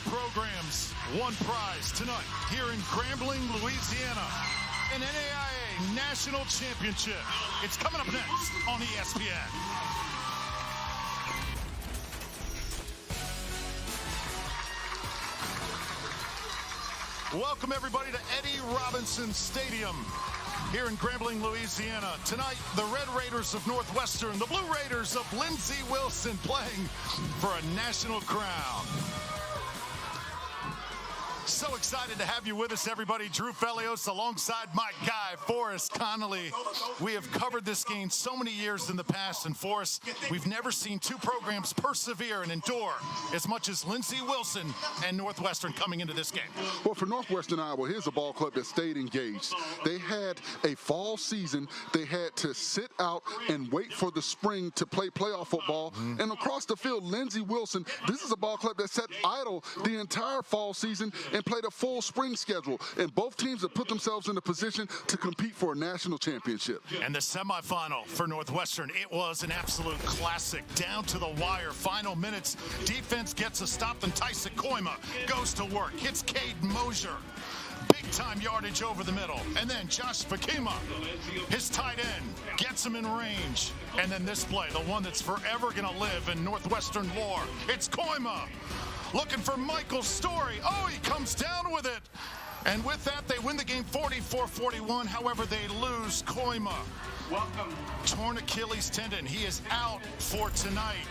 programs, one prize tonight here in Grambling, Louisiana. An NAIA National Championship. It's coming up next on ESPN. Welcome, everybody, to Eddie Robinson Stadium here in Grambling, Louisiana. Tonight, the Red Raiders of Northwestern, the Blue Raiders of Lindsey Wilson playing for a national crown. So excited to have you with us, everybody. Drew Felios alongside my guy, Forrest Connolly. We have covered this game so many years in the past, and Forrest, we've never seen two programs persevere and endure as much as Lindsey Wilson and Northwestern coming into this game. Well, for Northwestern Iowa, here's a ball club that stayed engaged. They had a fall season. They had to sit out and wait for the spring to play playoff football. And across the field, Lindsey Wilson, this is a ball club that sat idle the entire fall season and played a full spring schedule. And both teams have put themselves in a position to compete for a national championship. And the semifinal for Northwestern, it was an absolute classic, down to the wire. Final minutes, defense gets a stop, and Tyson Koima goes to work, hits Cade Mosier. Big-time yardage over the middle. And then Josh Fakima, his tight end, gets him in range. And then this play, the one that's forever going to live in Northwestern lore. It's Koima looking for Michael Story. Oh, he comes down with it. And with that, they win the game 44-41. However, they lose Koima. Torn Achilles tendon. He is out for tonight.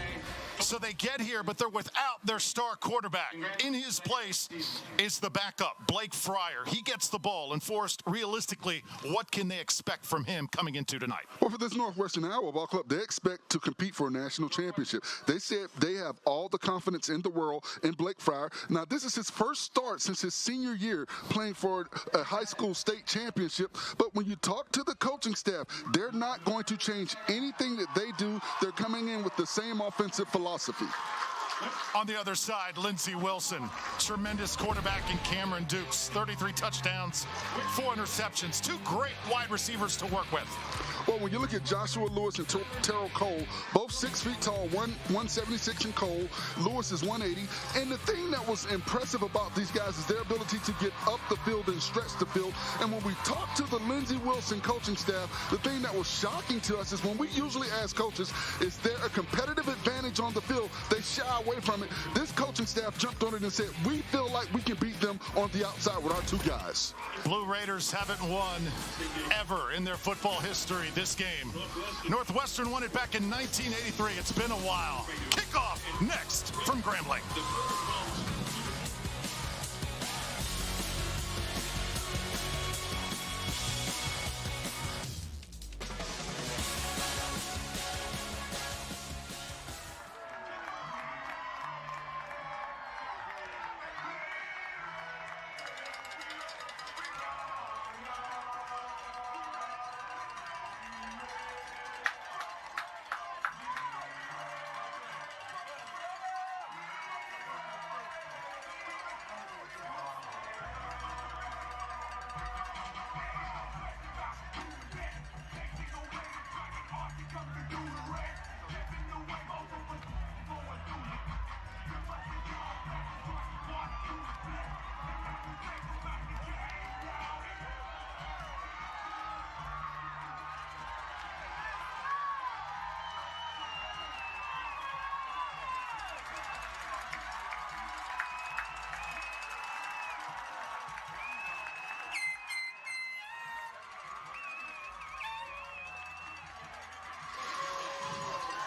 So they get here, but they're without their star quarterback. In his place is the backup, Blake Fryer. He gets the ball. And Forrest, realistically, what can they expect from him coming into tonight? Well, for this Northwestern Iowa ball club, they expect to compete for a national championship. They said they have all the confidence in the world in Blake Fryer. Now, this is his first start since his senior year playing for a high school state championship. But when you talk to the coaching staff, they're not going to change anything that they do. They're coming in with the same offensive philosophy. On the other side, Lindsey Wilson, tremendous quarterback in Cameron Dukes, 33 touchdowns, 4 interceptions, 2 great wide receivers to work with. Well, when you look at Joshua Lewis and Terrell Cole, both 6 feet tall, 176 in Cole, Lewis is 180. And the thing that was impressive about these guys is their ability to get up the field and stretch the field. And when we talk to the Lindsey Wilson coaching staff, the thing that was shocking to us is when we usually ask coaches, is there a competitive advantage on the field? They shy away from it. This coaching staff jumped on it and said, we feel like we can beat them on the outside with our 2 guys. Blue Raiders haven't won ever in their football history this game. Northwestern won it back in 1983. It's been a while. Kickoff next from Grambling.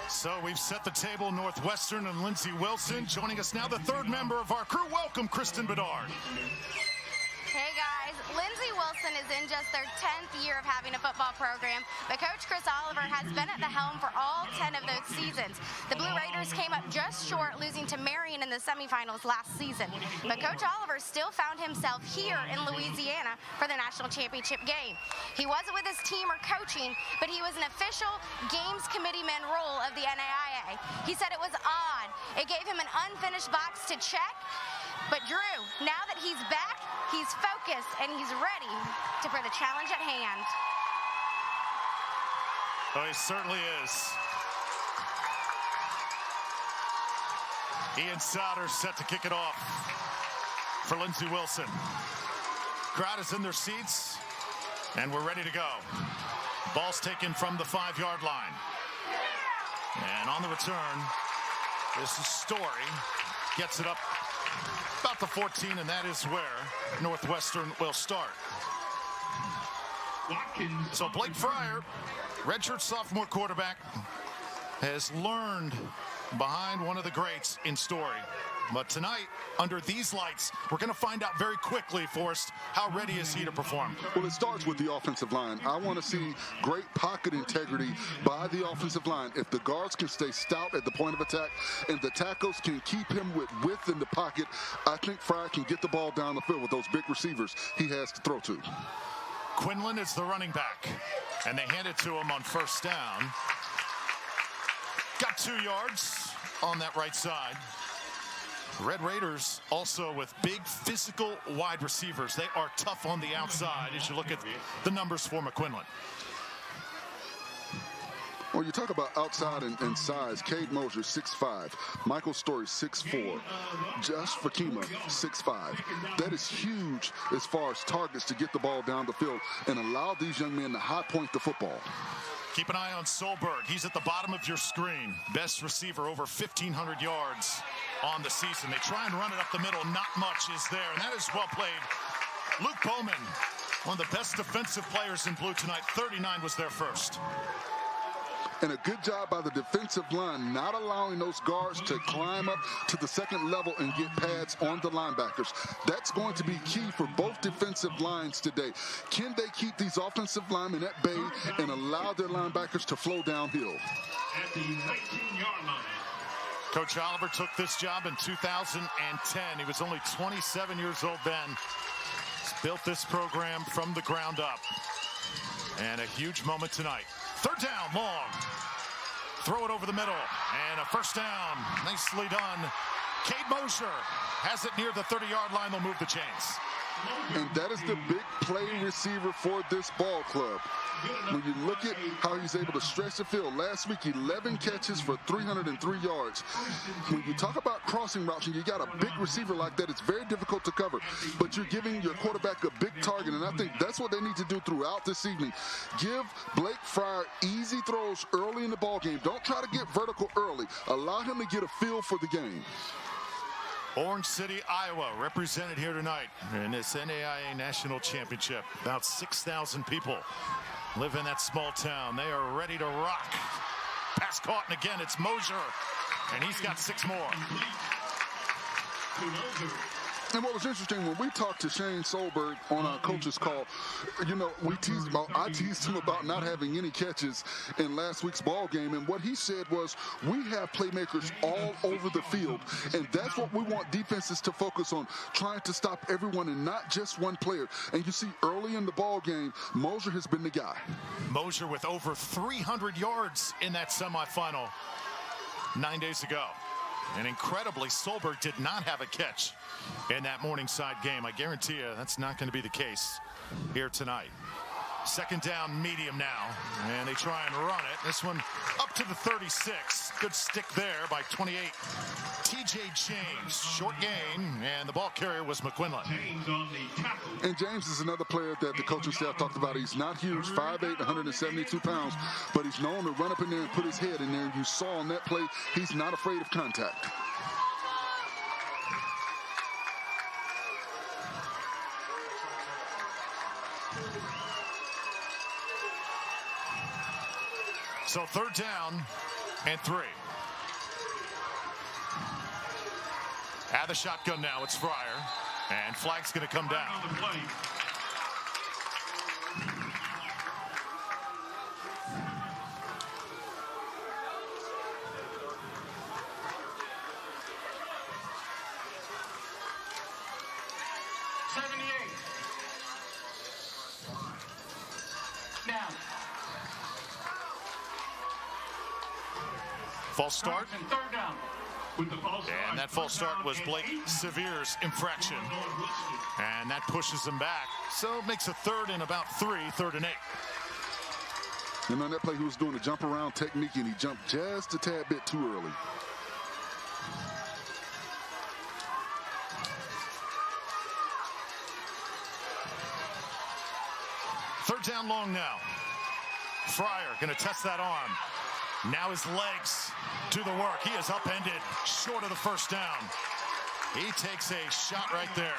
So we've set the table. Northwestern and Lindsey Wilson joining us now. The third member of our crew. Welcome, Kristen Bedard. Hey guys, Lindsey Wilson is in just their 10th year of having a football program, but Coach Chris Oliver has been at the helm for all 10 of those seasons. The Blue Raiders came up just short, losing to Marion in the semifinals last season, but Coach Oliver still found himself here in Louisiana for the national championship game. He wasn't with his team or coaching, but he was an official games committeeman role of the NAIA. He said it was odd. It gave him an unfinished box to check. But Drew, now that he's back, he's focused and he's ready for the challenge at hand. Oh, he certainly is. Ian Sauter set to kick it off for Lindsey Wilson. Crowd is in their seats, and we're ready to go. Ball's taken from the 5-yard line. And on the return, this is Story. Gets it up about the 14, and that is where Northwestern will start. So Blake Fryer, redshirt sophomore quarterback, has learned behind one of the greats in Story. But tonight, under these lights, we're going to find out very quickly, Forrest, how ready is he to perform? Well, it starts with the offensive line. I want to see great pocket integrity by the offensive line. If the guards can stay stout at the point of attack and the tackles can keep him with width in the pocket, I think Fryer can get the ball down the field with those big receivers he has to throw to. Quinlan is the running back, and they hand it to him on first down. Got 2 yards on that right side. Red Raiders also with big physical wide receivers. They are tough on the outside as you look at the numbers for McQuinlan. Well, you talk about outside and size. Cade Mosier, 6'5". Michael Story, 6'4". Josh Fakima, 6'5". That is huge as far as targets to get the ball down the field and allow these young men to high point the football. Keep an eye on Solberg. He's at the bottom of your screen. Best receiver, over 1,500 yards on the season. They try and run it up the middle. Not much is there, and that is well played. Luke Bowman, one of the best defensive players in blue tonight. 39 was their first. And a good job by the defensive line, not allowing those guards to climb up to the second level and get pads on the linebackers. That's going to be key for both defensive lines today. Can they keep these offensive linemen at bay and allow their linebackers to flow downhill? At the 19-yard line. Coach Oliver took this job in 2010. He was only 27 years old then. He's built this program from the ground up. And a huge moment tonight. Third down, long. Throw it over the middle. And a first down. Nicely done. Cade Mosier has it near the 30-yard line. They'll move the chains. And that is the big play receiver for this ball club. When you look at how he's able to stretch the field, last week 11 catches for 303 yards. When you talk about crossing routes and you got a big receiver like that, it's very difficult to cover. But you're giving your quarterback a big target, and I think that's what they need to do throughout this evening. Give Blake Fryer easy throws early in the ball game. Don't try to get vertical early. Allow him to get a feel for the game. Orange City, Iowa, represented here tonight in this NAIA National Championship. About 6,000 people live in that small town. They are ready to rock. Pass caught, and again, it's Mosier, and he's got 6 more. And what was interesting, when we talked to Shane Solberg on our coach's call, you know, I teased him about not having any catches in last week's ball game. And what he said was, we have playmakers all over the field. And that's what we want defenses to focus on, trying to stop everyone and not just one player. And you see early in the ball game, Mosier has been the guy. Mosier with over 300 yards in that semifinal 9 days ago. And incredibly, Solberg did not have a catch in that Morningside game. I guarantee you that's not going to be the case here tonight. Second down, medium now, and they try and run it. This one up to the 36. Good stick there by 28. TJ James, short gain, and the ball carrier was McQuinlan. And James is another player that the coaching staff talked about. He's not huge, 5'8", 172 pounds, but he's known to run up in there and put his head in there. You saw on that play, he's not afraid of contact. So third down and 3. At the shotgun now, it's Fryer. And flag's going to come down. False start. And that false start was Blake Severe's infraction. And that pushes them back. So it makes a third and about 3, 3rd and 8. And on that play, he was doing a jump around technique, and he jumped just a tad bit too early. Third down long now. Fryer going to test that arm. Now his legs do the work. He is upended short of the first down. He takes a shot right there.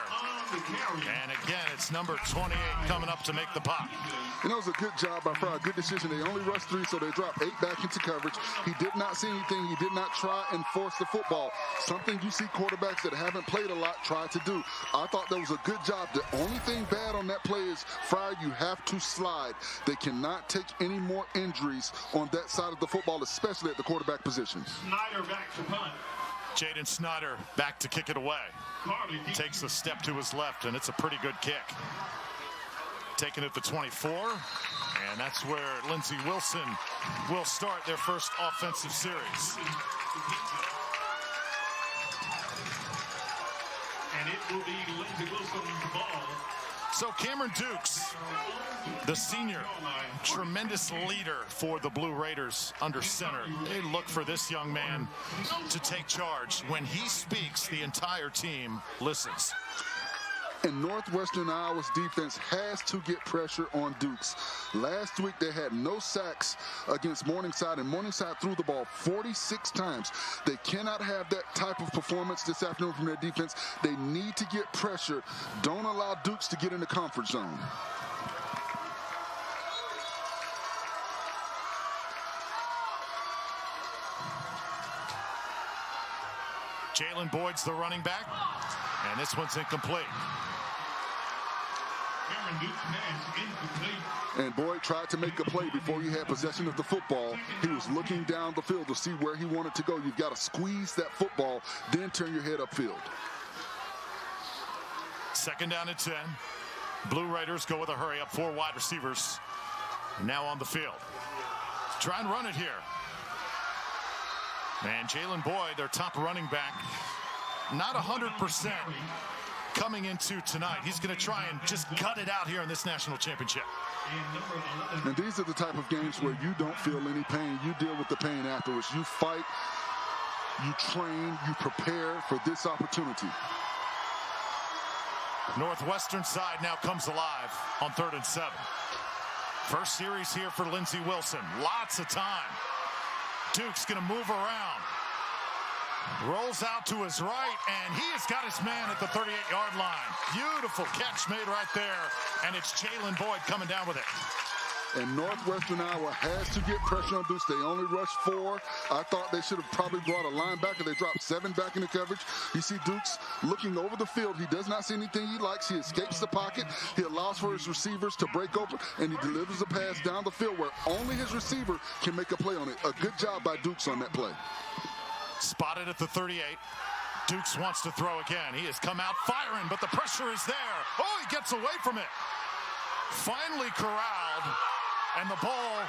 And again, it's number 28 coming up to make the pop. You know, it was a good job by Fryer. Good decision. They only rushed 3, so they dropped 8 back into coverage. He did not see anything. He did not try and force the football. Something you see quarterbacks that haven't played a lot try to do. I thought that was a good job. The only thing bad on that play is, Fryer, you have to slide. They cannot take any more injuries on that side of the football, especially at the quarterback position. Snyder back to punt. Jaden Snyder back to kick it away. Takes a step to his left, and it's a pretty good kick. Taking it to 24, and that's where Lindsey Wilson will start their first offensive series. And it will be Lindsey Wilson's ball. So Cameron Dukes, the senior, tremendous leader for the Blue Raiders under center. They look for this young man to take charge. When he speaks, the entire team listens. And Northwestern Iowa's defense has to get pressure on Dukes. Last week, they had no sacks against Morningside, and Morningside threw the ball 46 times. They cannot have that type of performance this afternoon from their defense. They need to get pressure. Don't allow Dukes to get in the comfort zone. Jalen Boyd's the running back, and this one's incomplete. And Boyd tried to make a play before he had possession of the football. He was looking down the field to see where he wanted to go. You've got to squeeze that football, then turn your head upfield. Second down and 10. Blue Raiders go with a hurry up. 4 wide receivers now on the field. Try and run it here. And Jalen Boyd, their top running back, not 100% coming into tonight. He's going to try and just gut it out here in this national championship. And these are the type of games where you don't feel any pain. You deal with the pain afterwards. You fight, you train, you prepare for this opportunity. Northwestern side now comes alive on 3rd and 7. First series here for Lindsey Wilson. Lots of time. Duke's going to move around. Rolls out to his right, and he has got his man at the 38-yard line. Beautiful catch made right there, and it's Jalen Boyd coming down with it. And Northwestern Iowa has to get pressure on Dukes. They only rushed 4. I thought they should have probably brought a linebacker. They dropped 7 back in the coverage. You see Dukes looking over the field. He does not see anything he likes. He escapes the pocket. He allows for his receivers to break open, and he delivers a pass down the field where only his receiver can make a play on it. A good job by Dukes on that play. Spotted at the 38. Dukes wants to throw again. He has come out firing, but the pressure is there. Oh, he gets away from it. Finally corralled, and the ball,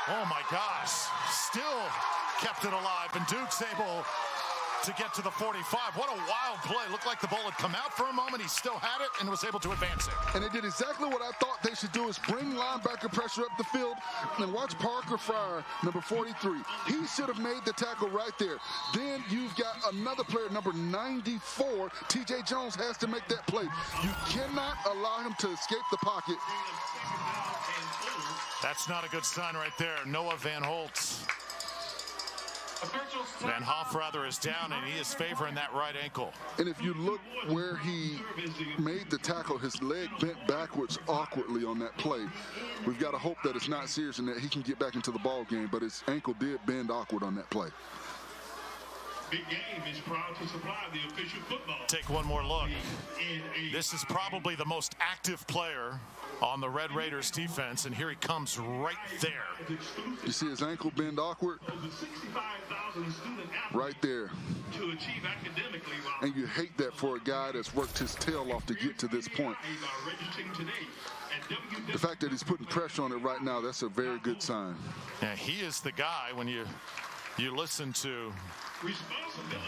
oh my gosh, still kept it alive, and Duke's able to get to the 45. What a wild play. Looked like the ball had come out for a moment. He still had it and was able to advance it. And they did exactly what I thought they should do, is bring linebacker pressure up the field. And watch Parker Fryer, number 43. He should have made the tackle right there. Then you've got another player, number 94. T.J. Jones has to make that play. You cannot allow him to escape the pocket. That's not a good sign right there. Noah Van Holtz. Van Hoff, rather, is down, and he is favoring that right ankle. And if you look where he made the tackle, his leg bent backwards awkwardly on that play. We've got to hope that it's not serious and that he can get back into the ball game, but his ankle did bend awkward on that play. Big Game is proud to supply the official football. Take one more look. This is probably the most active player on the Red Raiders defense, and here he comes right there. You see his ankle bend awkward? Right there. To achieve academically. And you hate that for a guy that's worked his tail off to get to this point. The fact that he's putting pressure on it right now, that's a very good sign. Yeah, he is the guy when you You listen to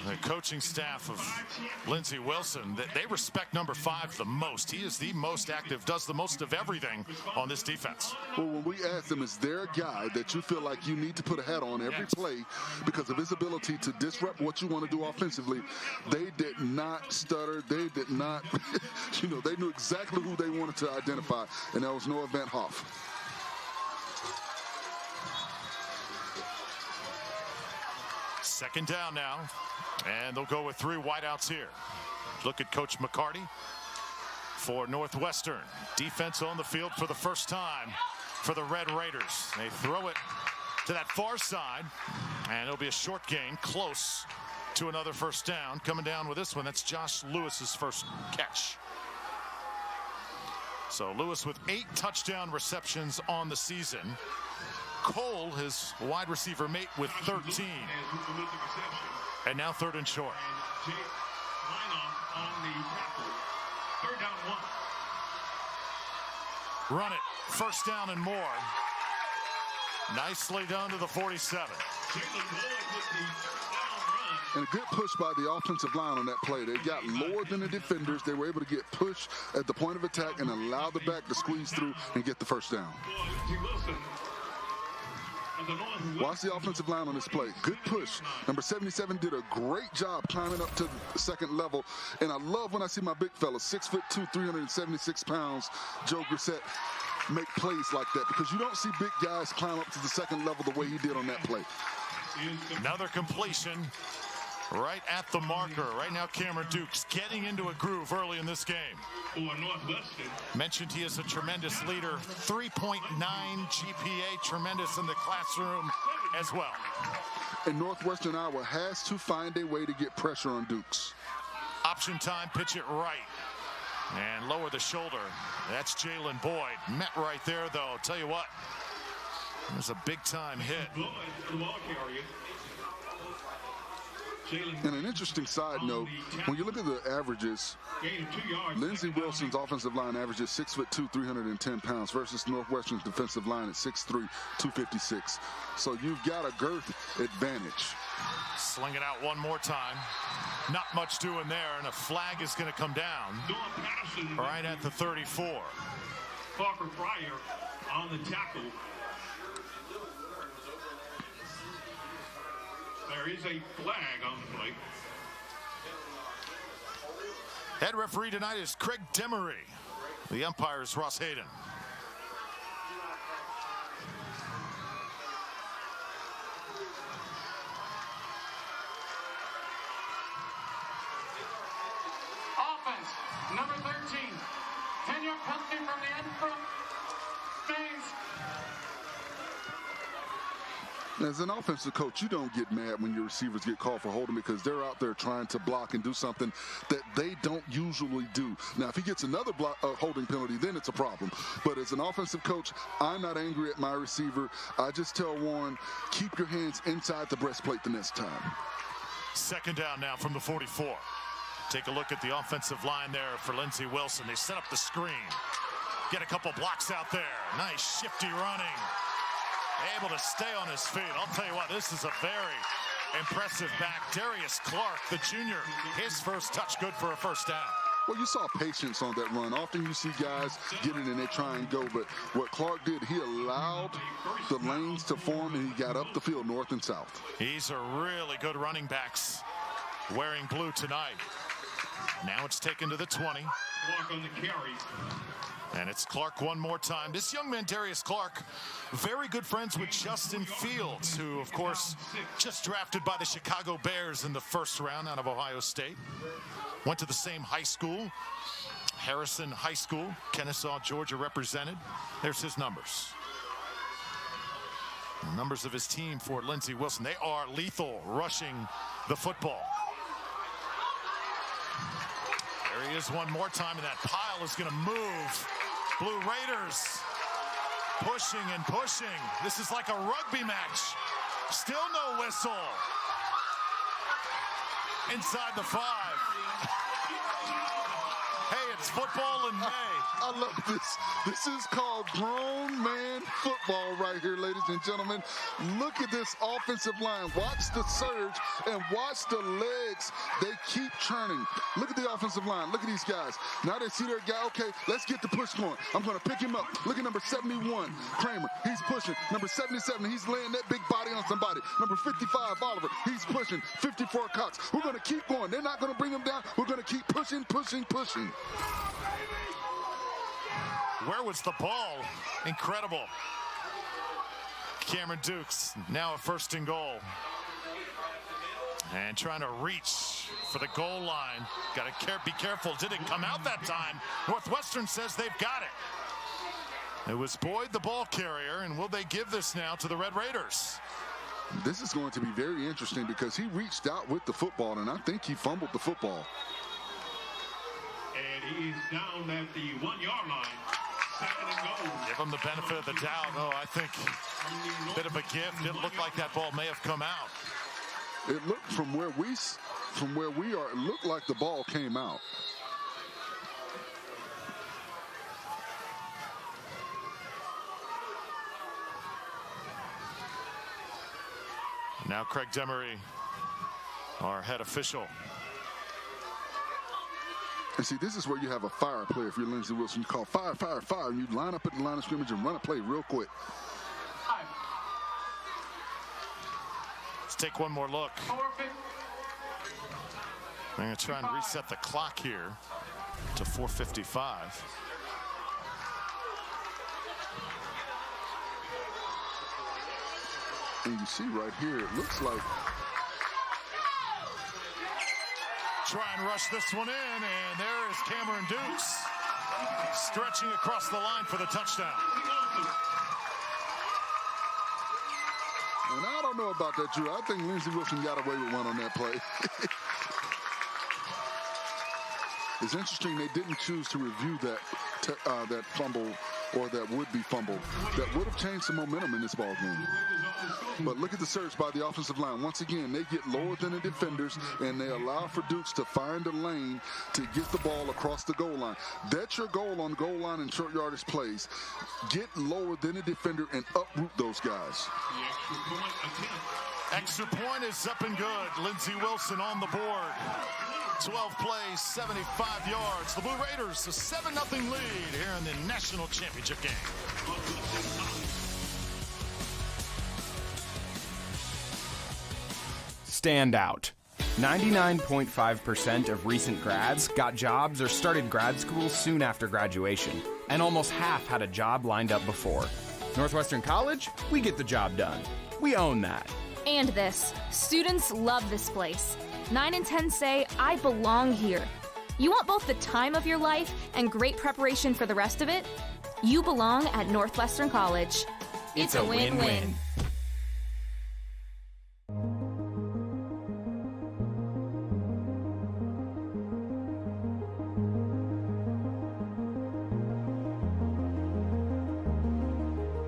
the coaching staff of Lindsey Wilson, that they respect number 5 the most. He is the most active, does the most of everything on this defense. Well, when we asked them, is there a guy that you feel like you need to put a hat on every play because of his ability to disrupt what you want to do offensively, they did not stutter. They did not, they knew exactly who they wanted to identify, and that was Noah Van Hoff. Second down now, and they'll go with 3 wideouts here. Look at Coach McCarty for Northwestern. Defense on the field for the first time for the Red Raiders. They throw it to that far side, and it'll be a short gain, close to another first down. Coming down with this one, that's Josh Lewis's first catch. So Lewis with 8 touchdown receptions on the season. Cole, his wide receiver mate, with 13. And now 3rd and short. Run it. First down and more. Nicely done to the 47. And a good push by the offensive line on that play. They got lower than the defenders. They were able to get pushed at the point of attack and allow the back to squeeze through and get the first down. Watch the offensive line on this play. Good push. Number 77 did a great job climbing up to the second level. And I love when I see my big fella, 6'2", 376 pounds, Joe Grissett, make plays like that, because you don't see big guys climb up to the second level the way he did on that play. Another completion right at the marker. Right now, Cameron Dukes getting into a groove early in this game. Mentioned he is a tremendous leader. 3.9 GPA, tremendous in the classroom as well. And Northwestern Iowa has to find a way to get pressure on Dukes. Option time, pitch it right. And lower the shoulder. That's Jalen Boyd. Met right there, though. Tell you what, there's a big-time hit. And an interesting side note, when you look at the averages, Lindsey Wilson's offensive line averages 6'2", 310 pounds versus Northwestern's defensive line at 6'3", 256. So you've got a girth advantage. Sling it out one more time. Not much doing there, and a flag is going to come down right at the 34. Parker Pryor on the tackle. There is a flag on the play. Head referee tonight is Craig Demery. The umpire is Ross Hayden. Offense, number 13. 10-yard penalty from the end from Baines. As an offensive coach, you don't get mad when your receivers get called for holding, because they're out there trying to block and do something that they don't usually do. Now, if he gets another holding penalty, then it's a problem. But as an offensive coach, I'm not angry at my receiver. I just tell Warren, keep your hands inside the breastplate the next time. Second down now from the 44. Take a look at the offensive line there for Lindsey Wilson. They set up the screen. Get a couple blocks out there. Nice shifty running. Able to stay on his feet. I'll tell you what, this is a very impressive back. Darius Clark, the junior, his first touch good for a first down. Well, you saw patience on that run. Often you see guys get it and they try and go, but what Clark did, he allowed the lanes to form and he got up the field north and south. He's a really good running backs wearing blue tonight. Now it's taken to the 20. Walk on the carry. And it's Clark one more time. This young man, Darius Clark, very good friends with Justin Fields, who, of course, just drafted by the Chicago Bears in the first round out of Ohio State. Went to the same high school, Harrison High School, Kennesaw, Georgia represented. There's his numbers. The numbers of his team for Lindsey Wilson. They are lethal rushing the football. There he is one more time, and that pile is going to move. Blue Raiders pushing and pushing. This is like a rugby match. Still no whistle. inside the 5. Hey, it's football in May. I love this. This is called grown man football right here, ladies and gentlemen. Look at this offensive line. Watch the surge and watch the legs. They keep churning. Look at the offensive line. Look at these guys. Now they see their guy. Okay, let's get the push going. I'm going to pick him up. Look at number 71, Kramer. He's pushing. Number 77, he's laying that big body on somebody. Number 55, Oliver. He's pushing. 54, Cox. We're going to keep going. They're not going to bring him down. We're going to keep pushing, pushing, pushing. Where was the ball? Incredible. Cameron Dukes now a 1st and goal. And trying to reach for the goal line. Got to be careful. Didn't come out that time. Northwestern says they've got it. It was Boyd, the ball carrier, and will they give this now to the Red Raiders? This is going to be very interesting because he reached out with the football, and I think he fumbled the football. And he's down at the 1-yard line. 2nd and goal. Give him the benefit of the doubt. Oh, I think a bit of a gift. Didn't look like that ball may have come out. It looked from where we are, it looked like the ball came out. Now Craig Demery, our head official. And see, this is where you have a fire play. If you're Lindsey Wilson, you call fire, fire, fire, and you line up at the line of scrimmage and run a play real quick. Let's take one more look. I'm going to try and reset the clock here to 4:55. And you see right here, it looks like try and rush this one in, and there is Cameron Dukes stretching across the line for the touchdown. And I don't know about that, Drew. I think Lindsey Wilson got away with one on that play. It's interesting they didn't choose to review that fumble or that would-be fumble. That would have changed some momentum in this ball game. But look at the surge by the offensive line. Once again, they get lower than the defenders, and they allow for Dukes to find a lane to get the ball across the goal line. That's your goal on goal line and short yardage plays. Get lower than the defender and uproot those guys. Extra point is up and good. Lindsey Wilson on the board. 12 plays, 75 yards. The Blue Raiders a 7-0 lead here in the National Championship game. Stand out. 99.5% of recent grads got jobs or started grad school soon after graduation, and almost half had a job lined up before. Northwestern College, we get the job done. We own that. And this, students love this place. 9 in 10 say, I belong here. You want both the time of your life and great preparation for the rest of it? You belong at Northwestern College. It's a win-win.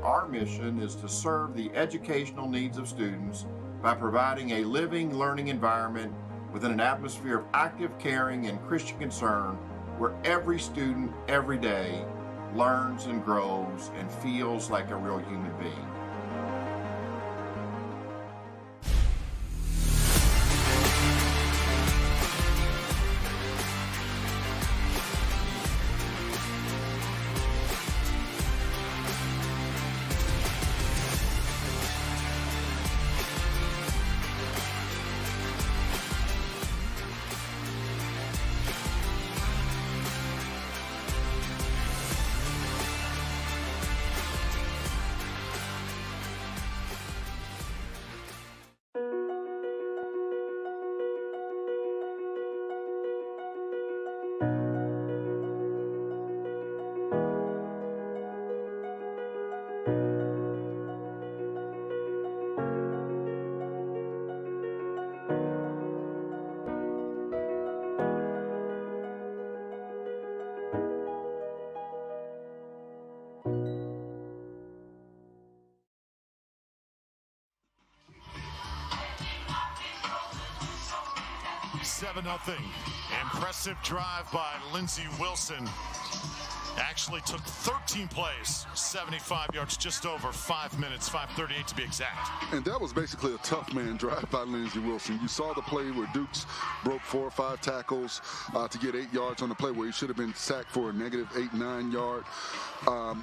Our mission is to serve the educational needs of students by providing a living, learning environment within an atmosphere of active, caring, and Christian concern where every student, every day, learns and grows and feels like a real human being. 7-0. Impressive drive by Lindsey Wilson. Actually took 13 plays, 75 yards, just over 5 minutes, 5:38 to be exact. And that was basically a tough man drive by Lindsey Wilson. You saw the play where Dukes broke 4 or 5 tackles to get 8 yards on the play where he should have been sacked for a negative 8-9 yard.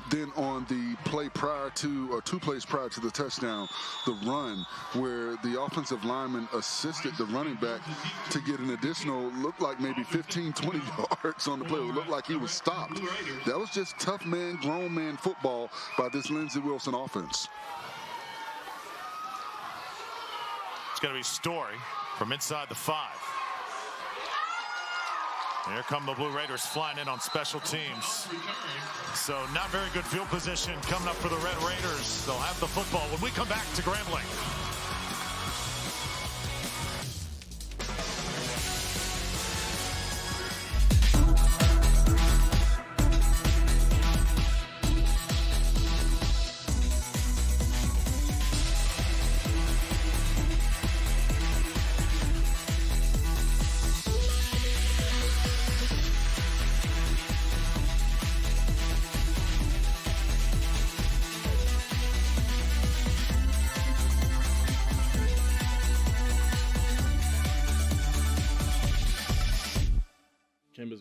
Then on the play prior to, or 2 plays prior to the touchdown, the run where the offensive lineman assisted the running back to get an additional, looked like maybe 15, 20 yards on the play. It looked like he was stopped. That was just tough man, grown man football by this Lindsey Wilson offense. It's going to be Story from inside the 5. Here come the Blue Raiders flying in on special teams. So not very good field position coming up for the Red Raiders. They'll have the football when we come back to Grambling.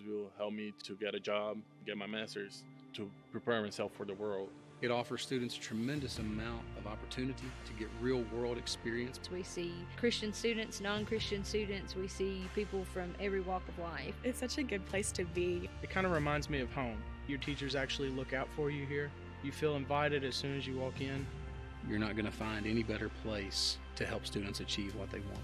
Will help me to get a job, get my master's, to prepare myself for the world. It offers students a tremendous amount of opportunity to get real-world experience. We see Christian students, non-Christian students. We see people from every walk of life. It's such a good place to be. It kind of reminds me of home. Your teachers actually look out for you here. You feel invited as soon as you walk in. You're not going to find any better place to help students achieve what they want.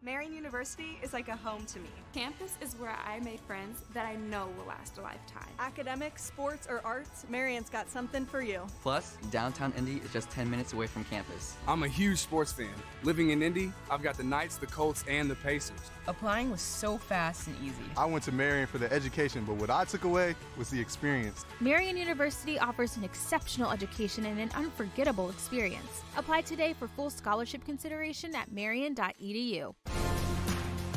Marian University is like a home to me. Campus is where I made friends that I know will last a lifetime. Academics, sports, or arts, Marian's got something for you. Plus, downtown Indy is just 10 minutes away from campus. I'm a huge sports fan. Living in Indy, I've got the Knights, the Colts, and the Pacers. Applying was so fast and easy. I went to Marian for the education, but what I took away was the experience. Marian University offers an exceptional education and an unforgettable experience. Apply today for full scholarship consideration at marian.edu.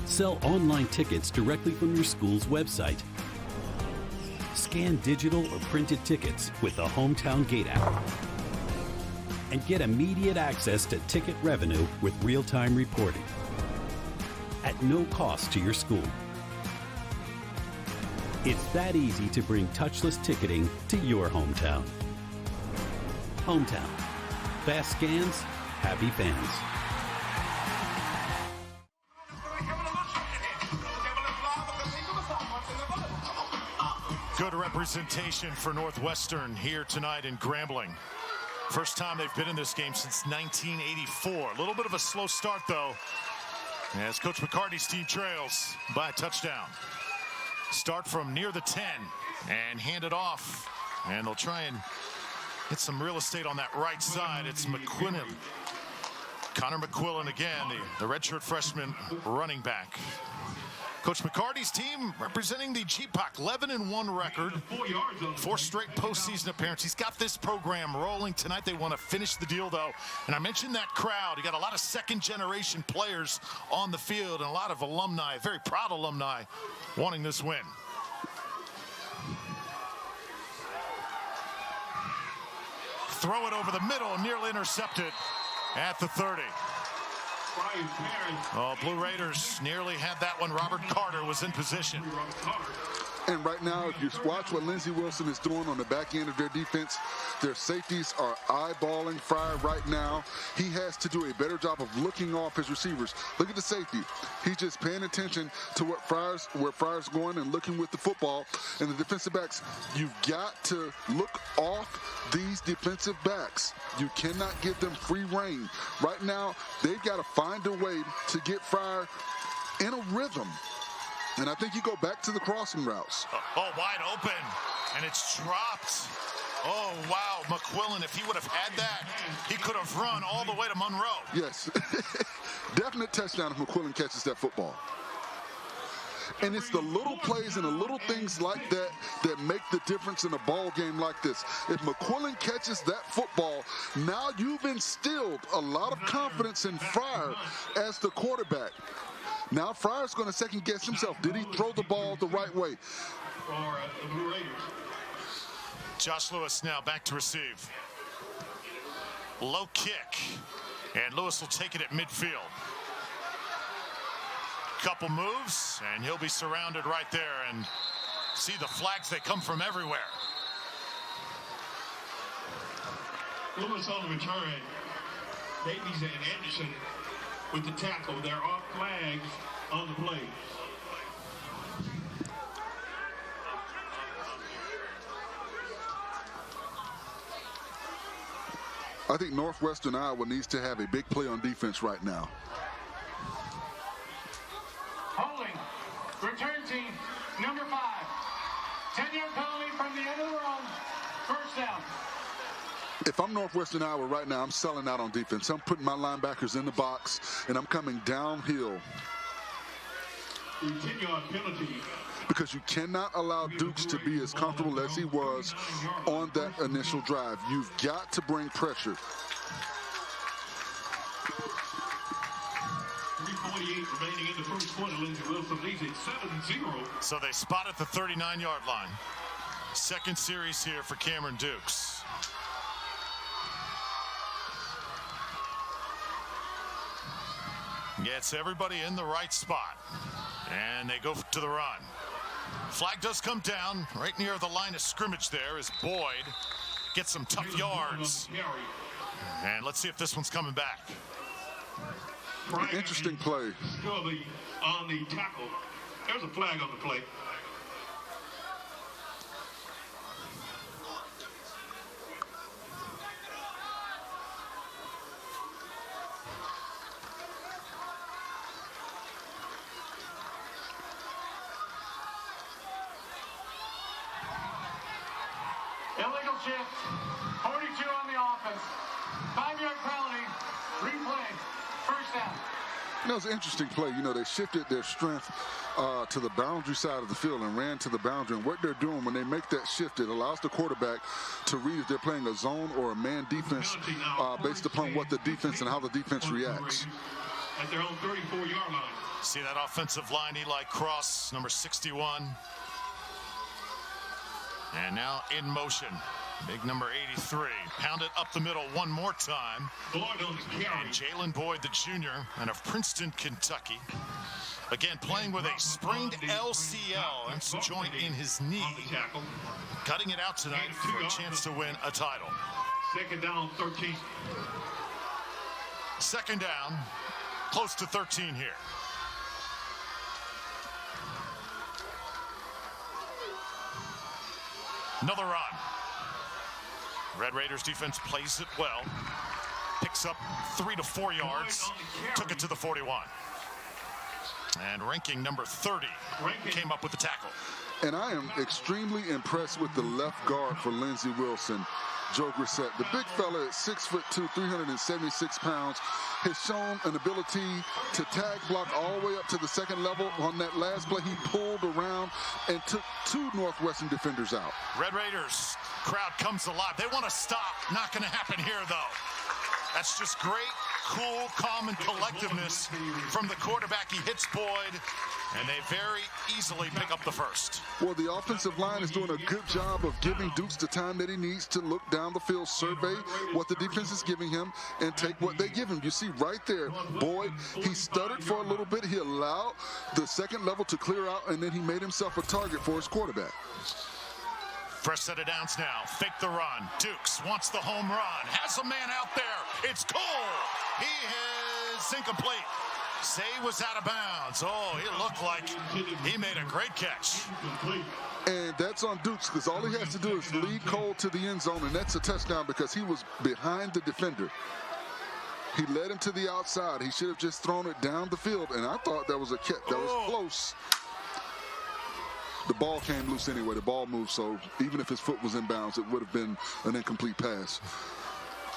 Sell online tickets directly from your school's website. Scan digital or printed tickets with the Hometown Gate app. And get immediate access to ticket revenue with real-time reporting. At no cost to your school. It's that easy to bring touchless ticketing to your hometown. Hometown. Fast scans, happy fans. Good representation for Northwestern here tonight in Grambling. First time they've been in this game since 1984. A little bit of a slow start, though, as Coach McCarty's team trails by a touchdown. Start from near the 10 and hand it off. And they'll try and get some real estate on that right side. It's McQuillan. Connor McQuillan again, the redshirt freshman running back. Coach McCarty's team representing the GPOC 11-1 record, 4 straight postseason appearances. He's got this program rolling tonight. They want to finish the deal, though. And I mentioned that crowd. You got a lot of second-generation players on the field and a lot of alumni, very proud alumni, wanting this win. Throw it over the middle, nearly intercepted at the 30. Oh, Blue Raiders nearly had that one. Robert Carter was in position. And right now, if you watch what Lindsey Wilson is doing on the back end of their defense, their safeties are eyeballing Fryer right now. He has to do a better job of looking off his receivers. Look at the safety. He's just paying attention to where Fryer's going and looking with the football. And the defensive backs, you've got to look off these defensive backs. You cannot give them free rein. Right now, they've got to find a way to get Fryer in a rhythm. And I think you go back to the crossing routes. Oh, wide open, and it's dropped. Oh, wow, McQuillan, if he would have had that, he could have run all the way to Monroe. Yes, definite touchdown if McQuillan catches that football. And it's the little plays and the little things like that that make the difference in a ball game like this. If McQuillan catches that football, now you've instilled a lot of confidence in Fryer as the quarterback. Now Fryer's going to second guess himself. Did he throw the ball the right way? Josh Lewis now back to receive. Low kick, and Lewis will take it at midfield. Couple moves, and he'll be surrounded right there. And see the flags, they come from everywhere. Lewis on the return. Davies and Anderson with the tackle. There are flags on the play. I think Northwestern Iowa needs to have a big play on defense right now. Holding. Return team, number 5. 10-yard penalty from the end of the run. First down. If I'm Northwestern Iowa right now, I'm selling out on defense. I'm putting my linebackers in the box, and I'm coming downhill. 10-yard penalty. Because you cannot allow Dukes to be as comfortable as he was on that initial drive. You've got to bring pressure. 3:48 remaining in the first quarter. Lindsey Wilson leads it 7-0. So they spot at the 39-yard line. Second series here for Cameron Dukes. Gets everybody in the right spot. And they go to the run. Flag does come down right near the line of scrimmage there as Boyd gets some tough yards. And let's see if this one's coming back. Interesting play. On the tackle. There's a flag on the play. Illegal shift. 42 on the offense. 5-yard penalty. Replay. First down. You know, it's an interesting play. You know, they shifted their strength to the boundary side of the field and ran to the boundary. And what they're doing when they make that shift, it allows the quarterback to read if they're playing a zone or a man defense based upon what the defense and how the defense reacts. At their own 34-yard line. See that offensive line, Eli Cross, number 61. And now in motion, big number 83. Pounded up the middle one more time. And Jalen Boyd, the junior, and of Princeton, Kentucky. Again, playing with a sprained LCL. That's a joint in his knee. Cutting it out tonight for a chance to win a title. Second down, 13. Second down, close to 13 here. Another run. Red Raiders defense plays it well. Picks up 3 to 4 yards. Took it to the 41. And ranking number 30 came up with the tackle. And I am extremely impressed with the left guard for Lindsey Wilson, Joe Grissett. The big fella at 6'2", 376 pounds, has shown an ability to tag block all the way up to the second level. On that last play, he pulled around and took 2 Northwestern defenders out. Red Raiders crowd comes alive. They want to stop. Not going to happen here, though. That's just great, cool, calm, and collectiveness from the quarterback. He hits Boyd, and they very easily pick up the first. Well, the offensive line is doing a good job of giving Dukes the time that he needs to look down the field, survey what the defense is giving him, and take what they give him. You see right there, Boyd, he stuttered for a little bit. He allowed the second level to clear out, and then he made himself a target for his quarterback. Fresh set of downs now. Fake the run. Dukes wants the home run. Has a man out there. It's Cole. He is incomplete. Say was out of bounds. Oh, it looked like he made a great catch. And that's on Dukes, because all he has to do is lead Cole to the end zone, and that's a touchdown because he was behind the defender. He led him to the outside. He should have just thrown it down the field, and I thought that was a catch. That was close. The ball came loose anyway. The ball moved, so even if his foot was in bounds, it would have been an incomplete pass.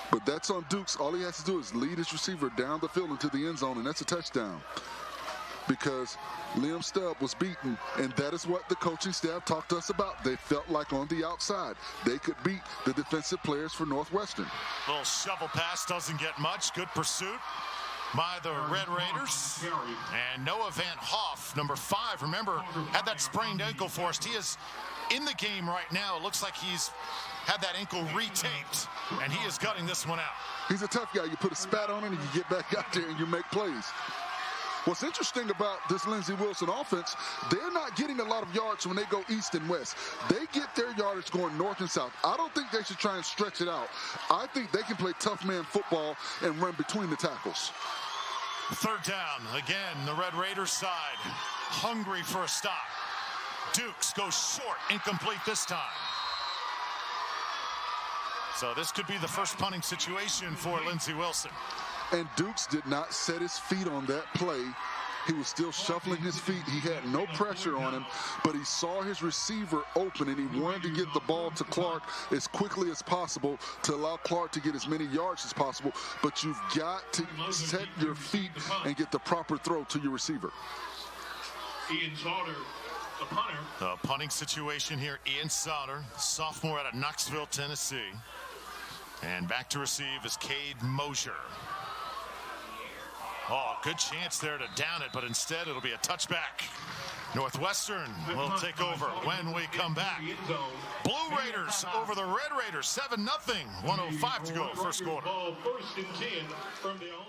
But that's on Dukes. All he has to do is lead his receiver down the field into the end zone, and that's a touchdown. because Liam Stubb was beaten, and that is what the coaching staff talked to us about. They felt like on the outside they could beat the defensive players for Northwestern. Little shovel pass doesn't get much. Good pursuit by the Red Raiders. And Noah Van Hoff, number 5, remember, had that sprained ankle for us. He is in the game right now. It looks like he's had that ankle retaped, and he is gutting this one out. He's a tough guy. You put a spat on him, and you get back out there and you make plays. What's interesting about this Lindsey Wilson offense, they're not getting a lot of yards when they go east and west. They get their yardage going north and south. I don't think they should try and stretch it out. I think they can play tough man football and run between the tackles. 3rd down. Again, the Red Raiders side, hungry for a stop. Dukes goes short, incomplete this time. So this could be the first punting situation for Lindsey Wilson. And Dukes did not set his feet on that play. He was still shuffling his feet. He had no pressure on him, but he saw his receiver open, and he wanted to get the ball to Clark as quickly as possible to allow Clark to get as many yards as possible. But you've got to set your feet and get the proper throw to your receiver. Ian Sauter, the punter. The punting situation here, Ian Sauter, sophomore out of Knoxville, Tennessee. And back to receive is Cade Mosier. Oh, good chance there to down it, but instead it'll be a touchback. Northwestern will take over when we come back. Blue Raiders over the Red Raiders, 7-0, 1:05 to go, first quarter. First and 10 from the home.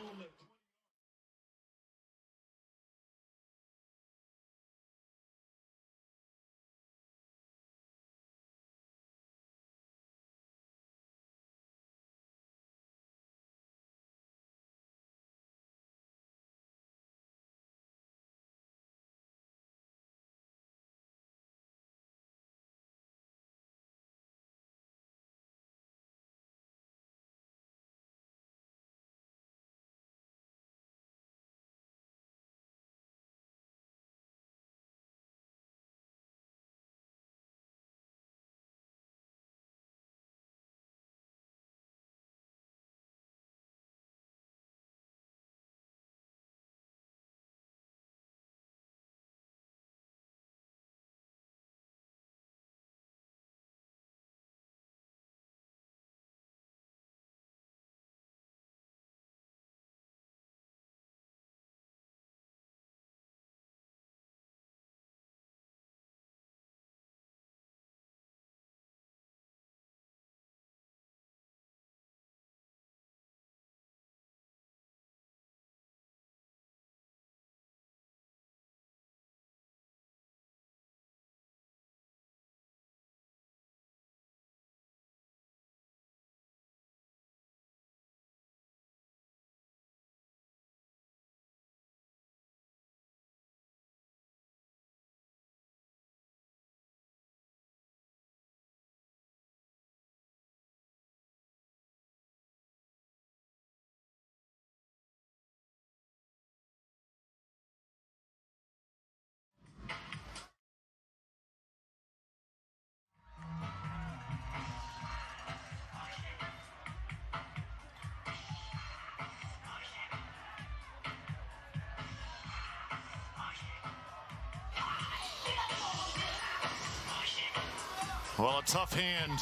Well, a tough hand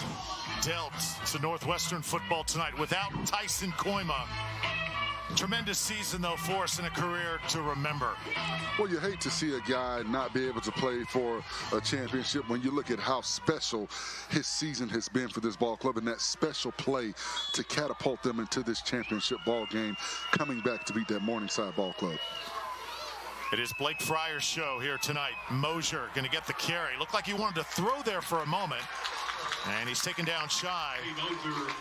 dealt to Northwestern football tonight without Tyson Koima. Tremendous season, though, for us in a career to remember. Well, you hate to see a guy not be able to play for a championship when you look at how special his season has been for this ball club and that special play to catapult them into this championship ball game, coming back to beat that Morningside ball club. It is Blake Fryer's show here tonight. Mosier going to get the carry. Looked like he wanted to throw there for a moment. And he's taken down shy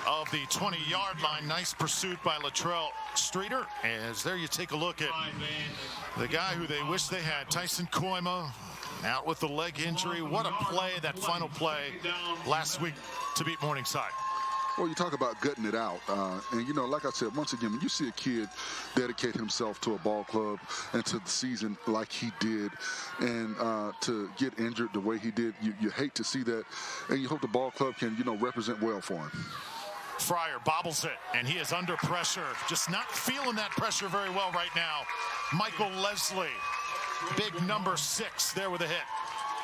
of the 20-yard line. Nice pursuit by Latrell Streeter. As there you take a look at the guy who they wish they had, Tyson Koima, out with the leg injury. What a play, that final play last week to beat Morningside. Well, you talk about gutting it out. And, you know, like I said, once again, when you see a kid dedicate himself to a ball club and to the season like he did, and to get injured the way he did, you hate to see that. And you hope the ball club can, you know, represent well for him. Fryer bobbles it, and he is under pressure. Just not feeling that pressure very well right now. Michael Leslie Big number 6 there with a hit.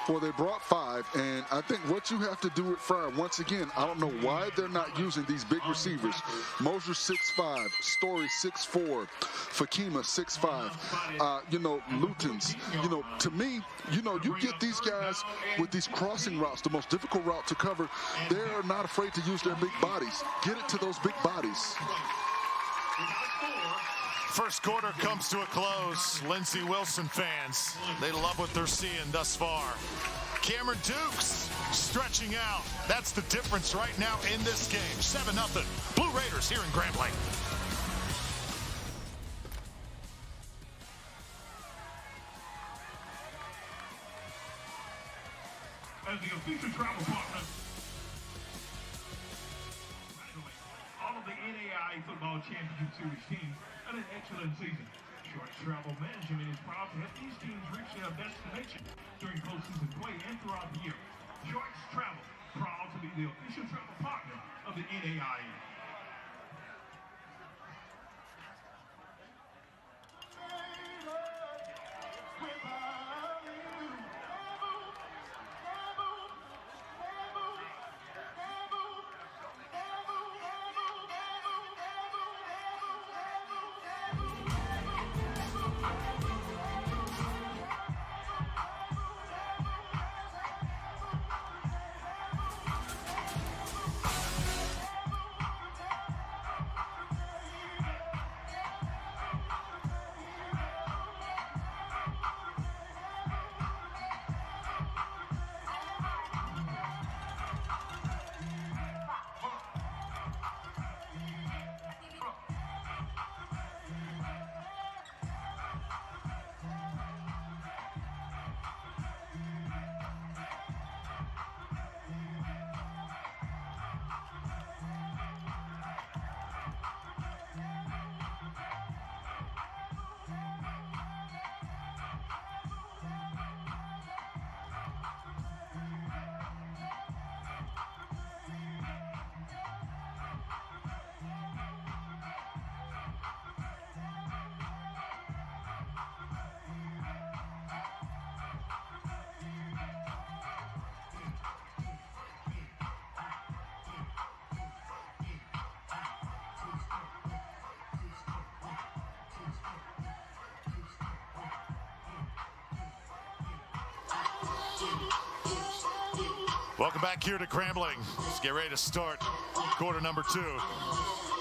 Well, they brought 5, and I think what you have to do with Fryer, once again, I don't know why they're not using these big receivers. Moser 6'5", Story 6'4", Fakima 6'5", Lutens. To me, you get these guys with these crossing routes, the most difficult route to cover. They're not afraid to use their big bodies. Get it to those big bodies. First quarter comes to a close. Lindsey Wilson fans, they love what they're seeing thus far. Cameron Dukes stretching out. That's the difference right now in this game. 7-0. Blue Raiders here in Grambling. As the official travel partner, all of the NAIA Football Championship Series teams had an excellent season. Short Travel Management is proud to have these teams reach their destination during postseason play and throughout the year. Shorts Travel, proud to be the official travel partner of the NAIA. Welcome back here to Grambling. Let's get ready to start quarter number 2.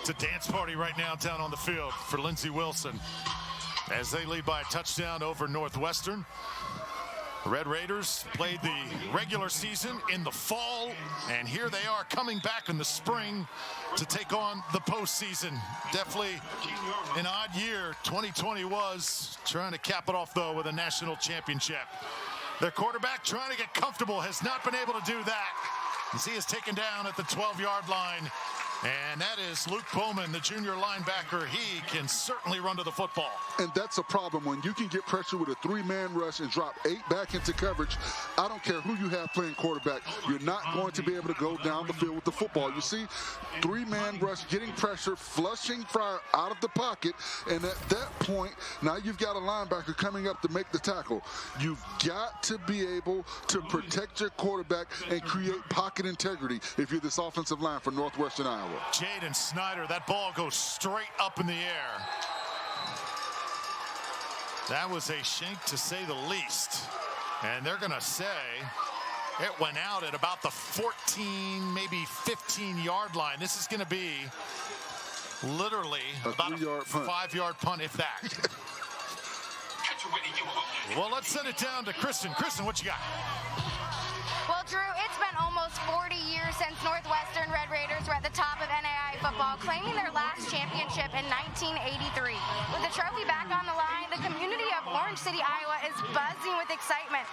It's a dance party right now down on the field for Lindsey Wilson as they lead by a touchdown over Northwestern. The Red Raiders played the regular season in the fall, and here they are coming back in the spring to take on the postseason. Definitely an odd year 2020 was, trying to cap it off though with a national championship. Their quarterback trying to get comfortable, has not been able to do that as he is taken down at the 12-yard line. And that is Luke Bowman, the junior linebacker. He can certainly run to the football. And that's a problem when you can get pressure with a 3-man rush and drop 8 back into coverage. I don't care who you have playing quarterback. You're not going to be able to go down the field with the football. You see, 3-man rush, getting pressure, flushing Fryer out of the pocket. And at that point, now you've got a linebacker coming up to make the tackle. You've got to be able to protect your quarterback and create pocket integrity if you're this offensive line for Northwestern Iowa. Jaden Snyder, that ball goes straight up in the air. That was a shank to say the least. And they're going to say it went out at about the 14, maybe 15-yard line. This is going to be literally about a 5-yard punt, if that. Well, let's send it down to Kristen. Kristen, what you got? Well, Drew, it's been almost 40 years since Northwestern Red Raiders were at the top of NAIA football, claiming their last championship in 1983. With the trophy back on the line, the community of Orange City, Iowa is buzzing with excitement.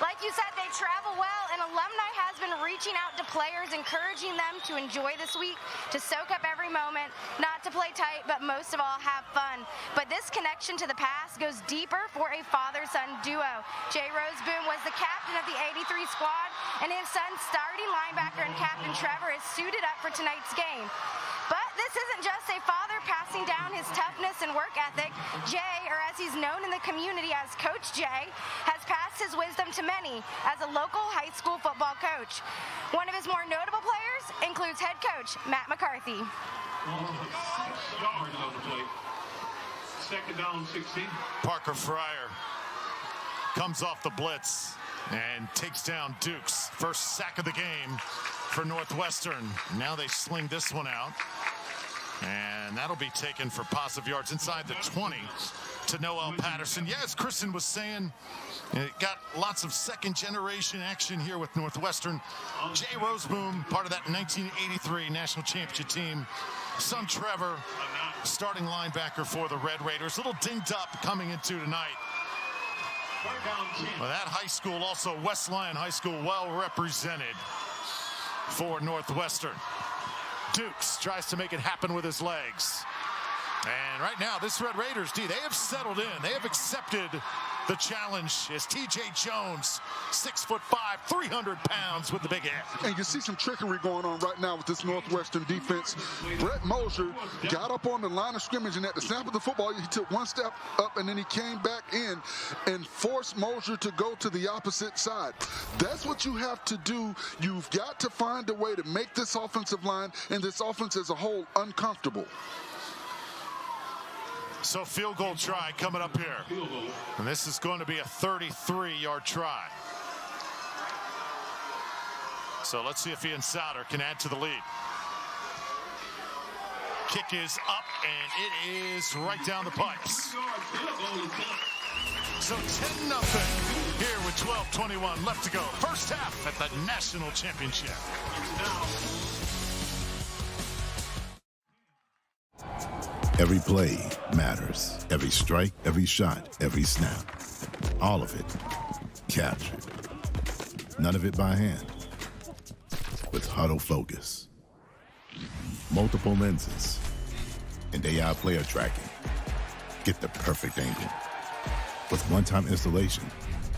Like you said, they travel well, and alumni has been reaching out to players, encouraging them to enjoy this week, to soak up every moment, not to play tight, but most of all, have fun. But this connection to the past goes deeper for a father-son duo. Jay Roseboom was the captain of the 83 squad, and his son, starting linebacker and captain Trevor, is suited up for tonight's game. But this isn't just a father passing down his toughness and work ethic. Jay, or as he's known in the community as Coach J, has passed his wisdom to many as a local high school football coach. One of his more notable players includes head coach Matt McCarthy. Yards on the play. Second down, 16. Parker Fryer comes off the blitz and takes down Dukes. First sack of the game for Northwestern. Now they sling this one out. And that'll be taken for positive yards inside the 20 to Noel Patterson. Yeah, as Kristen was saying, it got lots of second-generation action here with Northwestern. Jay Roseboom, part of that 1983 National Championship team. Son Trevor, starting linebacker for the Red Raiders. A little dinged up coming into tonight. Well, that high school, also West Lyon High School, well represented for Northwestern. Dukes tries to make it happen with his legs. And right now, this Red Raiders, they have settled in. They have accepted the challenge as T.J. Jones, 6'5", 300 pounds with the big head. And you see some trickery going on right now with this Northwestern defense. Brett Mosier got up on the line of scrimmage, and at the snap of the football, he took one step up, and then he came back in and forced Mosier to go to the opposite side. That's what you have to do. You've got to find a way to make this offensive line and this offense as a whole uncomfortable. So field goal try coming up here. And this is going to be a 33-yard try. So let's see if Ian Souter can add to the lead. Kick is up, and it is right down the pipes. So 10-0 here with 12:21 left to go. First half at the National Championship. Every play matters. Every strike, every shot, every snap. All of it captured. None of it by hand. With Huddle Focus. Multiple lenses and AI player tracking. Get the perfect angle. With one-time installation,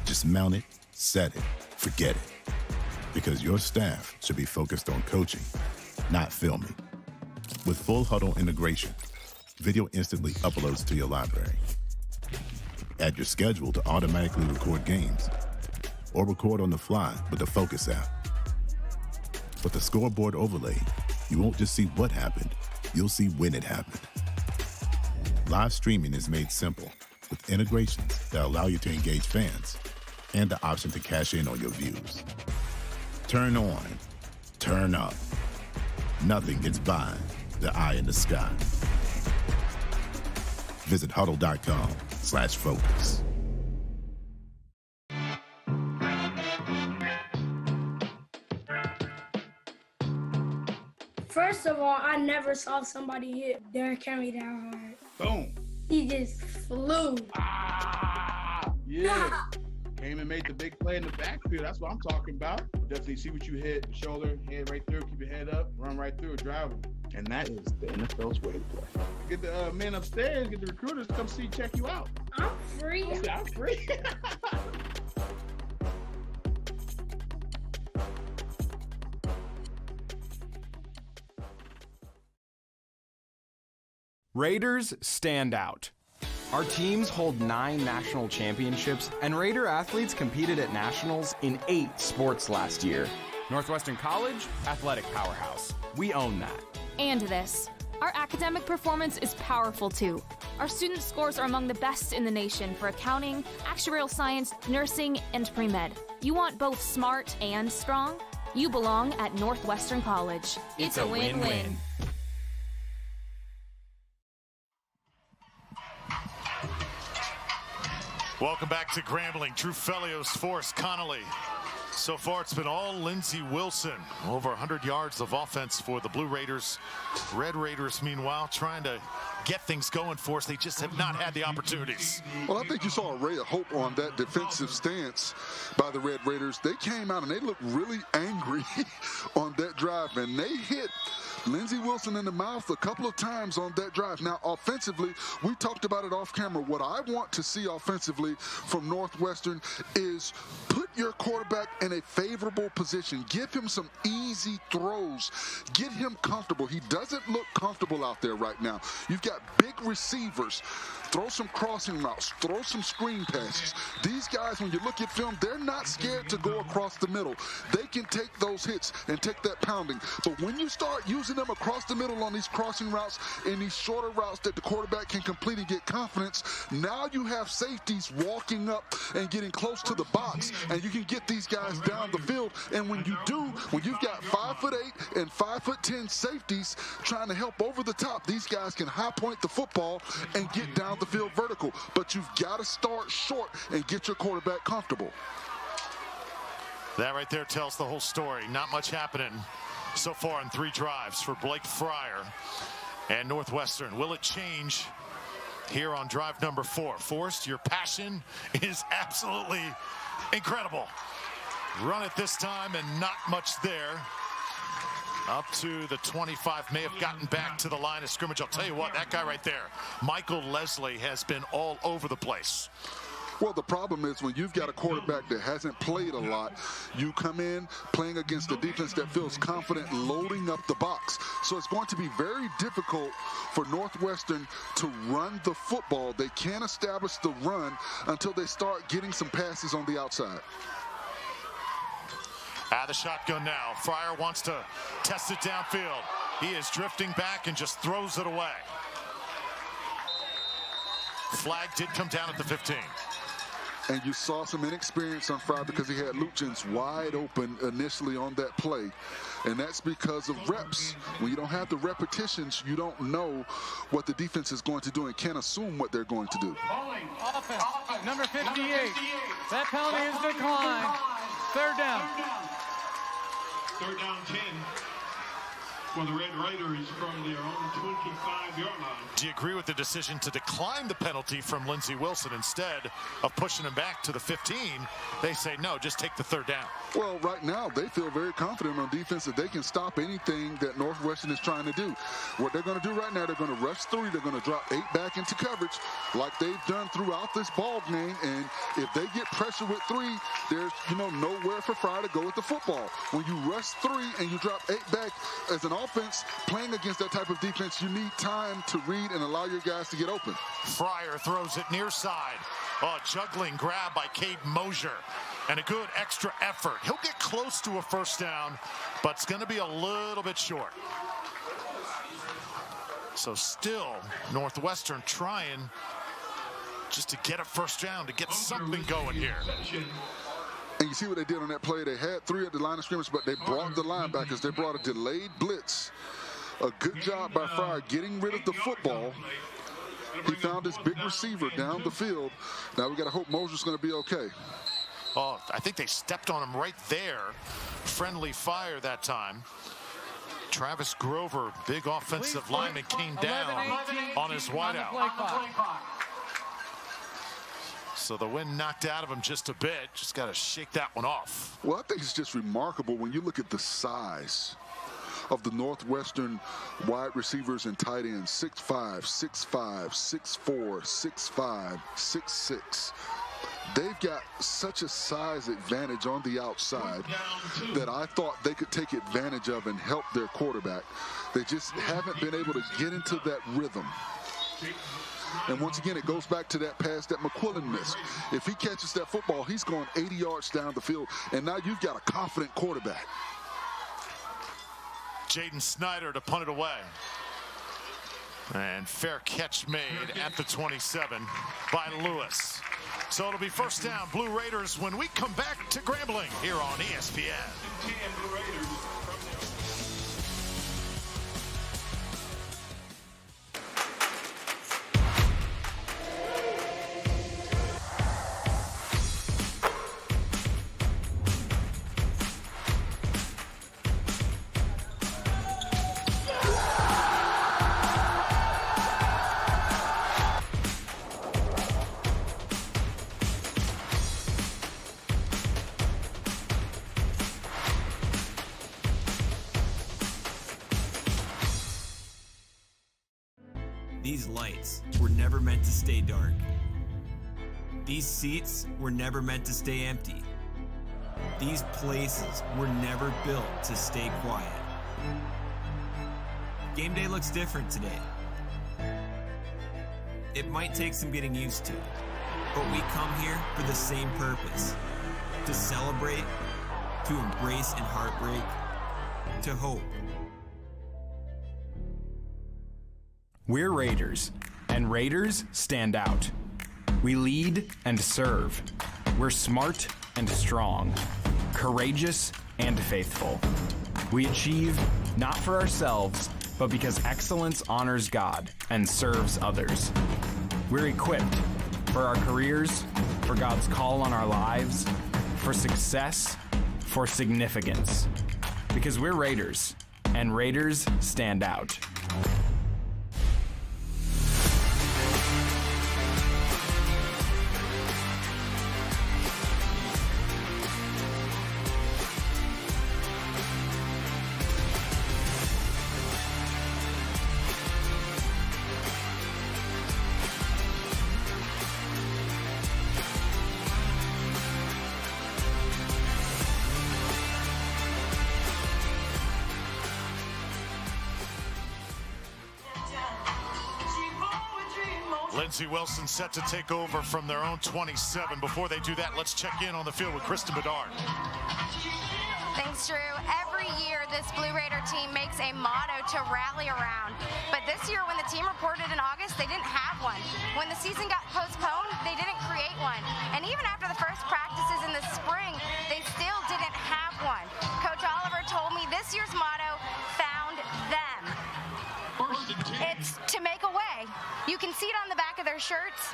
just mount it, set it, forget it. Because your staff should be focused on coaching, not filming. With full Huddle integration, video instantly uploads to your library. Add your schedule to automatically record games or record on the fly with the Focus app. With the scoreboard overlay, you won't just see what happened, you'll see when it happened. Live streaming is made simple with integrations that allow you to engage fans and the option to cash in on your views. Turn on, turn up. Nothing gets by the eye in the sky. Visit huddle.com/focus. First of all, I never saw somebody hit Derrick Henry that hard. Boom. He just flew. Yeah. Came and made the big play in the backfield. That's what I'm talking about. Definitely see what you hit. Shoulder, head right through, keep your head up, run right through, drive them. And that is the NFL's way to play. Get the men upstairs, get the recruiters to come see, check you out. I'm free. I'm free. Raiders stand out. Our teams hold 9 national championships, and Raider athletes competed at nationals in 8 sports last year. Northwestern College, athletic powerhouse. We own that. And this. Our academic performance is powerful too. Our student scores are among the best in the nation for accounting, actuarial science, nursing, and pre-med. You want both smart and strong? You belong at Northwestern College. It's a win-win. Welcome back to Grambling. Drew Felios, Forrest Connolly. So far, it's been all Lindsey Wilson. Over 100 yards of offense for the Blue Raiders. Red Raiders, meanwhile, trying to get things going for us. They just have not had the opportunities. Well, I think you saw a ray of hope on that defensive stance by the Red Raiders. They came out and they looked really angry on that drive, and they hit Lindsey Wilson in the mouth a couple of times on that drive. Now, offensively, we talked about it off camera. What I want to see offensively from Northwestern is put your quarterback in a favorable position. Give him some easy throws. Get him comfortable. He doesn't look comfortable out there right now. You've got big receivers. Throw some crossing routes. Throw some screen passes. These guys, when you look at film, they're not scared to go across the middle. They can take those hits and take that pounding. But when you start using them across the middle on these crossing routes and these shorter routes that the quarterback can complete and get confidence, now you have safeties walking up and getting close to the box, and you can get these guys down the field. And when you do, when you've got 5'8" and 5'10" safeties trying to help over the top, these guys can high point the football and get down the field vertical. But you've got to start short and get your quarterback comfortable. That right there tells the whole story. Not much happening so far in 3 drives for Blake Fryer and Northwestern. Will it change here on drive number 4? Forrest, your passion is absolutely incredible. Run it this time and not much there. Up to the 25, may have gotten back to the line of scrimmage. I'll tell you what, that guy right there, Michael Leslie, has been all over the place. Well, the problem is when you've got a quarterback that hasn't played a lot, you come in playing against a defense that feels confident loading up the box. So it's going to be very difficult for Northwestern to run the football. They can't establish the run until they start getting some passes on the outside. Out of the shotgun now. Fryer wants to test it downfield. He is drifting back and just throws it away. Flag did come down at the 15. And you saw some inexperience on Fryer because he had Luchins wide open initially on that play. And that's because of reps. When you don't have the repetitions, you don't know what the defense is going to do and can't assume what they're going to do. Offense, number 58. That penalty is declined. Third down. Third down 10 for the Red Raiders from their own 25-yard line. Do you agree with the decision to decline the penalty from Lindsey Wilson instead of pushing him back to the 15? They say, no, just take the third down. Well, right now, they feel very confident on defense that they can stop anything that Northwestern is trying to do. What they're going to do right now, they're going to rush 3. They're going to drop 8 back into coverage like they've done throughout this ball game. And if they get pressure with 3, there's, nowhere for Fryer to go with the football. When you rush 3 and you drop 8 back as an offense playing against that type of defense, you need time to read and allow your guys to get open. Fryer throws it near side. Oh, juggling grab by Cade Mosier. And a good extra effort. He'll get close to a first down, but it's going to be a little bit short. So still, Northwestern trying just to get a first down, to get something going here. And you see what they did on that play. They had 3 at the line of scrimmage, but they brought the linebackers. They brought a delayed blitz. A good job by Fryer getting rid of the football. He found his big receiver down the field. Now we got to hope Mosier's going to be okay. Oh, I think they stepped on him right there. Friendly fire that time. Travis Grover, big offensive lineman, came down on his wideout. So the wind knocked out of him just a bit. Just got to shake that one off. Well, I think it's just remarkable when you look at the size of the Northwestern wide receivers and tight ends. 6'5", 6'5", 6'4", 6'5", 6'6". They've got such a size advantage on the outside that I thought they could take advantage of and help their quarterback. They just haven't been able to get into that rhythm. And once again, it goes back to that pass that McQuillan missed. If he catches that football, he's going 80 yards down the field, and now you've got a confident quarterback. Jaden Snyder to punt it away. And fair catch made at the 27 by Lewis. So it'll be first down, Blue Raiders, when we come back to Grambling here on ESPN. These lights were never meant to stay dark. These seats were never meant to stay empty. These places were never built to stay quiet. Game day looks different today. It might take some getting used to, but we come here for the same purpose: to celebrate, to embrace in heartbreak, to hope. We're Raiders, and Raiders stand out. We lead and serve. We're smart and strong, courageous and faithful. We achieve not for ourselves, but because excellence honors God and serves others. We're equipped for our careers, for God's call on our lives, for success, for significance. Because we're Raiders, and Raiders stand out. Lindsey Wilson set to take over from their own 27. Before they do that, let's check in on the field with Kristen Bedard. Thanks, Drew. Every year, this Blue Raider team makes a motto to rally around. But this year, when the team reported in August, they didn't have one. When the season got postponed, they didn't create one. And even after the first practices in the spring, they still didn't have one. Coach Oliver told me this year's motto found them. It's to make a way. You can see it on the back of their shirts.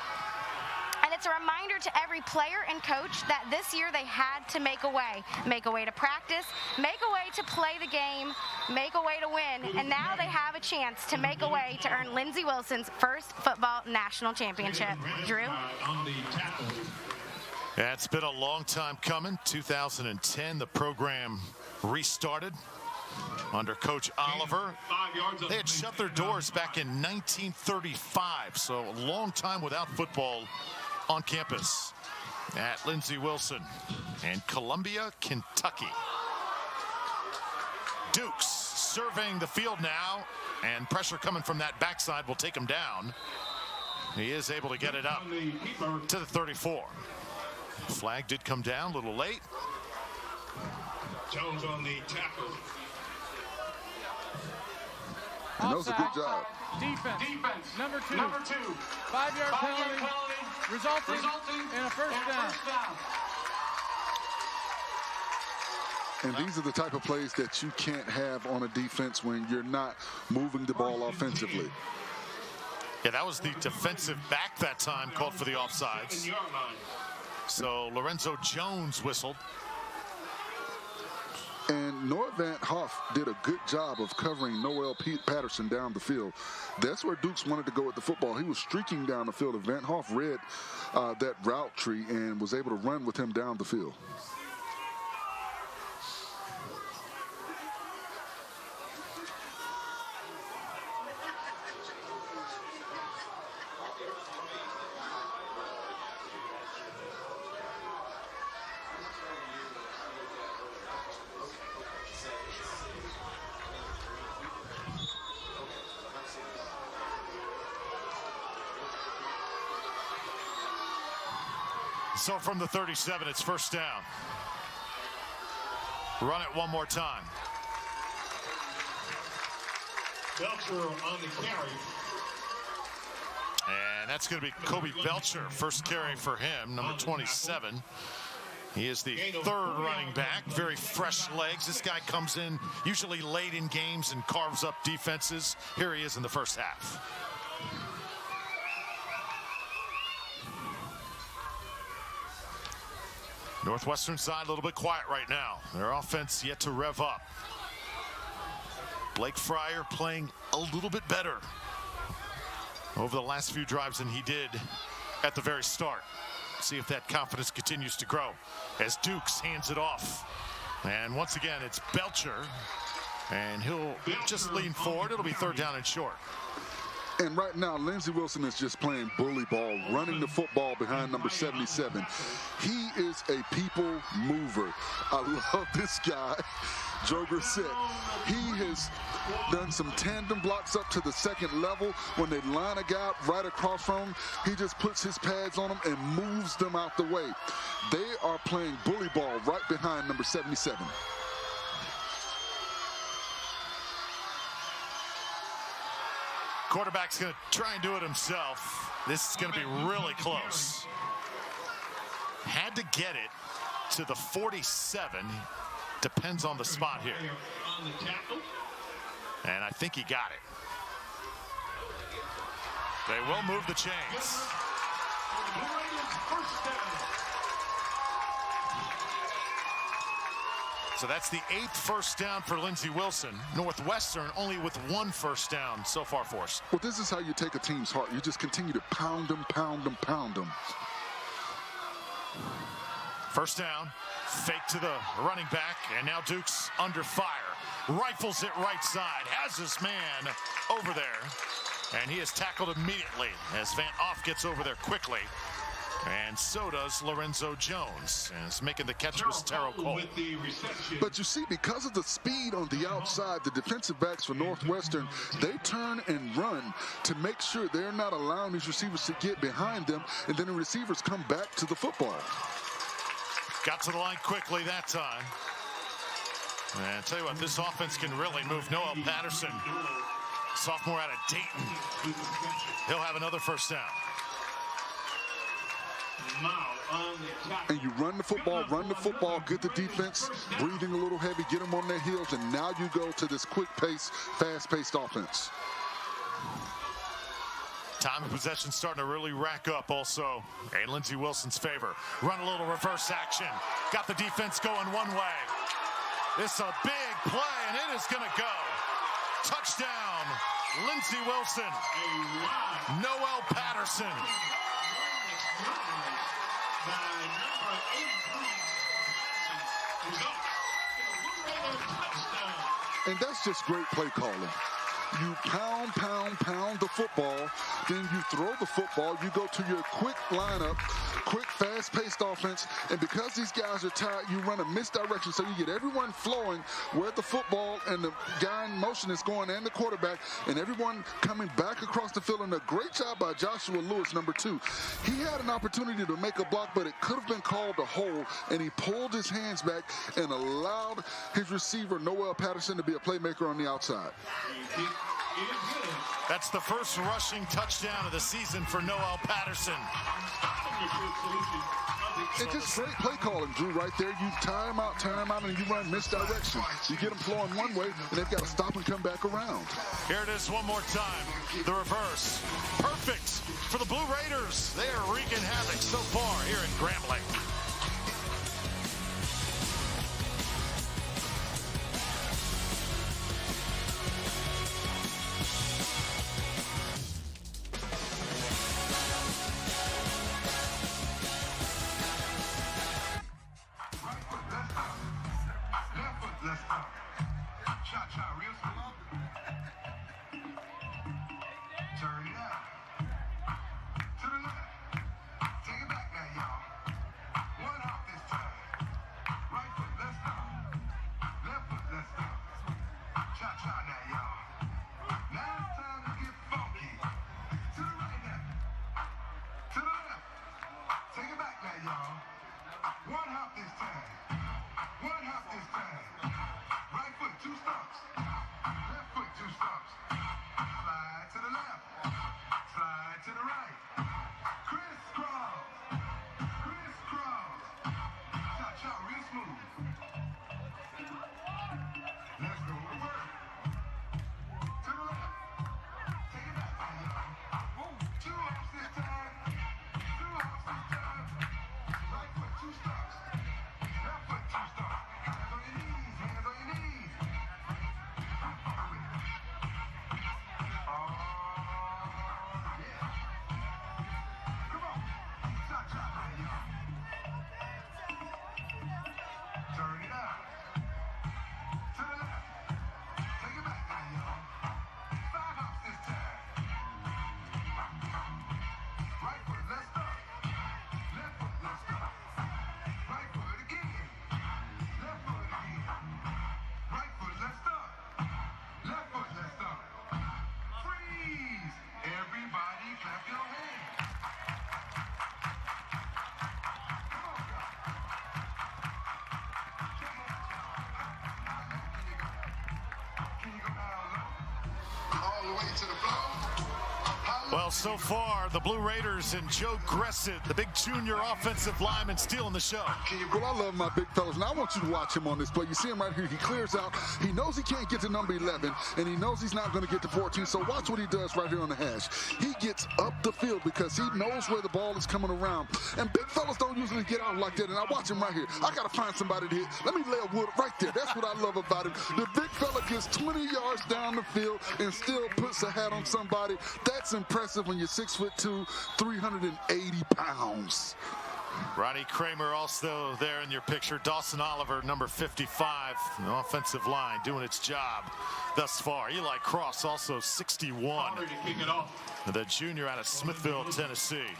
And it's a reminder to every player and coach that this year they had to make a way. Make a way to practice, make a way to play the game, make a way to win. And now they have a chance to make a way to earn Lindsey Wilson's first football national championship. Drew? Yeah, it's been a long time coming. 2010, the program restarted under Coach Oliver. They had shut their doors back in 1935, so a long time without football on campus at Lindsey Wilson in Columbia, Kentucky. Dukes surveying the field now, and pressure coming from that backside will take him down. He is able to get it up to the 34. Flag did come down a little late. Jones on the tackle. And that was a good job. Defense. Number two. 5-yard penalty. Resulting in a first down. And these are the type of plays that you can't have on a defense when you're not moving the ball offensively. Yeah, that was the defensive back that time called for the offsides. So Lorenzo Jones whistled. And Noah Van Hoff did a good job of covering Noel Patterson down the field. That's where Dukes wanted to go with the football. He was streaking down the field, and Van Hoff read that route tree and was able to run with him down the field. So from the 37, it's first down. Run it one more time. Belcher on the carry. And that's going to be Kobe Belcher, first carry for him, number 27. He is the third running back, very fresh legs. This guy comes in usually late in games and carves up defenses. Here he is in the first half. Northwestern side a little bit quiet right now. Their offense yet to rev up. Blake Fryer playing a little bit better over the last few drives than he did at the very start. See if that confidence continues to grow as Dukes hands it off. And once again, it's Belcher, and he'll just lean forward. It'll be third down and short. And right now, Lindsey Wilson is just playing bully ball, running the football behind number 77. He is a people mover. I love this guy, Joe Grissett. He has done some tandem blocks up to the second level. When they line a guy up right across from him, he just puts his pads on them and moves them out the way. They are playing bully ball right behind number 77. Quarterback's going to try and do it himself. This is going to be really close. Had to get it to the 47. Depends on the spot here. And I think he got it. They will move the chains. So that's the 8th first down for Lindsey Wilson. Northwestern only with 1 first down so far for us. Well, this is how you take a team's heart. You just continue to pound them, pound them, pound them. First down, fake to the running back, and now Duke's under fire. Rifles it right side, has his man over there, and he is tackled immediately as Van Off gets over there quickly. And so does Lorenzo Jones. And it's making the catch was Terrell Cole. But you see, because of the speed on the outside, the defensive backs for Northwestern, they turn and run to make sure they're not allowing these receivers to get behind them, and then the receivers come back to the football. Got to the line quickly that time. And I'll tell you what, this offense can really move. Noel Patterson, sophomore out of Dayton. He'll have another first down. And you run the football, get the defense breathing a little heavy, get them on their heels, and now you go to this quick pace, fast-paced offense. Time of possession starting to really rack up also in Lindsey Wilson's favor. Run a little reverse action. Got the defense going one way. This is a big play, and it is going to go. Touchdown, Lindsey Wilson. Noel Patterson. And that's just great play calling. You pound the football, then you throw the football, you go to your quick lineup, quick, fast-paced offense, and because these guys are tired, you run a misdirection, so you get everyone flowing where the football and the guy in motion is going and the quarterback, and everyone coming back across the field. And a great job by Joshua Lewis, number 2. He had an opportunity to make a block, but it could have been called a hold, and he pulled his hands back and allowed his receiver, Noel Patterson, to be a playmaker on the outside. That's the first rushing touchdown of the season for Noel Patterson. It's just great play calling, Drew, right there. You tie them out, and you run misdirection. You get them flowing one way, and they've got to stop and come back around. Here it is one more time. The reverse. Perfect for the Blue Raiders. They are wreaking havoc so far here in Grambling. Well, so far, the Blue Raiders and Joe Gressett, the big junior offensive lineman, stealing the show. Well, I love my big fellas, and I want you to watch him on this play. You see him right here. He clears out. He knows he can't get to number 11, and he knows he's not going to get to 14, so watch what he does right here on the hash. He gets up the field because he knows where the ball is coming around, and big fellas don't usually get out like that, and I watch him right here. I got to find somebody to hit. Let me lay a wood right there. That's what I love about him. The big fella gets 20 yards down the field and still puts a hat on somebody. That's impressive when you're 6'2", 380 pounds. Ronnie Kramer also there in your picture. Dawson Oliver, number 55, the offensive line, doing its job thus far. Eli Cross, also 61, the junior out of Smithville, Tennessee.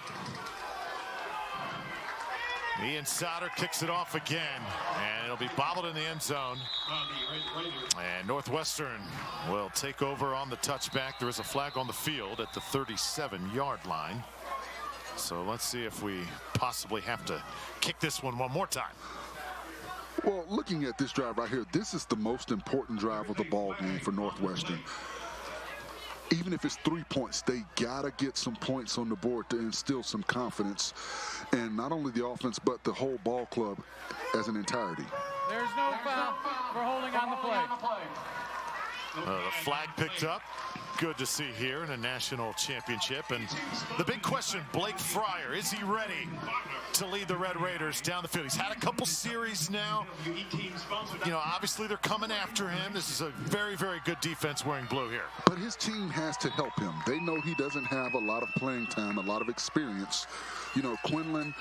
Ian Sauter kicks it off again, and it'll be bobbled in the end zone. And Northwestern will take over on the touchback. There is a flag on the field at the 37-yard line. So let's see if we possibly have to kick this one more time. Well, looking at this drive right here, this is the most important drive of the ball game for Northwestern. Even if it's 3 points, they gotta get some points on the board to instill some confidence, and not only the offense but the whole ball club as an entirety. There's no foul for holding on the play. The flag picked up. Good to see here in a national championship. And the big question, Blake Fryer, is he ready to lead the Red Raiders down the field? He's had a couple series now. You know, obviously they're coming after him. This is a very, very good defense wearing blue here. But his team has to help him. They know he doesn't have a lot of playing time, a lot of experience. You know, McQuinlan,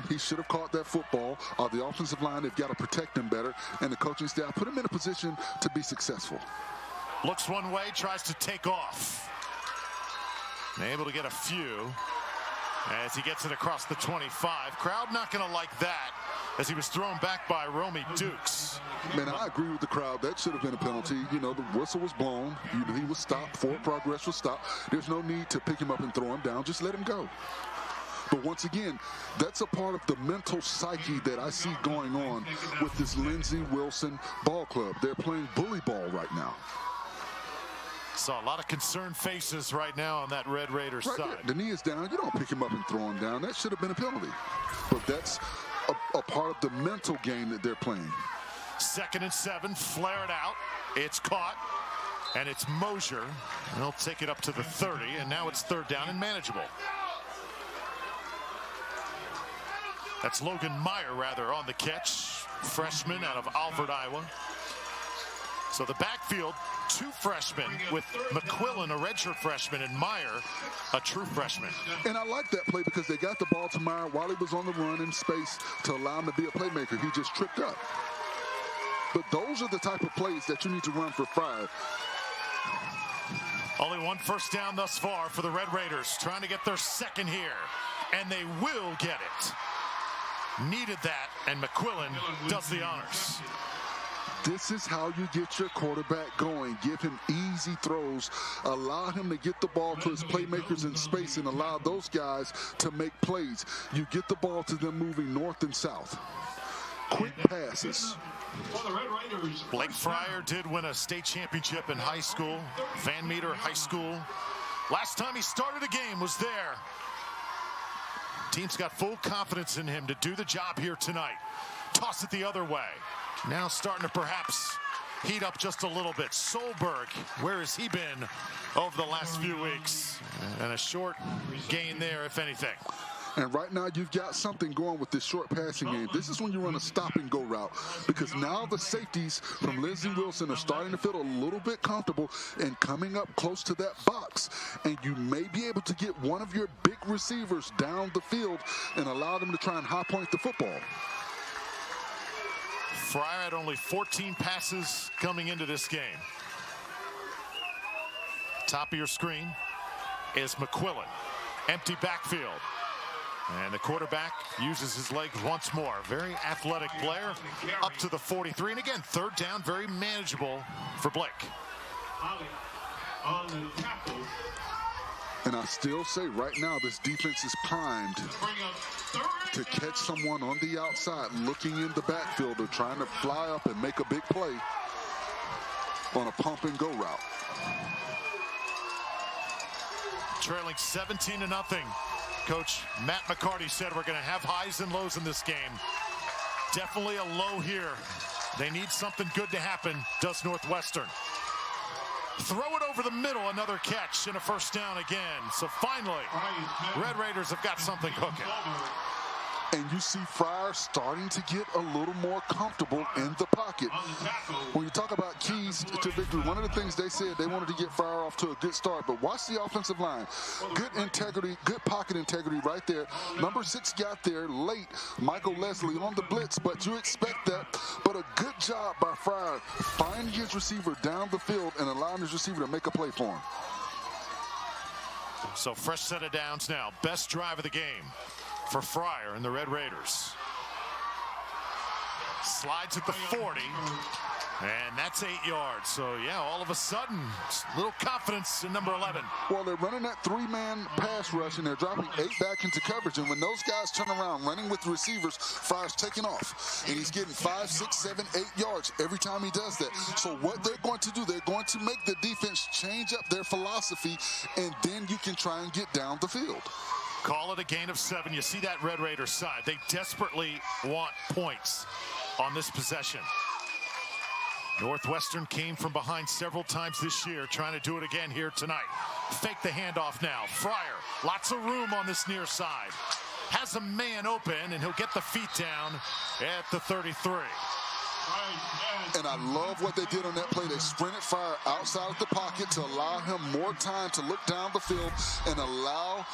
he should have caught that football. The offensive line, they've got to protect him better. And the coaching staff put him in a position to be successful. Looks one way, tries to take off. Able to get a few as he gets it across the 25. Crowd not going to like that as he was thrown back by Romy Dukes. Man, I agree with the crowd. That should have been a penalty. You know, the whistle was blown. He was stopped. Forward progress was stopped. There's no need to pick him up and throw him down. Just let him go. But once again, that's a part of the mental psyche that I see going on with this Lindsey Wilson ball club. They're playing bully ball right now. Saw a lot of concerned faces right now on that Red Raiders side. There. The knee is down. You don't pick him up and throw him down. That should have been a penalty. But that's a part of the mental game that they're playing. 2nd and 7, flare it out. It's caught, and it's Mosier. They'll take it up to the 30, and now it's 3rd down and manageable. That's Logan Meyer, rather, on the catch. Freshman out of Alfred, Iowa. So the backfield, 2 freshmen with McQuillan, a redshirt freshman, and Meyer, a true freshman. And I like that play because they got the ball to Meyer while he was on the run in space to allow him to be a playmaker. He just tripped up. But those are the type of plays that you need to run for Fryer. Only 1 first down thus far for the Red Raiders, trying to get their 2nd here. And they will get it. Needed that, and McQuillan does the honors. This is how you get your quarterback going. Give him easy throws. Allow him to get the ball to his playmakers in space and allow those guys to make plays. You get the ball to them moving north and south. Quick passes. Blake Fryer did win a state championship in high school, Van Meter High School. Last time he started a game was there. Team's got full confidence in him to do the job here tonight. Toss it the other way. Now starting to perhaps heat up just a little bit. Solberg, where has he been over the last few weeks? And a short gain there, if anything. And right now you've got something going with this short passing game. This is when you run a stop and go route, because now the safeties from Lindsey Wilson are starting to feel a little bit comfortable and coming up close to that box. And you may be able to get one of your big receivers down the field and allow them to try and high point the football. Fryer had only 14 passes coming into this game. Top of your screen is McQuillan. Empty backfield. And the quarterback uses his legs once more. Very athletic player up to the 43. And again, 3rd down, very manageable for Blake. And I still say right now this defense is primed to catch someone on the outside looking in the backfield or trying to fly up and make a big play on a pump and go route. trailing 17-0. Coach Matt McCarty said we're going to have highs and lows in this game. Definitely a low here. They need something good to happen, does Northwestern. Throw it over the middle, another catch and a first down again. So finally, Red Raiders have got something cooking. And you see Fryer starting to get a little more comfortable in the pocket. When you talk about keys to victory, one of the things they said, they wanted to get Fryer off to a good start. But watch the offensive line. Good integrity, good pocket integrity right there. Number 6 got there late. Michael Leslie on the blitz, but you expect that. But a good job by Fryer finding his receiver down the field and allowing his receiver to make a play for him. So fresh set of downs now. Best drive of the game for Fryer and the Red Raiders. Slides at the 40, and that's 8 yards. So, yeah, all of a sudden, a little confidence in number 11. Well, they're running that 3-man pass rush, and they're dropping 8 back into coverage. And when those guys turn around running with the receivers, Fryer's taking off. And he's getting 5, 6, 7, 8 yards every time he does that. So what they're going to do, they're going to make the defense change up their philosophy, and then you can try and get down the field. Call it a gain of 7. You see that Red Raiders side. They desperately want points on this possession. Northwestern came from behind several times this year, trying to do it again here tonight. Fake the handoff now. Fryer, lots of room on this near side. Has a man open, and he'll get the feet down at the 33. And I love what they did on that play. They sprinted Fryer outside of the pocket to allow him more time to look down the field and allow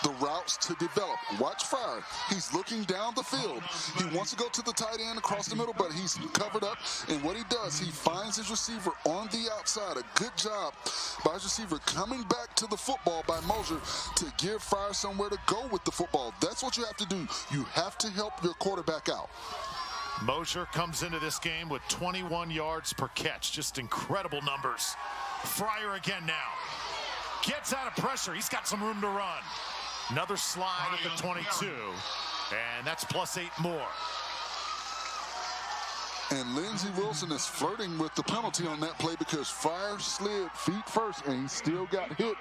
the routes to develop. Watch Fryer. He's looking down the field. He wants to go to the tight end across the middle, but he's covered up. And what he does, he finds his receiver on the outside. A good job by his receiver coming back to the football by Mosier to give Fryer somewhere to go with the football. That's what you have to do. You have to help your quarterback out. Mosier comes into this game with 21 yards per catch. Just incredible numbers. Fryer again now. Gets out of pressure. He's got some room to run. Another slide at the 22. And that's plus 8 more. And Lindsey Wilson is flirting with the penalty on that play because Fryer slid feet first, and he still got hit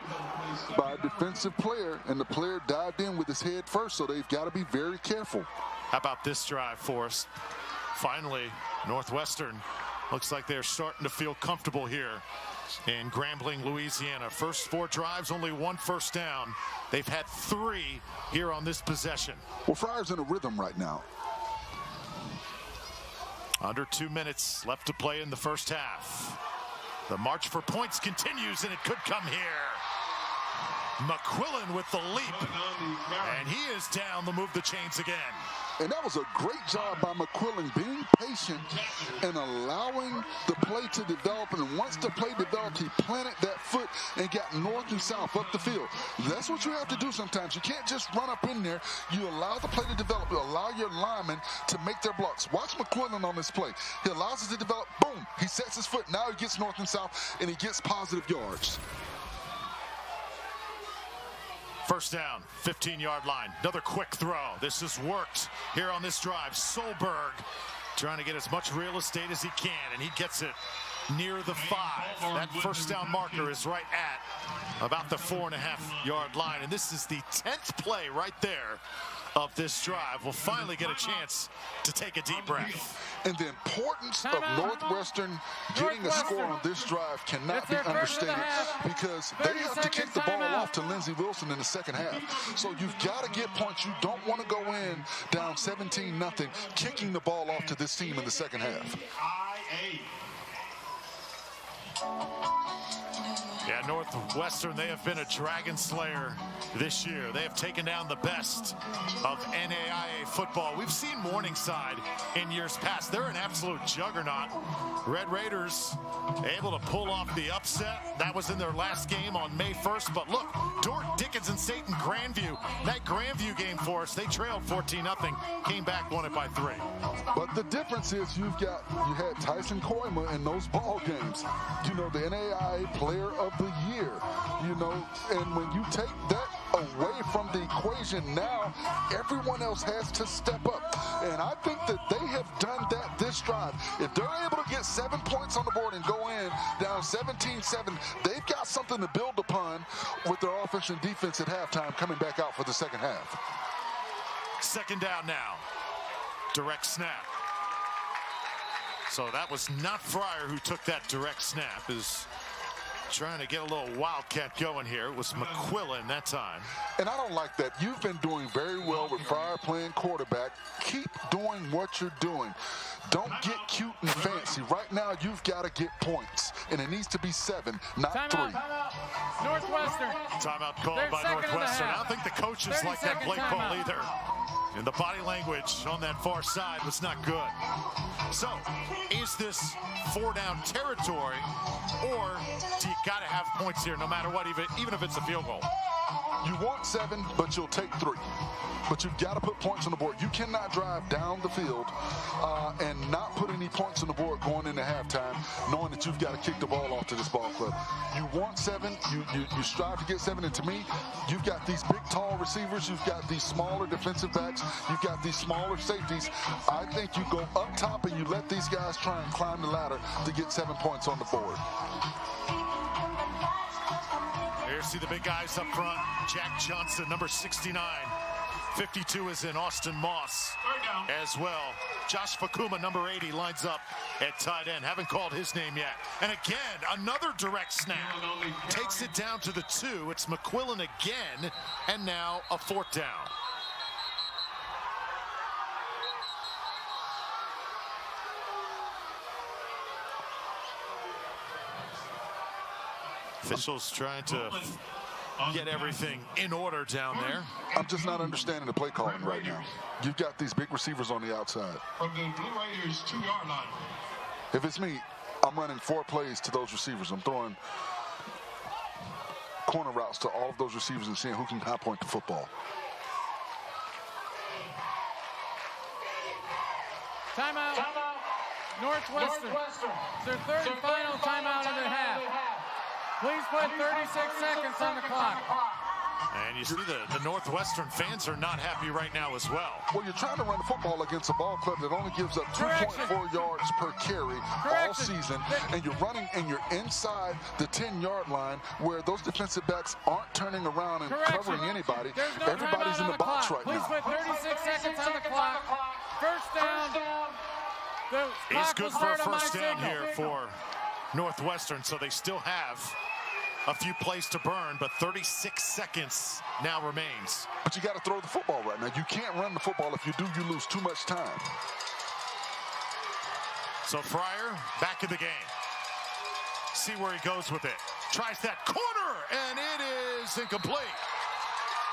by a defensive player, and the player dived in with his head first, so they've got to be very careful. How about this drive for us? Finally, Northwestern looks like they're starting to feel comfortable here in Grambling, Louisiana. First 4 drives, only 1 first down. They've had 3 here on this possession. Well, Fryer's in a rhythm right now. Under 2 minutes left to play in the first half. The march for points continues, and it could come here. McQuillan with the leap, and he is down to move the chains again. And that was a great job by McQuillan, being patient and allowing the play to develop. And once the play developed, he planted that foot and got north and south up the field. That's what you have to do sometimes. You can't just run up in there. You allow the play to develop. You allow your linemen to make their blocks. Watch McQuillan on this play. He allows it to develop. Boom. He sets his foot. Now he gets north and south, and he gets positive yards. First down, 15-yard line. Another quick throw. This has worked here on this drive. Solberg trying to get as much real estate as he can, and he gets it near the 5. That first down marker is right at about the 4.5-yard line, and this is the 10th play right there of this drive. We'll finally get a chance to take a deep breath. And the importance of Northwestern getting a score on this drive cannot be understated, because they have to kick the ball off to Lindsey Wilson in the second half. So you've got to get points. You don't want to go in down 17-0, kicking the ball off to this team in the second half. Yeah, Northwestern, they have been a dragon slayer this year. They have taken down the best of NAIA football. We've seen Morningside in years past. They're an absolute juggernaut. Red Raiders able to pull off the upset. That was in their last game on May 1st. But look, Dork, Dickinson State, and Grandview. That Grandview game for us, they trailed 14-0, came back, won it by 3. But the difference is you had Tyson Koima in those ball games. You know, the NAIA Player of the Year. You know, and when you take that away from the equation. Now everyone else has to step up. And I think that they have done that this drive. If they're able to get 7 points on the board and go in down 17-7, they've got something to build upon with their offense and defense at halftime coming back out for the second half. Second down now. Direct snap. So that was not Fryer who took that direct snap. Is trying to get a little wildcat going here. It was McQuillan that time. And I don't like that. You've been doing very well with Fryer playing quarterback. Keep doing what you're doing. Don't get cute and fancy. Right now, you've got to get points. And it needs to be 7, not 3. Timeout. Northwestern. Timeout called by Northwestern. I don't think the coaches like that play call either. And the body language on that far side was not good. So, is this 4-down territory, or do you got to have points here no matter what, even if it's a field goal? You want 7, but you'll take 3. But you've got to put points on the board. You cannot drive down the field and not put any points on the board going into halftime, knowing that you've got to kick the ball off to this ball club. You want 7. You strive to get 7. And to me, you've got these big, tall receivers. You've got these smaller defensive backs. You've got these smaller safeties. I think you go up top and you let these guys try and climb the ladder to get 7 points on the board. Here, see the big guys up front. Jack Johnson, number 69. 52 is in Austin Moss as well. Josh Fakuma, number 80, lines up at tight end. Haven't called his name yet. And again, another direct snap. Takes it down to the 2. It's McQuillan again, and now a 4th down. Officials trying to get everything in order down there. I'm just not understanding the play calling right now. You've got these big receivers on the outside. From the Blue Raiders 2-yard line. If it's me, I'm running 4 plays to those receivers. I'm throwing corner routes to all of those receivers and seeing who can high point the football. Timeout. Northwestern. It's their 3rd and final timeout of the half. Please put 36 seconds on the clock. And you see the Northwestern fans are not happy right now as well. Well, you're trying to run the football against a ball club that only gives up 2.4 yards per carry all season, and you're running and you're inside the 10-yard line where those defensive backs aren't turning around and covering anybody. Everybody's in the box right now. Please put 36 seconds on the clock. First down. It's good for a first down here for Northwestern, so they still have a few plays to burn, but 36 seconds now remains. But you got to throw the football right now. You can't run the football. If you do, you lose too much time. So Fryer back in the game. See where he goes with it. Tries that corner, and it is incomplete.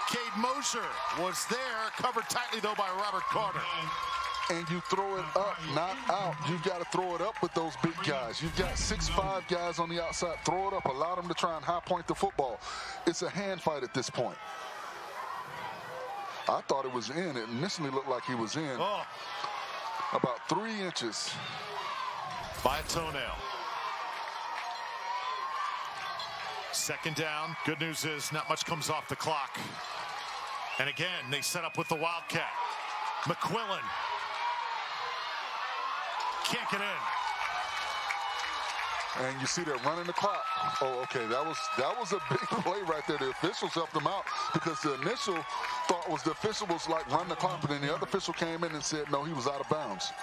Cade Mosher was there, covered tightly, though, by Robert Carter. And you throw it up, not out. You've got to throw it up with those big guys. You've got 6'5" guys on the outside. Throw it up. Allow them to try and high point the football. It's a hand fight at this point. I thought it was in. It initially looked like he was in. About 3 inches. By a toenail. Second down. Good news is not much comes off the clock. And again, they set up with the Wildcat. McQuillan. Can't get in. And you see they're running the clock. Oh, okay, that was a big play right there. The officials helped them out because the initial thought was the official was like run the clock, but then the other official came in and said no, he was out of bounds.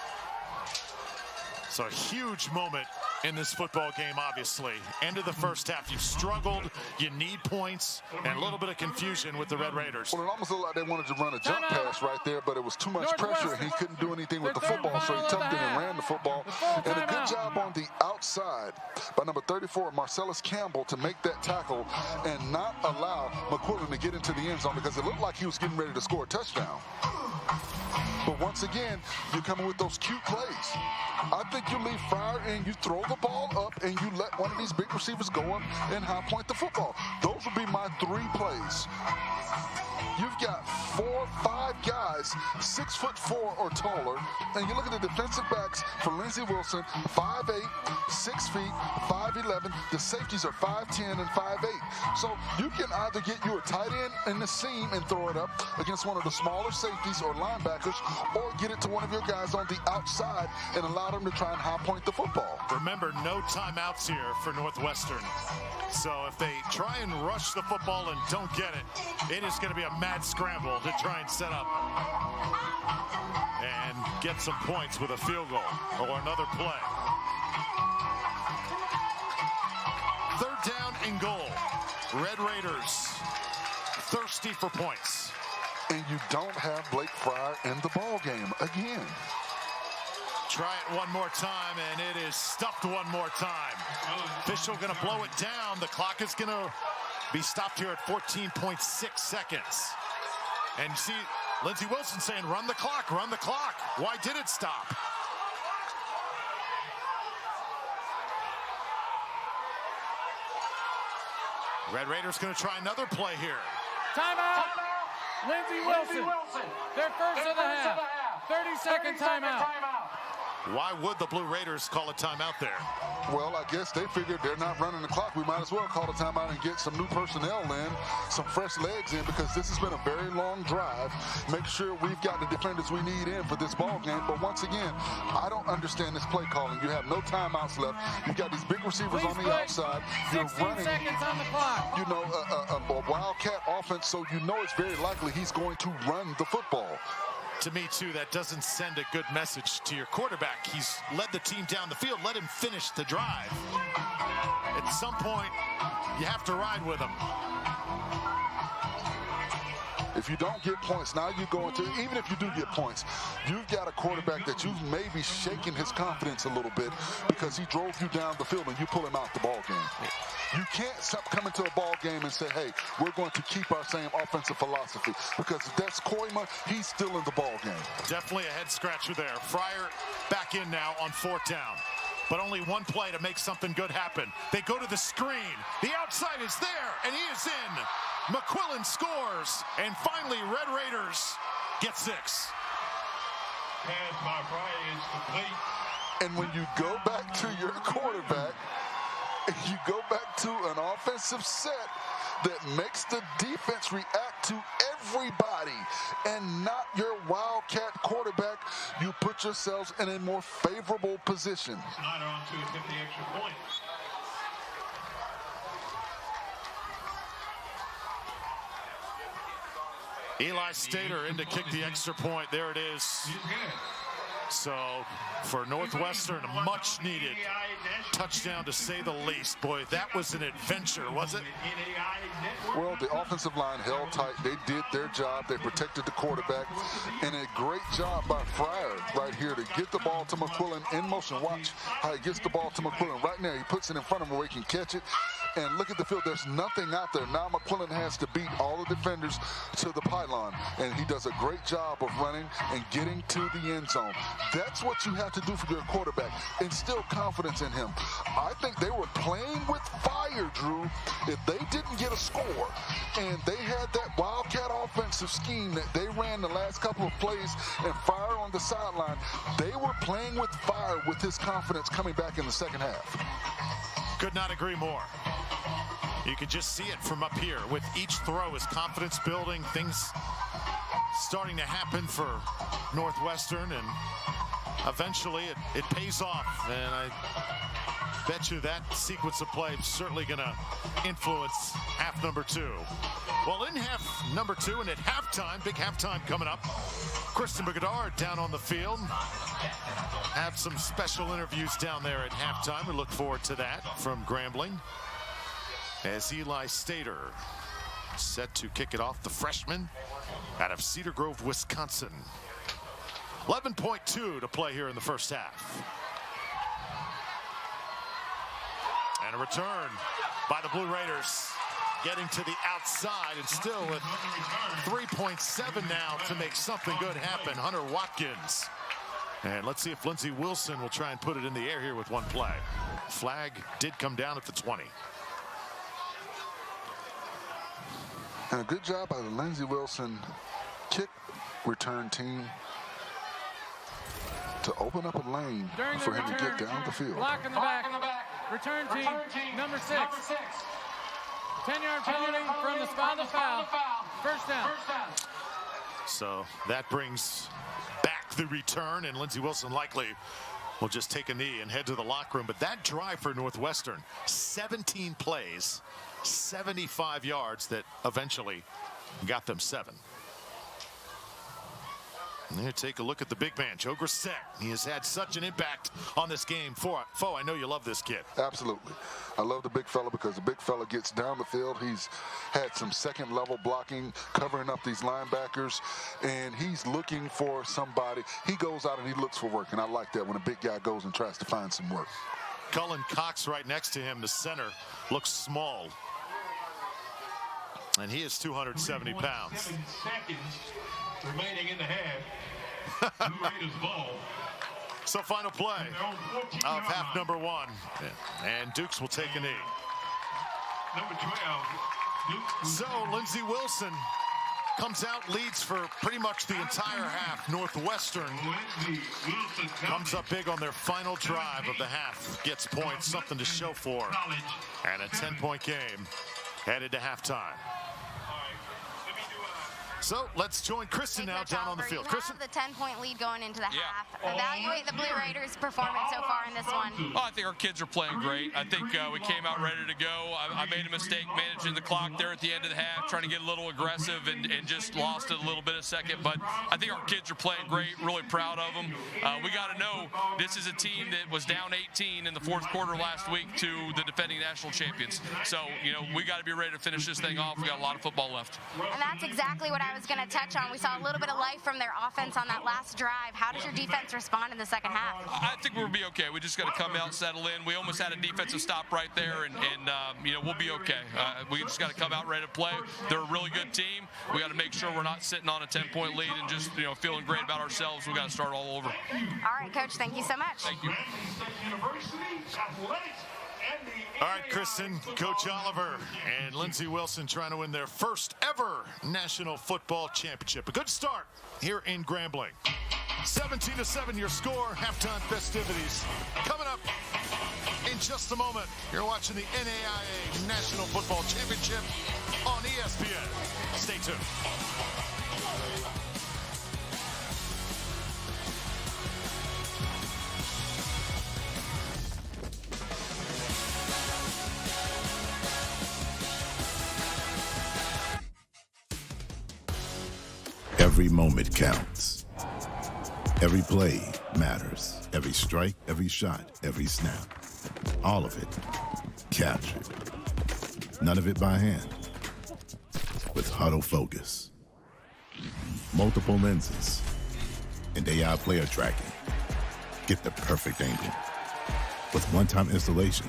So a huge moment in this football game, obviously. End of the first half. You've struggled. You need points. And a little bit of confusion with the Red Raiders. Well, it almost looked like they wanted to run a jump pass right there, but it was too much pressure, and he couldn't do anything with the football, so he tucked in and ran the football. And a good job on the outside by number 34, Marcellus Campbell, to make that tackle and not allow McQuillan to get into the end zone because it looked like he was getting ready to score a touchdown. But once again, you're coming with those cute plays. I think you leave Fryer and you throw the ball up and you let one of these big receivers go up and high point the football. Those would be my 3 plays. you've got 4 or 5 guys 6'4" or taller, and you look at the defensive backs for Lindsey Wilson, 5'8", 6 feet, 5'11". The safeties are 5'10" and 5'8". So you can either get you a tight end in the seam and throw it up against one of the smaller safeties or linebackers, or get it to one of your guys on the outside and allow them to try and high point the football. Remember, no timeouts here for Northwestern. So if they try and rush the football and don't get it, it is going to be a mad scramble to try and set up and get some points with a field goal or another play. 3rd down and goal. Red Raiders thirsty for points. And you don't have Blake Fryer in the ball game again. Try it one more time, and it is stuffed one more time. Official going to blow it down. The clock is going to be stopped here at 14.6 seconds. And you see Lindsey Wilson saying, run the clock, run the clock. Why did it stop? Red Raiders going to try another play here. Timeout. Lindsey Wilson. Their first of the half. 30-second timeout. Why would the Blue Raiders call a timeout there? Well, I guess they figured they're not running the clock. We might as well call a timeout and get some new personnel in, some fresh legs in, because this has been a very long drive. Make sure we've got the defenders we need in for this ball game. But once again, I don't understand this play calling. You have no timeouts left. You've got these big receivers on the outside. You're 16 running, seconds on the clock. you know, a wildcat offense, so you know it's very likely he's going to run the football. To me, too, that doesn't send a good message to your quarterback. He's led the team down the field. Let him finish the drive. At some point, you have to ride with him. If you don't get points, now you go into, even if you do get points, you've got a quarterback that you've maybe shaken his confidence a little bit because he drove you down the field and you pull him out the ball game. You can't come into a ball game and say, hey, we're going to keep our same offensive philosophy, because if that's Koima, he's still in the ball game. Definitely a head scratcher there. Fryer back in now on 4th down. But only one play to make something good happen. They go to the screen. The outside is there, and he is in. McQuillan scores, and finally Red Raiders get 6. Pass by Fryer is complete. And when you go back to your quarterback, you go back to an offensive set that makes the defense react to everybody and not your wildcat quarterback, you put yourselves in a more favorable position. Snyder on to get the extra point. Eli Stater in to kick the extra point. There it is. So for Northwestern, a much needed touchdown to say the least. Boy, that was an adventure, was it? Well, the offensive line held tight. They did their job. They protected the quarterback. And a great job by Fryer right here to get the ball to McQuillan in motion. Watch how he gets the ball to McQuillan right now. He puts it in front of him where he can catch it. And look at the field. There's nothing out there. Now McQuillan has to beat all the defenders to the pylon. And he does a great job of running and getting to the end zone. That's what you have to do for your quarterback. Instill confidence in him. I think they were playing with fire, Drew. If they didn't get a score and they had that wildcat offensive scheme that they ran the last couple of plays and Fryer on the sideline, they were playing with fire with his confidence coming back in the second half. Could not agree more. You can just see it from up here. With each throw, his confidence building, things starting to happen for Northwestern, and eventually it pays off. And I bet you that sequence of play is certainly going to influence half number 2. Well, in half number 2 and at halftime, big halftime coming up, Kristen Bedard down on the field. Have some special interviews down there at halftime. We look forward to that from Grambling. As Eli Stater set to kick it off, the freshman out of Cedar Grove, Wisconsin. 11.2 to play here in the first half. And a return by the Blue Raiders, getting to the outside and still with 3.7 now to make something good happen. Hunter Watkins. And let's see if Lindsey Wilson will try and put it in the air here with one play. Flag did come down at the 20. And a good job by the Lindsey Wilson kick return team to open up a lane for him to get down the field. Block in the back. Return team, number 6. 10-yard penalty from the spot of the foul. First down. So that brings back the return, and Lindsey Wilson likely will just take a knee and head to the locker room. But that drive for Northwestern, 17 plays, 75 yards that eventually got them 7. And here, take a look at the big man, Joe Grissett. He has had such an impact on this game. Foe, I know you love this kid. Absolutely. I love the big fella because the big fella gets down the field. He's had some second-level blocking, covering up these linebackers, and he's looking for somebody. He goes out and he looks for work, and I like that when a big guy goes and tries to find some work. Cullen Cox right next to him, the center, looks small. And he is 270 pounds. 7 seconds remaining in the half. Blue Raiders ball. So final play of half number 1. And Dukes will take a knee. Number 12. Dukes. So Lindsey Wilson comes out, leads for pretty much the entire half. Northwestern comes up big on their final drive of the half. Gets points, something to show for. And a 10-point game headed to halftime. So let's join Kristen now down on the field. Kristen, the 10-point lead going into the half. Evaluate the Blue Raiders' performance so far in this one. Oh, I think our kids are playing great. I think we came out ready to go. I made a mistake managing the clock there at the end of the half, trying to get a little aggressive and just lost it a little bit a second. But I think our kids are playing great. Really proud of them. We got to know this is a team that was down 18 in the fourth quarter last week to the defending national champions. So, you know, we got to be ready to finish this thing off. We got a lot of football left. And that's exactly what I was going to touch on. We saw a little bit of life from their offense on that last drive. How does your defense respond in the second half? I think we'll be okay. We just got to come out, settle in. We almost had a defensive stop right there, and you know, we'll be okay. We just got to come out ready to play. They're a really good team. We got to make sure we're not sitting on a 10-point lead and just, you know, feeling great about ourselves. We got to start all over. All right, Coach. Thank you so much. Thank you. All right, Kristen, Coach Oliver and Lindsey Wilson trying to win their first ever National Football Championship. A good start here in Grambling. 17-7 your score, halftime festivities. Coming up in just a moment, you're watching the NAIA National Football Championship on ESPN. Stay tuned. Every moment counts. Every play matters. Every strike, every shot, every snap. All of it captured. None of it by hand. With Huddle Focus. Multiple lenses and AI player tracking. Get the perfect angle. With one-time installation,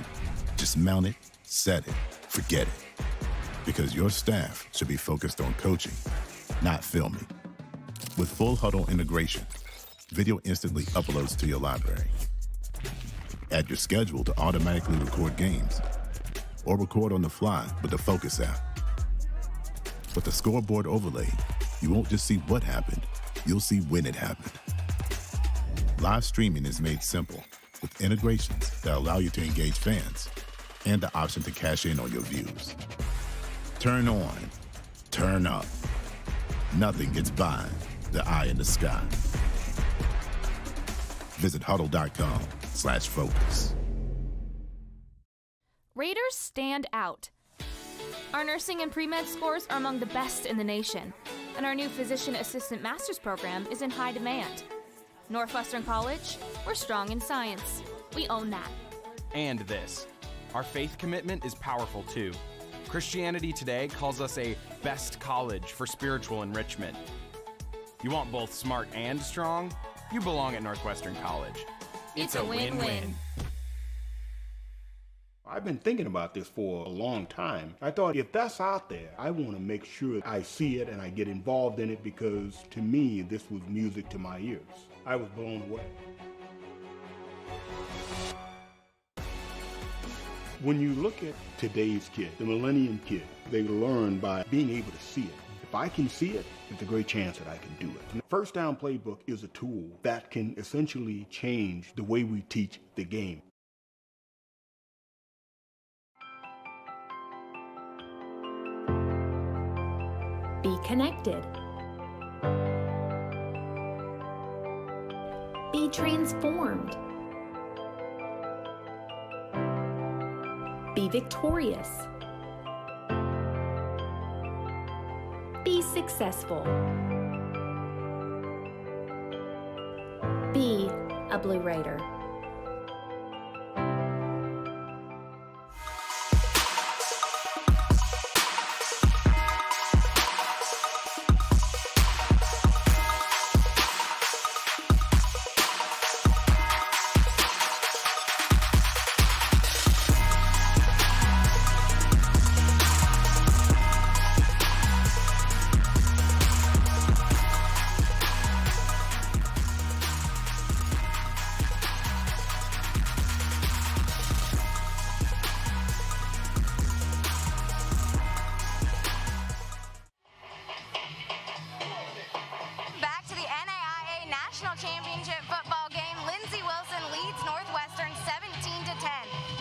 just mount it, set it, forget it. Because your staff should be focused on coaching, not filming. With full Huddle integration, video instantly uploads to your library. Add your schedule to automatically record games or record on the fly with the Focus app. With the scoreboard overlay, you won't just see what happened, you'll see when it happened. Live streaming is made simple with integrations that allow you to engage fans and the option to cash in on your views. Turn on, turn up. Nothing gets by the eye in the sky. Visit huddle.com/focus. Raiders stand out. Our nursing and pre-med scores are among the best in the nation, and our new physician assistant master's program is in high demand. Northwestern College, we're strong in science. We own that. And this. Our faith commitment is powerful too. Christianity Today calls us a best college for spiritual enrichment. You want both smart and strong? You belong at Northwestern College. It's a win-win. I've been thinking about this for a long time. I thought, if that's out there, I want to make sure I see it and I get involved in it, because to me, this was music to my ears. I was blown away. When you look at today's kid, the millennium kid, They learn by being able to see it. If I can see it, there's a great chance that I can do it. And the First Down Playbook is a tool that can essentially change the way we teach the game. Be connected. Be transformed. Be victorious. Be successful. Be a Blue Raider. Back to the NAIA National Championship football game. Lindsey Wilson leads Northwestern 17-10.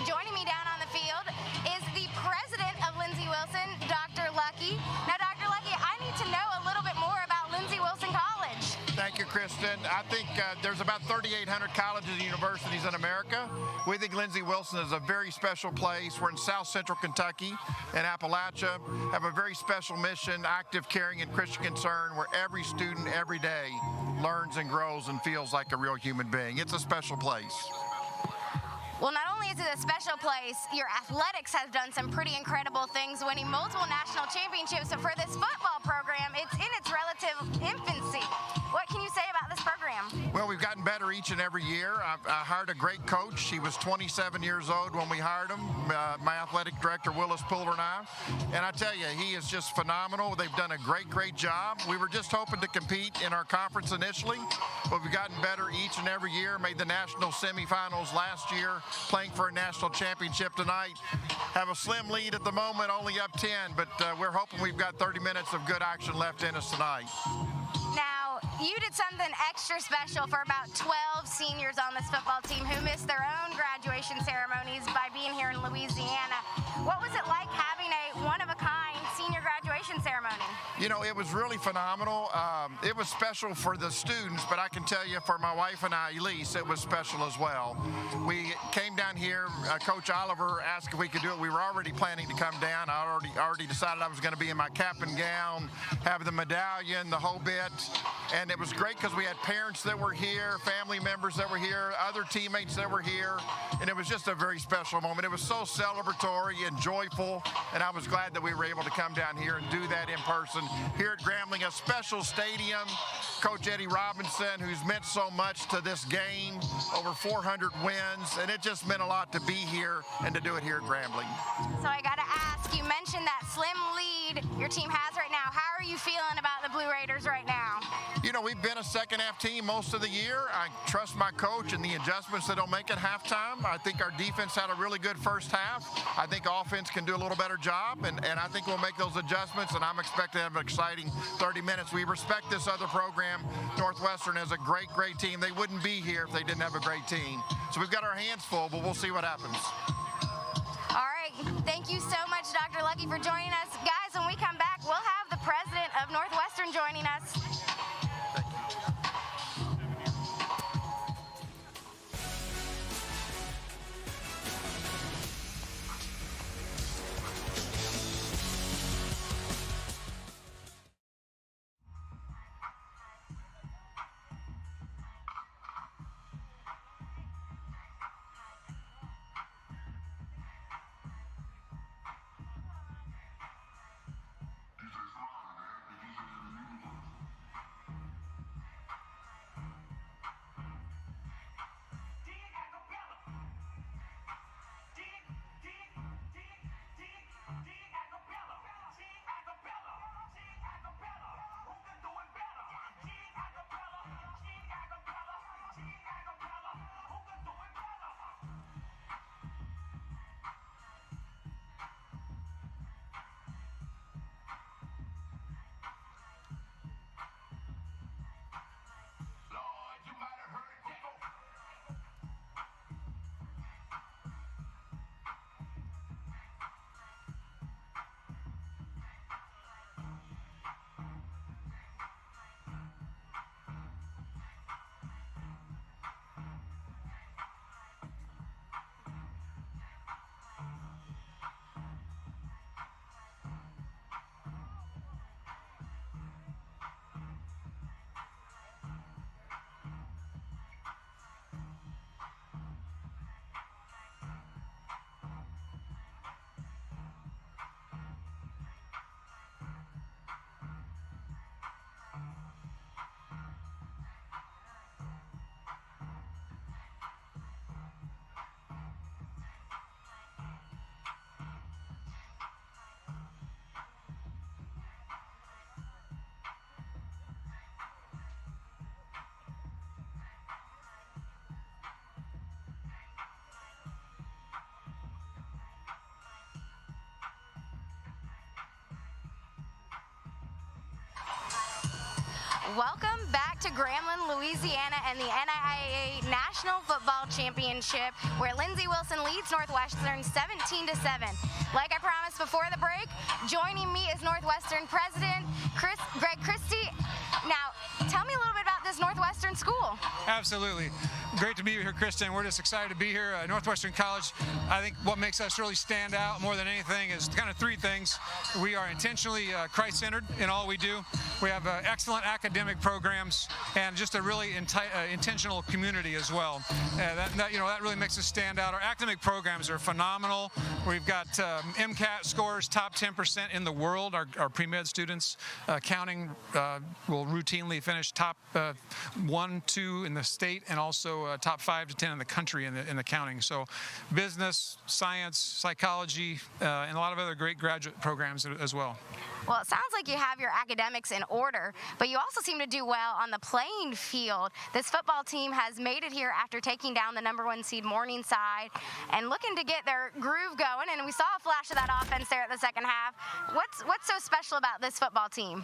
Joining me down on the field is the president of Lindsey Wilson, Dr. Lucky. Now, Dr. Lucky, I need to know a little bit more about Lindsey Wilson College. Thank you, Kristen. I think there's about 3,800 colleges and universities in America. We think Lindsey Wilson is a very special place. We're in South Central Kentucky and Appalachia, have a very special mission, active, caring, and Christian concern, where every student every day learns and grows and feels like a real human being. It's a special place. Well, not only is it a special place, your athletics has done some pretty incredible things, winning multiple national championships. So for this football program, it's in its relative infancy. What can you say about this program? Well, we've gotten better each and every year. I hired a great coach. He was 27 years old when we hired him, my athletic director, Willis Puller, and I. And I tell you, he is just phenomenal. They've done a great job. We were just hoping to compete in our conference initially, but we've gotten better each and every year, made the national semifinals last year, playing for a national championship tonight. Have a slim lead at the moment, only up 10, but we're hoping we've got 30 minutes of good action left in us tonight. Now, you did something extra special for about 12 seniors on this football team who missed their own graduation ceremonies by being here in Louisiana. What was it like having a one-of-a-kind senior graduation ceremony? You know, it was really phenomenal. It was special for the students, but I can tell you for my wife and I, Elise, it was special as well. We came down here, Coach Oliver asked if we could do it. We were already planning to come down. I already decided I was going to be in my cap and gown, have the medallion, the whole bit. And it was great because we had parents that were here, family members that were here, other teammates that were here, and it was just a very special moment. It was so celebratory and joyful, and I was glad that we were able to come down here and do that in person here at Grambling, a special stadium. Coach Eddie Robinson, who's meant so much to this game, over 400 wins, and it just meant a lot to be here and to do it here at Grambling. So I got to ask, you mentioned that slim lead your team has right now. How are you feeling about the Blue Raiders right now? You know, we've been a second-half team most of the year. I trust my coach and the adjustments that he'll make at halftime. I think our defense had a really good first half. I think offense can do a little better job, and I think we'll make those adjustments, and I'm expecting to have an exciting 30 minutes. We respect this other program. Northwestern is a great team. They wouldn't be here if they didn't have a great team. So we've got our hands full, but we'll see what happens. All right. Thank you so much, Dr. Lucky, for joining us. Guys, when we come back, we'll have the president of Northwestern joining us. Welcome back to Grambling, Louisiana, and the NAIA National Football Championship, where Lindsey Wilson leads Northwestern 17-7. Like I promised before the break, joining me is Northwestern President Greg Christie. Now, tell me a little bit about this Northwestern school. Absolutely. Great to be here, Kristen. We're just excited to be here at Northwestern College. I think what makes us really stand out more than anything is kind of three things. We are intentionally Christ-centered in all we do. We have excellent academic programs and just a really intentional community as well. That really makes us stand out. Our academic programs are phenomenal. We've got MCAT scores top 10% in the world. Our pre-med students counting will routinely finish top 1, 2 in the state, and also top 5 to 10 in the country in the counting. So business, science, psychology, and a lot of other great graduate programs as well. Well, it sounds like you have your academics in order, but you also seem to do well on the playing field. This football team has made it here after taking down the #1 seed Morningside and looking to get their groove going, and we saw a flash of that offense there at the second half. What's so special about this football team?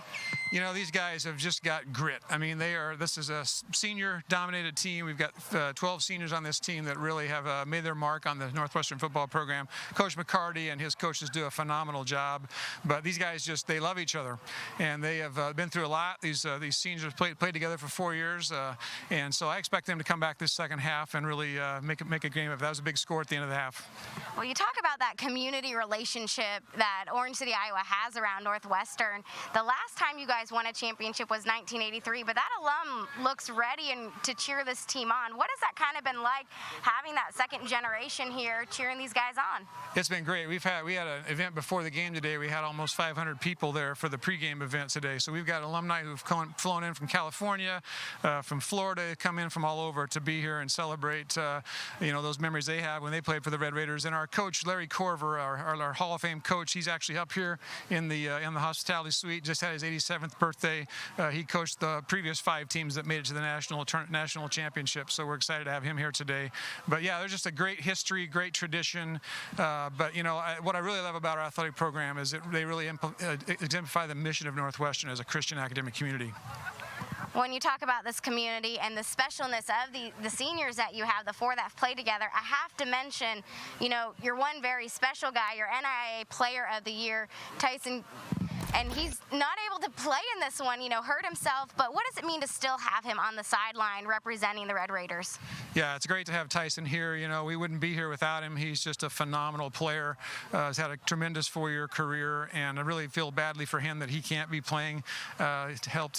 You know, these guys have just got grit. I mean, this is a senior-dominated team. We've got 12 seniors on this team that really have made their mark on the Northwestern football program. Coach McCarty and his coaches do a phenomenal job, but these guys they love each other, and they have been through a lot. These seniors have played together for 4 years, and so I expect them to come back this second half and really make a game of it. That was a big score at the end of the half. Well, you talk about that community relationship that Orange City, Iowa has around Northwestern. The last time you guys won a championship was 1983, but that alum looks ready to cheer this team on. What has that kind of been like, having that second generation here cheering these guys on? It's been great. We had an event before the game today. We had almost 500 people there for the pregame event today. So we've got alumni who've flown in from California, from Florida, come in from all over to be here and celebrate those memories they have when they played for the Red Raiders. And our coach, Larry Corver, our Hall of Fame coach, he's actually up here in the hospitality suite, just had his 87th birthday. He coached the previous 5 teams that made it to the national championship, so we're excited to have him here today. But yeah, there's just a great history, great tradition. But what I really love about our athletic program is they really exemplify the mission of Northwestern as a Christian academic community. When you talk about this community and the specialness of the seniors that you have, the 4 that have played together, I have to mention, you're one very special guy, your NAIA Player of the Year, Tyson. And he's not able to play in this one, hurt himself. But what does it mean to still have him on the sideline representing the Red Raiders? Yeah, it's great to have Tyson here. We wouldn't be here without him. He's just a phenomenal player. He's had a tremendous 4-year career, and I really feel badly for him that he can't be playing to help,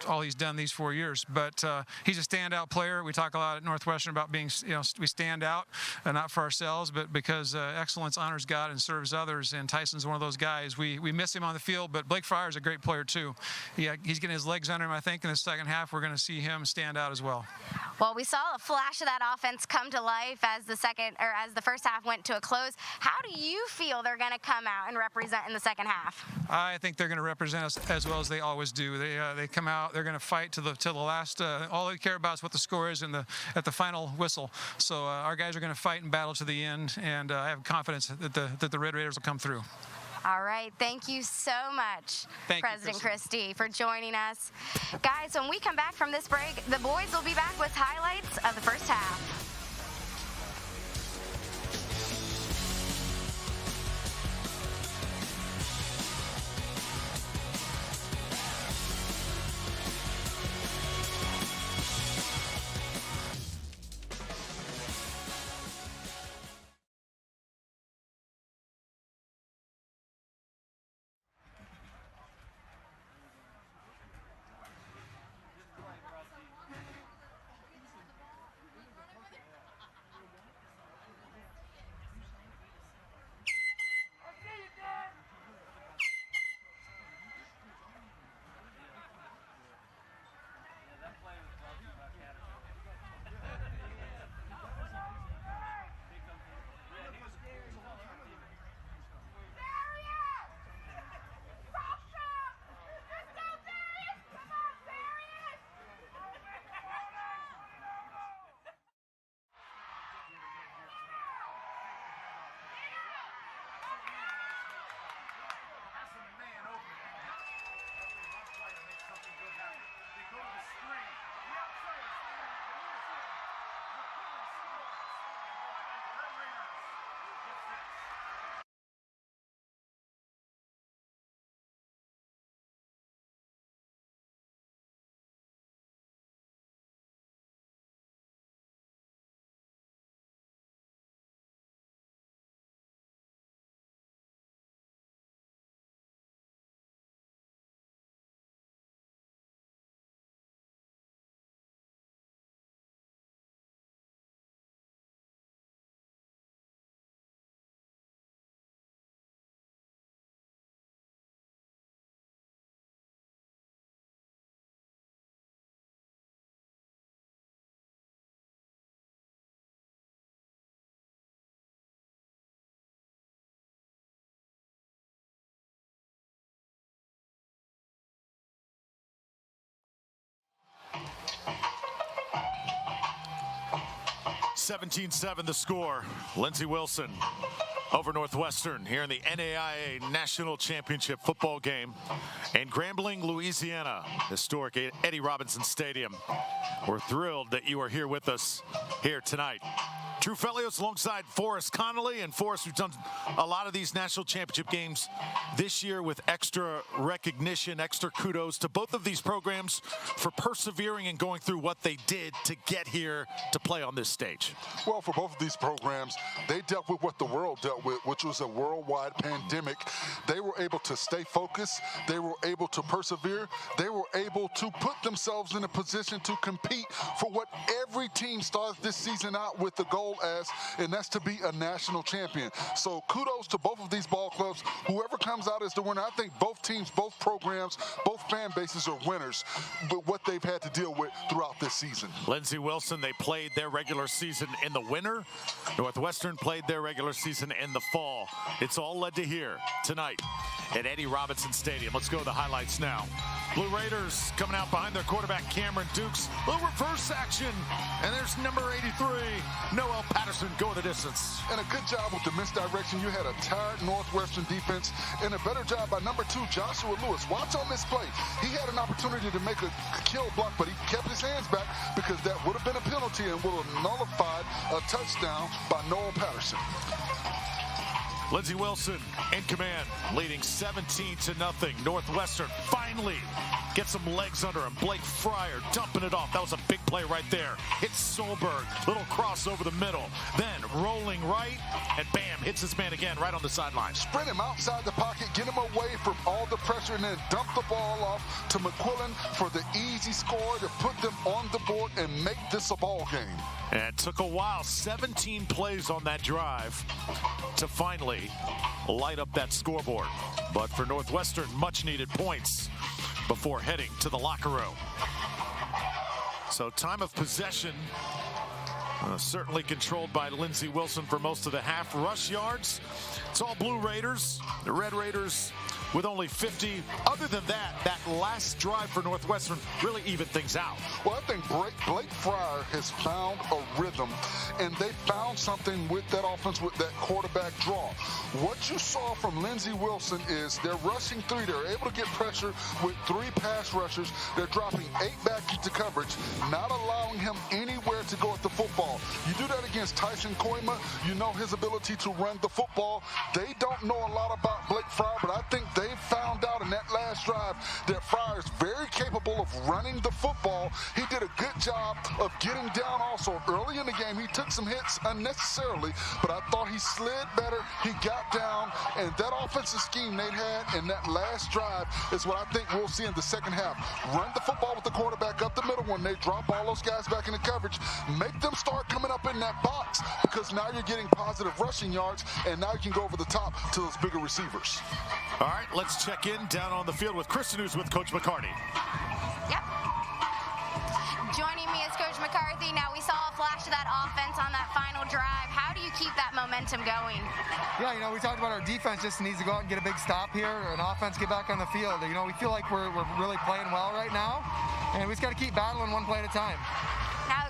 all he's done these 4 years. But he's a standout player. We talk a lot at Northwestern about being, we stand out, not for ourselves, but because excellence honors God and serves others. And Tyson's one of those guys. We miss him on the field, but Blake Fryer's a great player too. He's getting his legs under him. I think in the second half we're going to see him stand out as well. Well, we saw a flash of that offense come to life as the first half went to a close. How do you feel they're going to come out and represent in the second half? I think they're going to represent us as well as they always do. They come out. They're going to fight to the last. All they care about is what the score is at the final whistle. So our guys are going to fight and battle to the end, and I have confidence that the Red Raiders will come through. All right. Thank you so much, President Christie, for joining us. Guys, when we come back from this break, the boys will be back with highlights of the first half. 17-7 the score. Lindsey Wilson over Northwestern here in the NAIA National Championship football game in Grambling, Louisiana, historic Eddie Robinson Stadium. We're thrilled that you are here with us here tonight. Drew Felios alongside Forrest Connolly. And Forrest, we've done a lot of these national championship games this year with extra recognition, extra kudos to both of these programs for persevering and going through what they did to get here to play on this stage. Well, for both of these programs, they dealt with what the world dealt with, which was a worldwide pandemic. They were able to stay focused. They were able to persevere. They were able to put themselves in a position to compete for what every team starts this season out with the goal as, and that's to be a national champion. So kudos to both of these ball clubs. Whoever comes out as the winner, I think both teams, both programs, both fan bases are winners with what they've had to deal with throughout this season. Lindsey Wilson, they played their regular season in the winter. Northwestern played their regular season in the fall. It's all led to here tonight at Eddie Robinson Stadium. Let's go to the highlights now. Blue Raiders coming out behind their quarterback, Cameron Dukes. Little reverse action, and there's number 83, Noel Patterson, go the distance. And a good job with the misdirection. You had a tired Northwestern defense, and a better job by number 2, Joshua Lewis. Watch on this play. He had an opportunity to make a kill block, but he kept his hands back because that would have been a penalty and would have nullified a touchdown by Noel Patterson. Lindsey Wilson in command, leading 17-0. Northwestern finally gets some legs under him. Blake Fryer dumping it off. That was a big play right there. Hits Solberg, little cross over the middle. Then rolling right, and bam, hits his man again right on the sideline. Sprint him outside the pocket, get him away from all the pressure, and then dump the ball off to McQuillan for the easy score to put them on the board and make this a ball game. And it took a while, 17 plays on that drive to finally light up that scoreboard. But for Northwestern, much needed points before heading to the locker room. So time of possession certainly controlled by Lindsey Wilson for most of the half. Rush yards, it's all Blue Raiders. The Red Raiders with only 50. Other than that, that last drive for Northwestern really evened things out. Well, I think Blake Fryer has found a rhythm, and they found something with that offense, with that quarterback draw. What you saw from Lindsey Wilson is they're rushing 3. They're able to get pressure with 3 pass rushers. They're dropping 8 back into coverage, not allowing him anywhere to go at the football. You do that against Tyson Koima, you know his ability to run the football. They don't know a lot about Blake Fryer, but I think they found out in that last drive that Fryer is very capable of running the football. He did a good job of getting down also. Early in the game, he took some hits unnecessarily, but I thought he slid better. He got down, and that offensive scheme they had in that last drive is what I think we'll see in the second half. Run the football with the quarterback up the middle when they drop all those guys back into coverage. Make them start coming up in that box, because now you're getting positive rushing yards, and now you can go over the top to those bigger receivers. All right, let's check in down on the field with Kristen, who's with Coach McCarty. Yep. Joining me is Coach McCarthy. Now, we saw a flash of that offense on that final drive. How do you keep that momentum going? Yeah, we talked about our defense just needs to go out and get a big stop here, and offense get back on the field. We feel like we're really playing well right now, and we just got to keep battling one play at a time. Now,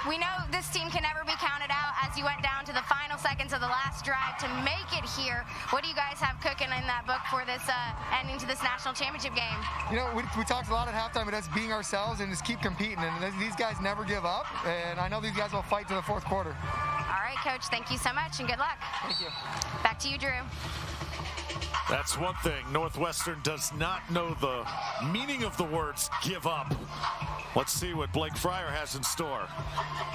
we know this team can never be counted out as you went down to the final seconds of the last drive to make it here. What do you guys have cooking in that book for this ending to this national championship game? We talked a lot at halftime about us being ourselves and just keep competing, and these guys never give up, and I know these guys will fight to the fourth quarter. All right, Coach, thank you so much, and good luck. Thank you. Back to you, Drew. That's one thing. Northwestern does not know the meaning of the words give up. Let's see what Blake Fryer has in store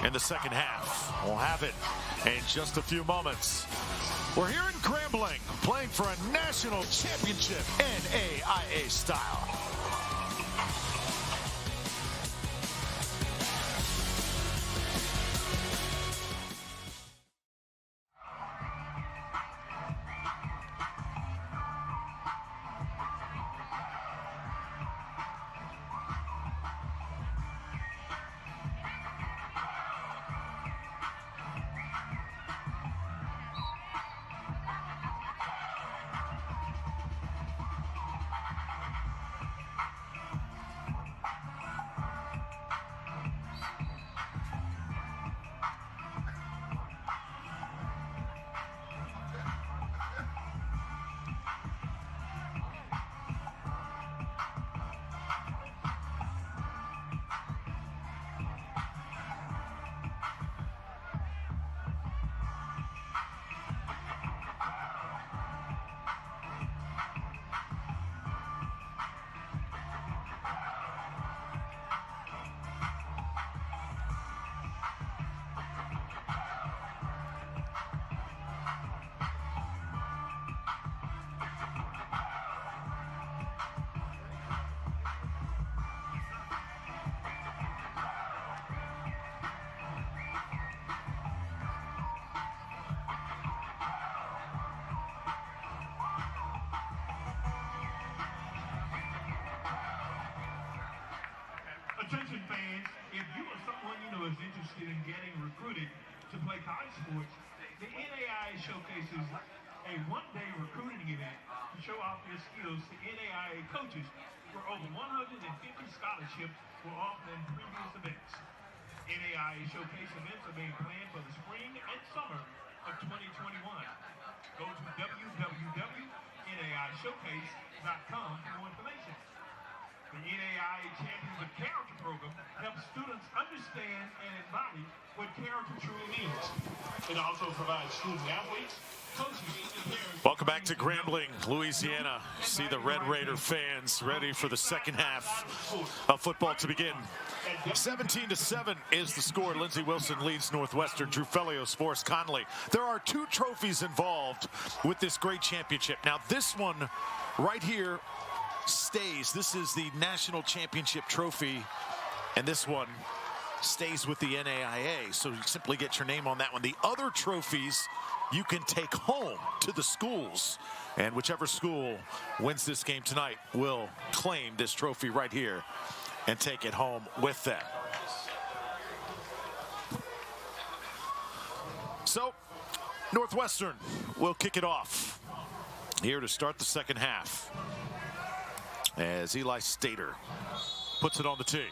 in the second half. We'll have it in just a few moments. We're here in Grambling, playing for a national championship, NAIA style. recruited to play college sports, the NAIA showcases a one-day recruiting event to show off their skills to NAIA coaches, where over 150 scholarships were offered in previous events. NAIA showcase events are being planned for the spring and summer of 2021. Go to www.naishowcase.com for more information. The NAIA Champions of Character program helps students understand and embody what character truly means. It also provides student athletes, coaches, and parents. Welcome back to Grambling, Louisiana. See the Red Raider fans ready for the second half of football to begin. 17-7 is the score. Lindsey Wilson leads Northwestern. Drew Felios, Forrest Conley. There are 2 trophies involved with this great championship. Now, this one right here stays. This is the National Championship trophy, and this one stays with the NAIA. So you simply get your name on that one. The other trophies you can take home to the schools, and whichever school wins this game tonight will claim this trophy right here and take it home with them. So Northwestern will kick it off here to start the second half as Eli Stater puts it on the tee.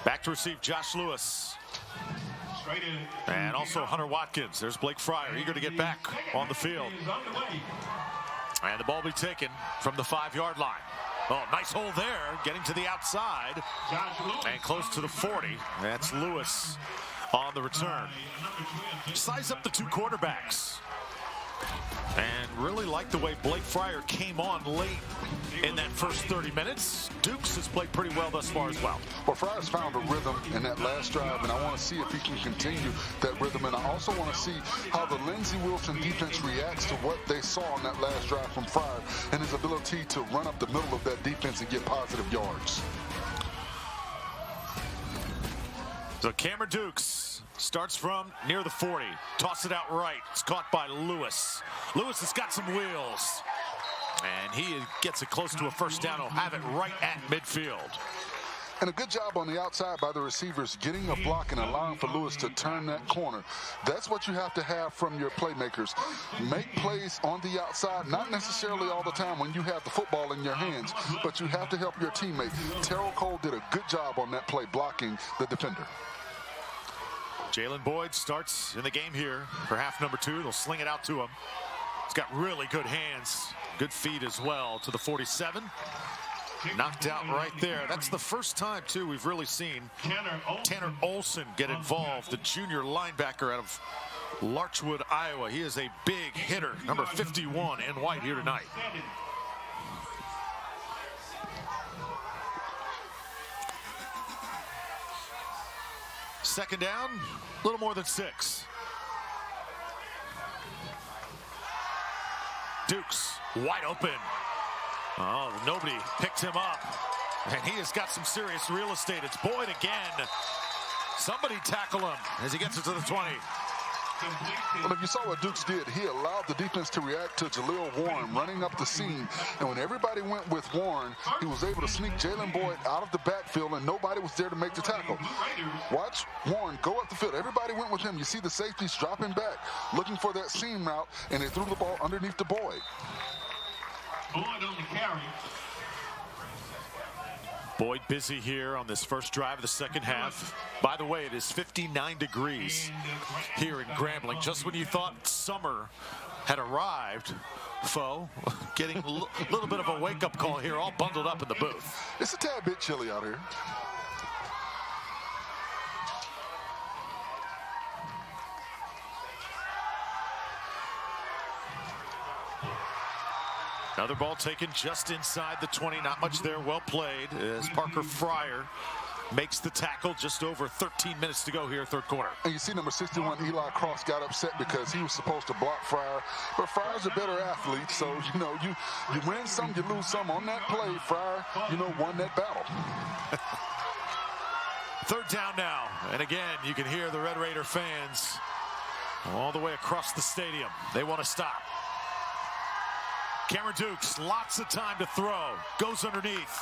Back to receive Josh Lewis. And also Hunter Watkins. There's Blake Fryer, eager to get back on the field. And the ball will be taken from the 5-yard line. Oh, nice hole there, getting to the outside and close to the 40. That's Lewis on the return. Size up the 2 quarterbacks. And really like the way Blake Fryer came on late in that first 30 minutes. Dukes has played pretty well thus far as well. Well, Fryer's found a rhythm in that last drive, and I want to see if he can continue that rhythm. And I also want to see how the Lindsey Wilson defense reacts to what they saw on that last drive from Fryer and his ability to run up the middle of that defense and get positive yards. So Cameron Dukes starts from near the 40. Toss it out right. It's caught by Lewis. Lewis has got some wheels. And he gets it close to a first down. He'll have it right at midfield. And a good job on the outside by the receivers, getting a block and allowing for Lewis to turn that corner. That's what you have to have from your playmakers. Make plays on the outside, not necessarily all the time when you have the football in your hands, but you have to help your teammate. Terrell Cole did a good job on that play, blocking the defender. Jalen Boyd starts in the game here for half number 2. They'll sling it out to him. He's got really good hands, good feet as well to the 47. Knocked out right there. That's the first time, too, we've really seen Tanner Olson get involved, the junior linebacker out of Larchwood, Iowa. He is a big hitter, number 51 in white here tonight. Second down, a little more than 6. Dukes wide open. Oh, nobody picked him up. And he has got some serious real estate. It's Boyd again. Somebody tackle him as he gets it to the 20. Well, if you saw what Dukes did, he allowed the defense to react to Jaleel Warren running up the seam. And when everybody went with Warren, he was able to sneak Jalen Boyd out of the backfield, and nobody was there to make the tackle. Watch Warren go up the field. Everybody went with him. You see the safeties dropping back, looking for that seam route, and they threw the ball underneath the Boyd. Boyd on the carry. Boyd busy here on this first drive of the second half. By the way, it is 59 degrees here in Grambling. Just when you thought summer had arrived, Foe getting a little bit of a wake-up call here, all bundled up in the booth. It's a tad bit chilly out here. Another ball taken just inside the 20. Not much there. Well played as Parker Fryer makes the tackle. Just over 13 minutes to go here, third quarter. And you see number 61, Eli Cross, got upset because he was supposed to block Fryer. But Fryer's a better athlete, so, you know, you win some, you lose some. On that play, Fryer, won that battle. Third down now. And again, you can hear the Red Raider fans all the way across the stadium. They want to stop. Cameron Dukes, lots of time to throw. Goes underneath.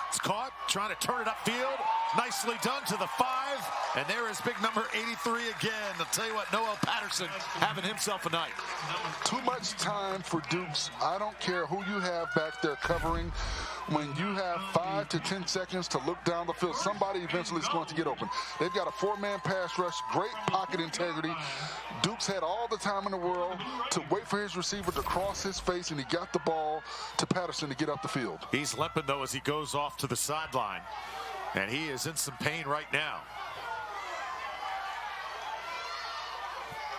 It's caught, trying to turn it upfield. Nicely done to the 5. And there is big number 83 again. I'll tell you what, Noah Patterson having himself a night. Too much time for Dukes. I don't care who you have back there covering. When you have 5 to 10 seconds to look down the field, somebody eventually is going to get open. They've got a 4-man pass rush, great pocket integrity. Dukes had all the time in the world to wait for his receiver to cross his face, and he got the ball to Patterson to get up the field. He's limping, though, as he goes off to the sideline. And he is in some pain right now.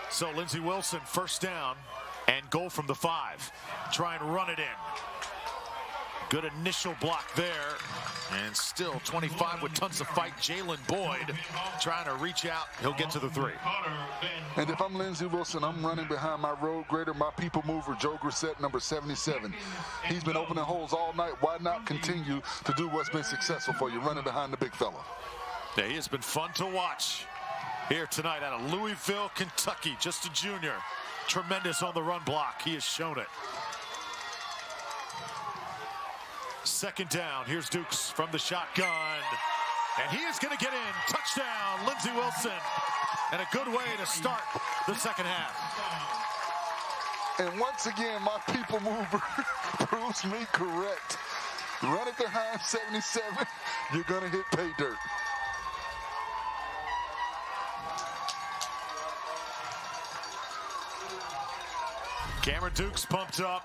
So Lindsey Wilson, first down and goal from the 5. Try and run it in. Good initial block there. And still 25 with tons of fight. Jalen Boyd trying to reach out. He'll get to the 3. And if I'm Lindsey Wilson, I'm running behind my road grader, my people mover, Joe Grissett, number 77. He's been opening holes all night. Why not continue to do what's been successful for you, running behind the big fella? Yeah, he has been fun to watch here tonight out of Louisville, Kentucky. Just a junior. Tremendous on the run block. He has shown it. Second down. Here's Dukes from the shotgun. And he is going to get in. Touchdown, Lindsey Wilson. And a good way to start the second half. And once again, my people mover proves me correct. Run it behind 77. You're going to hit pay dirt. Cameron Dukes pumped up.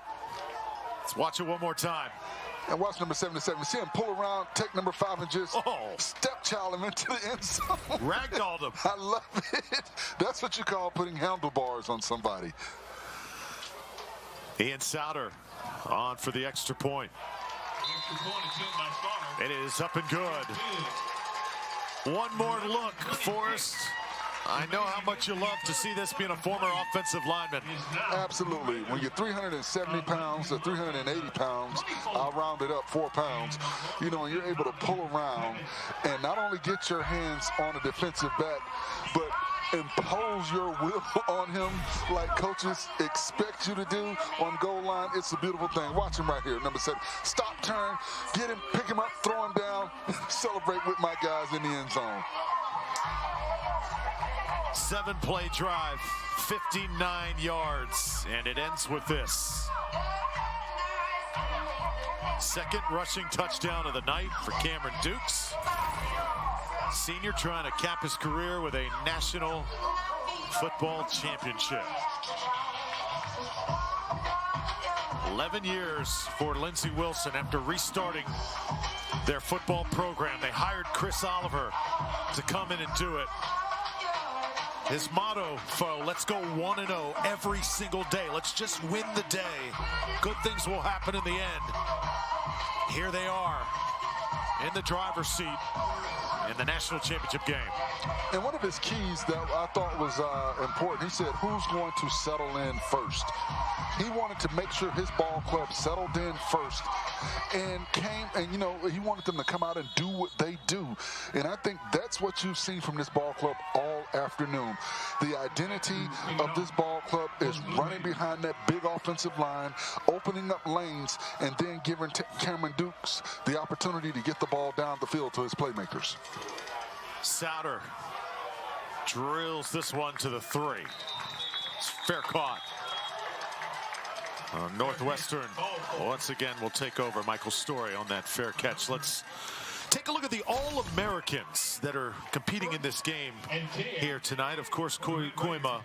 Let's watch it one more time. And watch number 77. See him pull around, take number 5, and just stepchild him into the end zone. Ragdolled him. I love it. That's what you call putting handlebars on somebody. Ian Souter on for the extra point. It is up and good. One more look, Forrest. I know how much you love to see this being a former offensive lineman. Absolutely. When you're 370 pounds to 380 pounds, I'll round it up 4 pounds, you know, and you're able to pull around and not only get your hands on a defensive back, but impose your will on him like coaches expect you to do on goal line. It's a beautiful thing. Watch him right here, number 7. Stop, turn, get him, pick him up, throw him down, celebrate with my guys in the end zone. 7-play drive, 59 yards, and it ends with this. Second rushing touchdown of the night for Cameron Dukes. Senior trying to cap his career with a national football championship. 11 years for Lindsey Wilson after restarting their football program. They hired Chris Oliver to come in and do it. His motto, let's go 1-0 every single day. Let's just win the day. Good things will happen in the end. Here they are in the driver's seat in the national championship game. And one of his keys that I thought was important, he said, who's going to settle in first? He wanted to make sure his ball club settled in first and you know, he wanted them to come out and do what they do. And I think that's what you've seen from this ball club all afternoon. The identity of this ball club is running behind that big offensive line, opening up lanes, and then giving Cameron Dukes the opportunity to get the ball down the field to his playmakers. Souter drills this one to the 3. It's fair caught. Northwestern once again will take over. Michael Story on that fair catch. Let's take a look at the All-Americans that are competing in this game here tonight. Of course, Koima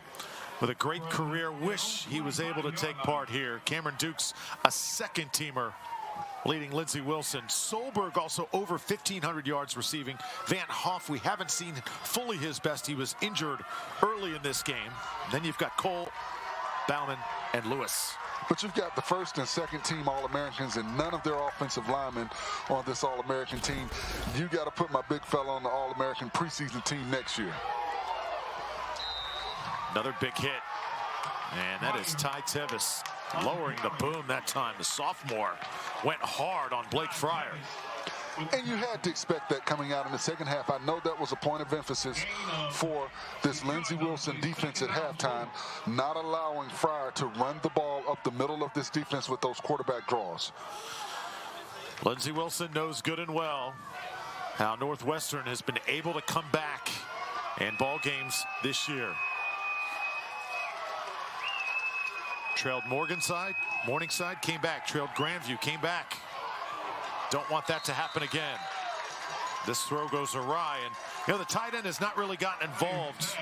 with a great career. Wish he was able to take part here. Cameron Dukes, a second-teamer, leading Lindsey Wilson. Solberg also over 1,500 yards receiving. Van Hoff, we haven't seen fully his best. He was injured early in this game. Then you've got Cole, Bauman, and Lewis. But you've got the first and second team All-Americans and none of their offensive linemen on this All-American team. You got to put my big fella on the All-American preseason team next year. Another big hit. And that is Ty Tevis lowering the boom that time. The sophomore went hard on Blake Fryer. And you had to expect that coming out in the second half. I know that was a point of emphasis for this Lindsey Wilson defense at halftime, not allowing Fryer to run the ball up the middle of this defense with those quarterback draws. Lindsey Wilson knows good and well how Northwestern has been able to come back in ball games this year. Trailed Morningside came back. Trailed Grandview, came back. Don't want that to happen again. This throw goes awry, and the tight end has not really gotten involved.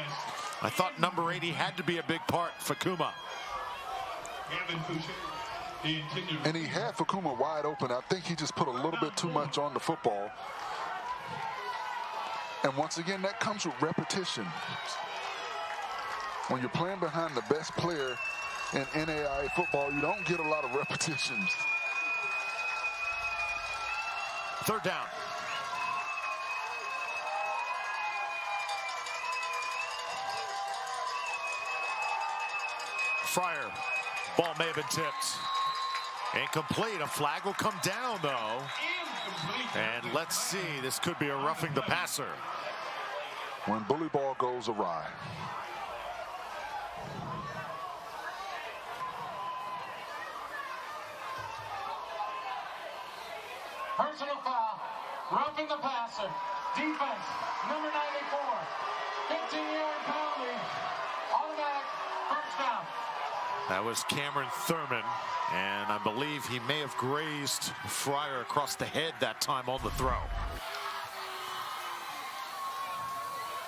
I thought number 80 had to be a big part for Kuma. And he had Fakuma wide open. I think he just put a little bit too much on the football. And once again, that comes with repetition. When you're playing behind the best player in NAIA football, you don't get a lot of repetitions. Third down. Fryer. Ball may have been tipped. Incomplete. A flag will come down, though. And let's see. This could be a roughing the passer. When bully ball goes awry. Personal foul, roughing the passer, defense, number 94, 15-yard penalty, automatic first down. That was Cameron Thurman, and I believe he may have grazed Fryer across the head that time on the throw.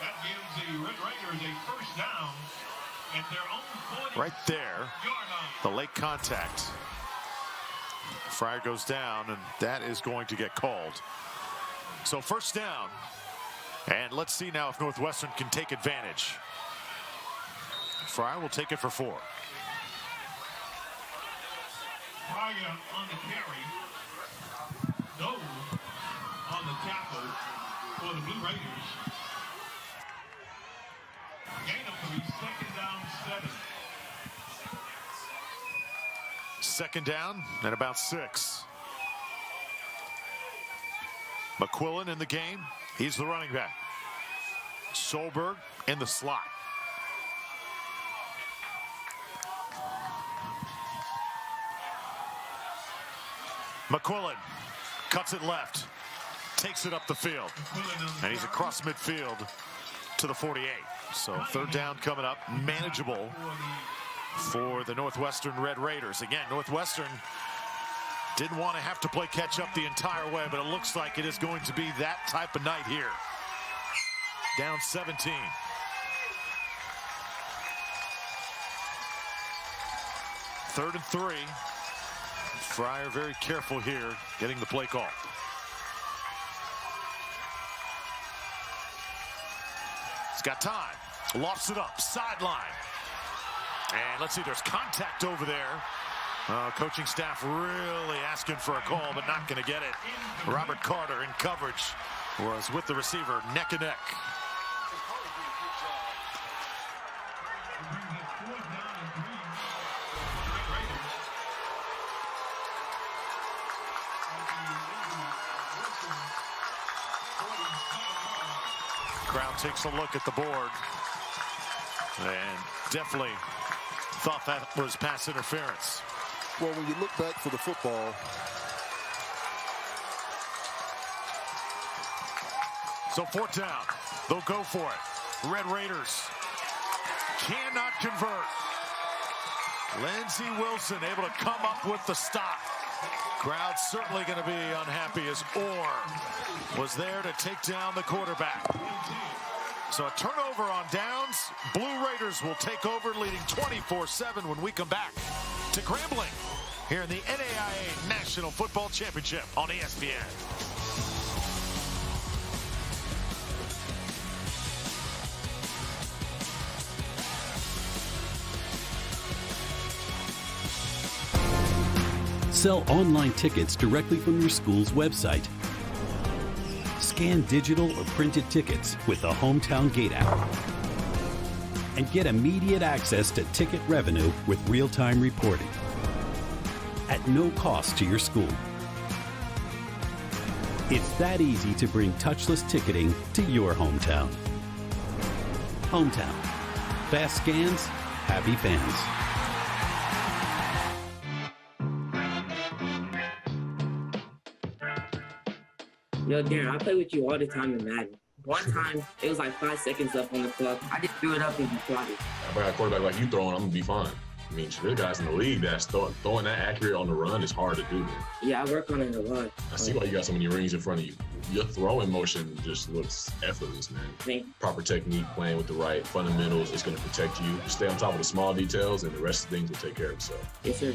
That gives the Red Raiders a first down at their own 40. Right there, the late contact. Fryer goes down, and that is going to get called. So first down, and let's see now if Northwestern can take advantage. Fryer will take it for 4. Fryer on the carry. No on the tackle for the Blue Raiders. Gain of 3, second down 7. Second down and about 6. McQuillan in the game. He's the running back. Solberg in the slot. McQuillan cuts it left, takes it up the field, and he's across midfield to the 48. So third down coming up, manageable for the Northwestern Red Raiders. Again, Northwestern didn't want to have to play catch up the entire way, but it looks like it is going to be that type of night here. Down 17. Third and 3. Fryer very careful here, getting the play call. He's got time. Lofts it up, sideline. And let's see, there's contact over there. Coaching staff really asking for a call, but not going to get it. Robert Carter in coverage was with the receiver, neck and neck. Crowd takes a look at the board and definitely thought that was pass interference. Well, when you look back for the football, so fourth down, they'll go for it. Red Raiders cannot convert. Lindsey Wilson able to come up with the stop. Crowd certainly going to be unhappy as Orr was there to take down the quarterback. So a turnover on downs. Blue Raiders will take over, leading 24-7 when we come back to Grambling here in the NAIA National Football Championship on ESPN. Sell online tickets directly from your school's website. Scan digital or printed tickets with the Hometown Gate app. And get immediate access to ticket revenue with real-time reporting at no cost to your school. It's that easy to bring touchless ticketing to your hometown. Hometown. Fast scans, happy fans. Yo, Darren, I play with you all the time in Madden. One time, it was like 5 seconds left on the clock. I just threw it up and you caught it. If I got a quarterback like you throwing, I'm going to be fine. I mean, there are guys in the league that's throwing that accurate on the run is hard to do, man. Yeah, I work on it a lot. I see why you got so many rings in front of you. Your throwing motion just looks effortless, man. Proper technique, playing with the right fundamentals is going to protect you. Stay on top of the small details, and the rest of things will take care of itself. Yes, sir.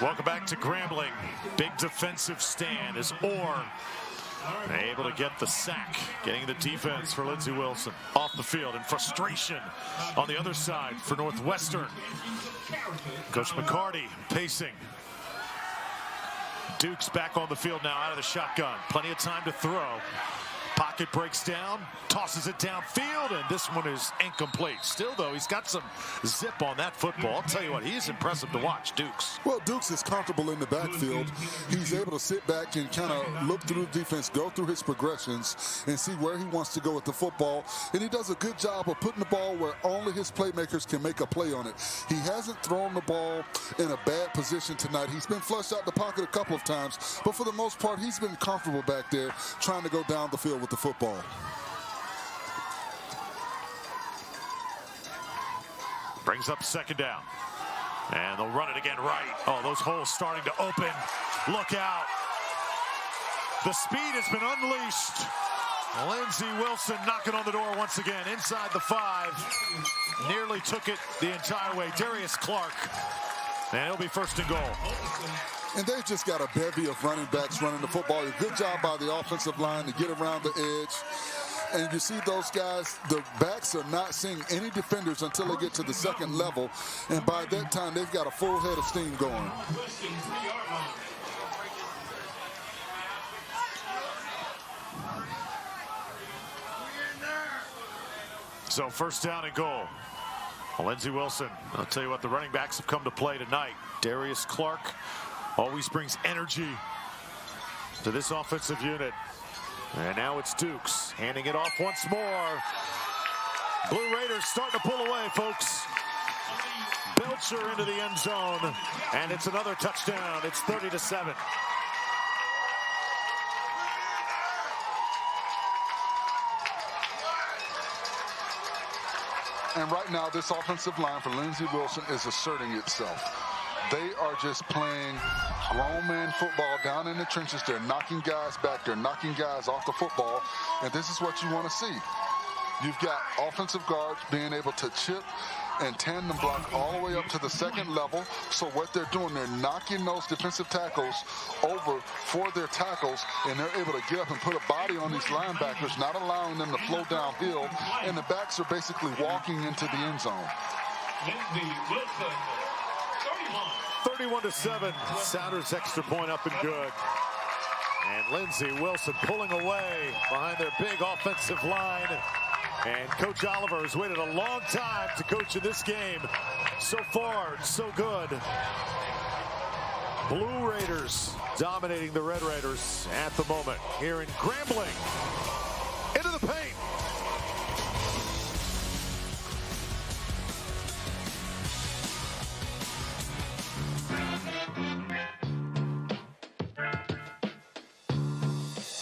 Welcome back to Grambling. Big defensive stand as Orr able to get the sack, getting the defense for Lindsey Wilson off the field, and frustration on the other side for Northwestern. Coach McCarty pacing. Duke's back on the field now out of the shotgun. Plenty of time to throw. Pocket breaks down, tosses it downfield, and this one is incomplete. Still, though, he's got some zip on that football. I'll tell you what, he's impressive to watch, Dukes. Well, Dukes is comfortable in the backfield. He's able to sit back and kind of look through the defense, go through his progressions, and see where he wants to go with the football. And he does a good job of putting the ball where only his playmakers can make a play on it. He hasn't thrown the ball in a bad position tonight. He's been flushed out the pocket a couple of times, but for the most part, he's been comfortable back there trying to go down the field with the football. Brings up second down. And they'll run it again right. Oh, those holes starting to open. Look out. The speed has been unleashed. Lindsey Wilson knocking on the door once again. Inside the 5. Nearly took it the entire way. Darius Clark. And it'll be first and goal. And they've just got a bevy of running backs running the football. A good job by the offensive line to get around the edge. And you see those guys, the backs are not seeing any defenders until they get to the second level. And by that time, they've got a full head of steam going. So first down and goal. Lindsey Wilson, I'll tell you what, the running backs have come to play tonight. Darius Clark always brings energy to this offensive unit. And now it's Dukes handing it off once more. Blue Raiders starting to pull away, folks. Belcher into the end zone, and it's another touchdown. It's 30-7. And right now, this offensive line for Lindsey Wilson is asserting itself. They are just playing grown man football down in the trenches. They're knocking guys back. They're knocking guys off the football. And this is what you want to see. You've got offensive guards being able to chip and tandem block all the way up to the second level. So what they're doing, they're knocking those defensive tackles over for their tackles, and they're able to get up and put a body on these linebackers, not allowing them to flow downhill, and the backs are basically walking into the end zone. 31-7. Sounders extra point up and good. And Lindsey Wilson pulling away behind their big offensive line. And Coach Oliver has waited a long time to coach in this game. So far, so good. Blue Raiders dominating the Red Raiders at the moment here in Grambling. Into the paint.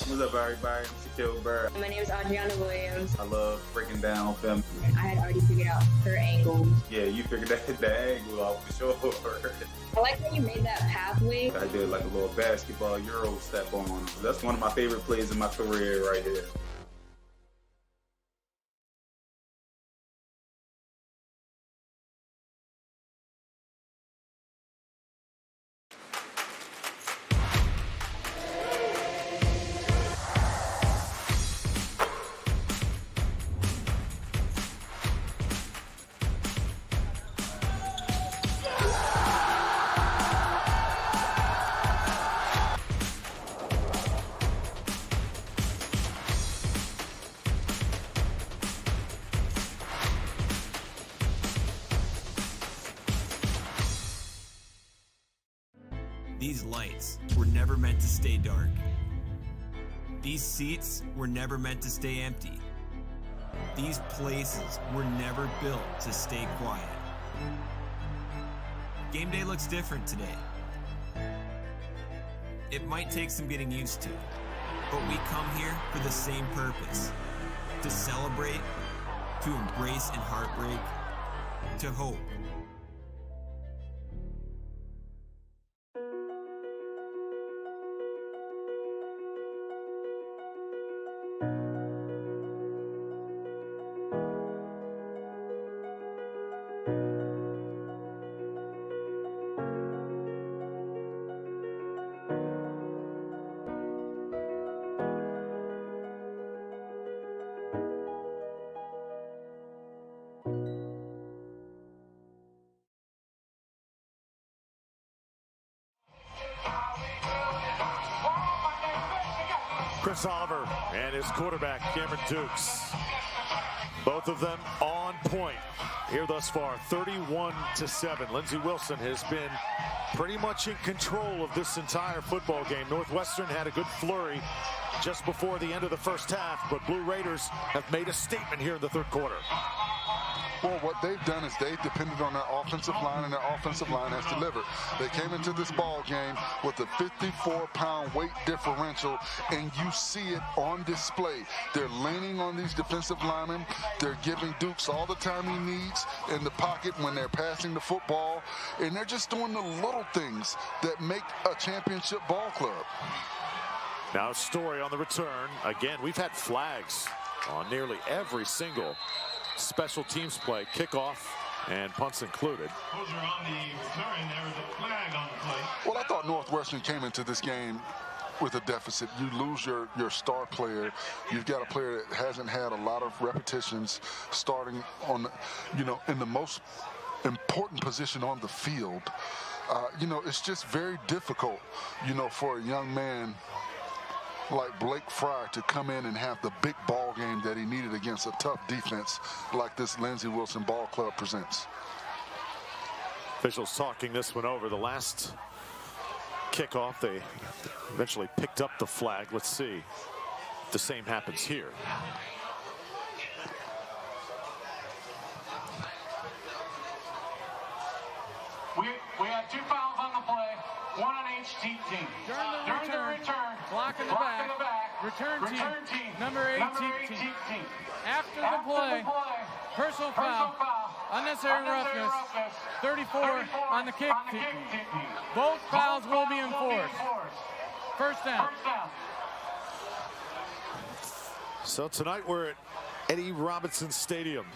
What's up, everybody? I'm Shaquille Bird. My name is Adriana Williams. I love breaking down film. I had already figured out her angle. Yeah, you figured the angle out for sure. I like how you made that pathway. I did like a little basketball Euro step on. That's one of my favorite plays in my career right here. These lights were never meant to stay dark. These seats were never meant to stay empty. These places were never built to stay quiet. Game day looks different today. It might take some getting used to, but we come here for the same purpose: to celebrate, to embrace and heartbreak, to hope. Chris Oliver and his quarterback, Cameron Dukes. Both of them on point here thus far, 31-7. Lindsey Wilson has been pretty much in control of this entire football game. Northwestern had a good flurry just before the end of the first half, but Blue Raiders have made a statement here in the third quarter. Well, what they've done is they've depended on their offensive line, and their offensive line has delivered. They came into this ball game with a 54-pound weight differential, and you see it on display. They're leaning on these defensive linemen. They're giving Dukes all the time he needs in the pocket when they're passing the football, and they're just doing the little things that make a championship ball club. Now Story on the return. Again, we've had flags on nearly every single special teams play, kickoff and punts included. On the return, there was a flag on the play. Well, I thought Northwestern came into this game with a deficit. You lose your star player. You've got a player that hasn't had a lot of repetitions starting on, in the most important position on the field. It's just very difficult, for a young man like Blake Fry to come in and have the big ball game that he needed against a tough defense like this Lindsey Wilson Ball Club presents. Officials talking this one over. The last kickoff, they eventually picked up the flag. Let's see if the same happens here. We had 2 fouls on the play, 1 on each team. During the return, block in the back, return team, number 18 team. After the play, personal foul, unnecessary roughness, 34 on the kick team. Both fouls will be enforced. First down. So tonight we're at Eddie Robinson Stadium.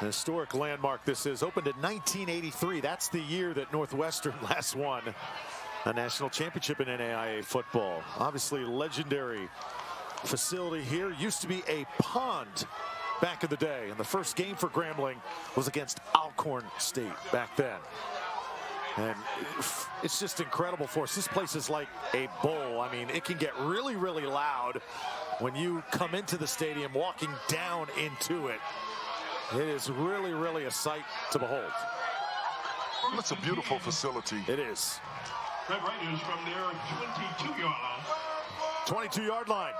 An historic landmark this is. Opened in 1983. That's the year that Northwestern last won a national championship in NAIA football. Obviously legendary facility here. Used to be a pond back in the day. And the first game for Grambling was against Alcorn State back then. And it's just incredible for us. This place is like a bowl. I mean, it can get really, really loud when you come into the stadium, walking down into it. It is really, really a sight to behold. It's a beautiful facility. It is. Red Raiders from their 22-yard line. 22-yard line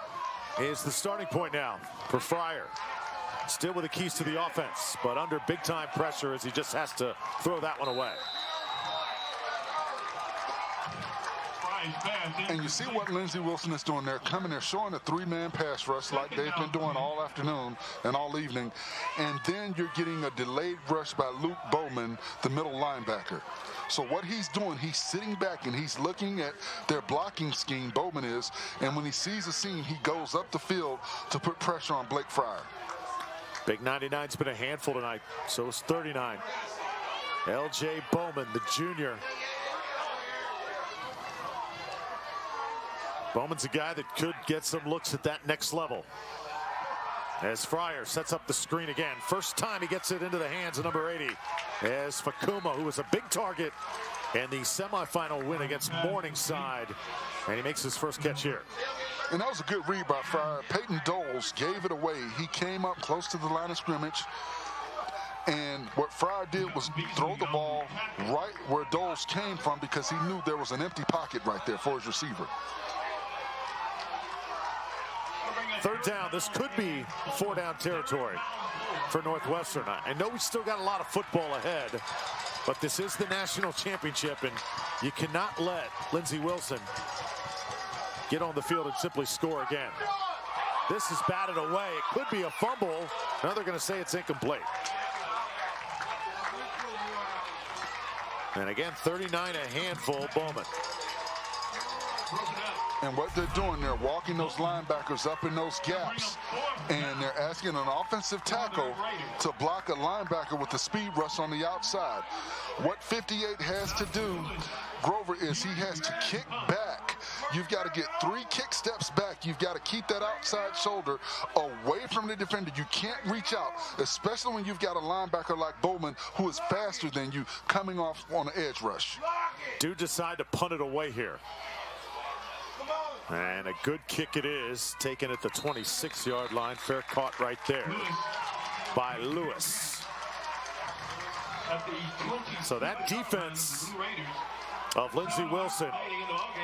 is the starting point now for Fryer. Still with the keys to the offense, but under big-time pressure as he just has to throw that one away. And you see what Lindsey Wilson is doing there, coming there, showing a three-man pass rush like they've been doing all afternoon and all evening. And then you're getting a delayed rush by Luke Bowman, the middle linebacker. So what he's doing, he's sitting back and he's looking at their blocking scheme, Bowman is, and when he sees a seam, he goes up the field to put pressure on Blake Fryer. Big 99's been a handful tonight, so is 39. L.J. Bowman, the junior. Bowman's a guy that could get some looks at that next level. As Fryer sets up the screen again. First time he gets it into the hands of number 80. As Fakuma, who was a big target in the semifinal win against Morningside. And he makes his first catch here. And that was a good read by Fryer. Peyton Doles gave it away. He came up close to the line of scrimmage. And what Fryer did was throw the ball right where Doles came from because he knew there was an empty pocket right there for his receiver. Third down, this could be four-down territory for Northwestern. I know we still got a lot of football ahead, but this is the national championship, and you cannot let Lindsey Wilson get on the field and simply score again. This is batted away. It could be a fumble. Now they're going to say it's incomplete. And again, 39 a handful, Bowman. And what they're doing, they're walking those linebackers up in those gaps. And they're asking an offensive tackle to block a linebacker with the speed rush on the outside. What 58 has to do, Grover, is he has to kick back. You've got to get 3 kick steps back. You've got to keep that outside shoulder away from the defender. You can't reach out, especially when you've got a linebacker like Bowman who is faster than you coming off on the edge rush. Do decide to punt it away here. And a good kick it is, taken at the 26-yard line. Fair caught right there by Lewis. So that defense of Lindsey Wilson,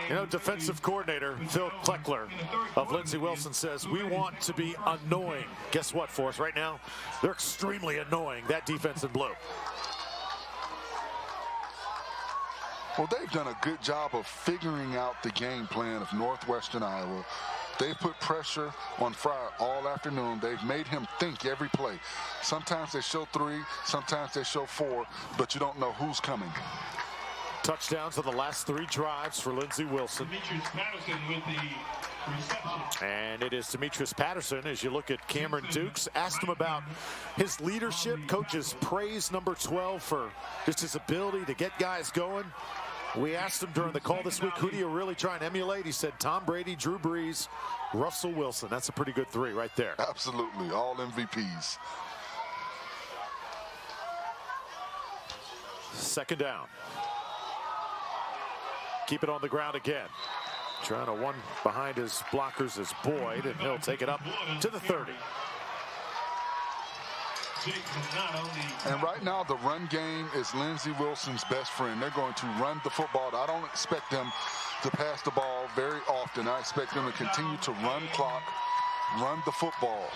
you know, defensive coordinator Phil Kleckler of Lindsey Wilson says, we want to be annoying. Guess what, Forrest? Right now, they're extremely annoying, that defense in blue. Well, they've done a good job of figuring out the game plan of Northwestern Iowa. They put pressure on Fryer all afternoon. They've made him think every play. Sometimes they show 3, sometimes they show 4, but you don't know who's coming. Touchdowns on the last 3 drives for Lindsey Wilson. And it is Demetrius Patterson. As you look at Cameron Dukes, asked him about his leadership. Coaches praise number 12 for just his ability to get guys going. We asked him during the call this week, who do you really try and emulate? He said Tom Brady, Drew Brees, Russell Wilson. That's a pretty good 3 right there. Absolutely, all MVPs. Second down. Keep it on the ground again. Trying to one behind his blockers is Boyd, and he'll take it up to the 30. And right now, the run game is Lindsey Wilson's best friend. They're going to run the football. I don't expect them to pass the ball very often. I expect them to continue to run clock, run the football.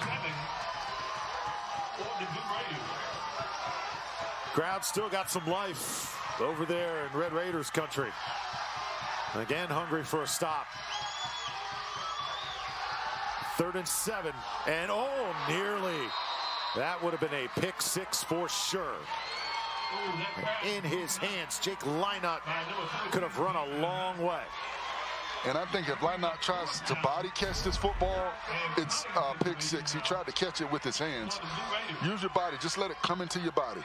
Crowd still got some life over there in Red Raiders country. Again, hungry for a stop. 3rd and 7, and oh, nearly. That would have been a pick 6 for sure. In his hands, Jake Lynott could have run a long way. And I think if Lynott tries to body catch this football, it's pick 6. He tried to catch it with his hands. Use your body. Just let it come into your body.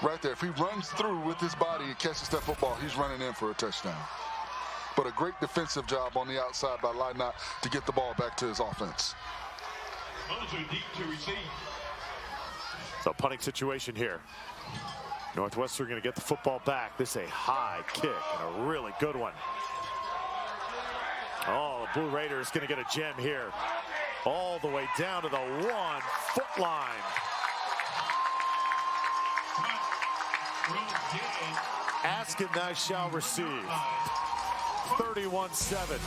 Right there. If he runs through with his body and catches that football, he's running in for a touchdown. But a great defensive job on the outside by Lynott to get the ball back to his offense. So punting situation here. Northwestern going to get the football back. This is a high kick and a really good one. Oh, the Blue Raiders going to get a gem here. All the way down to the 1-foot line. Ask and thou shalt receive. 31-7.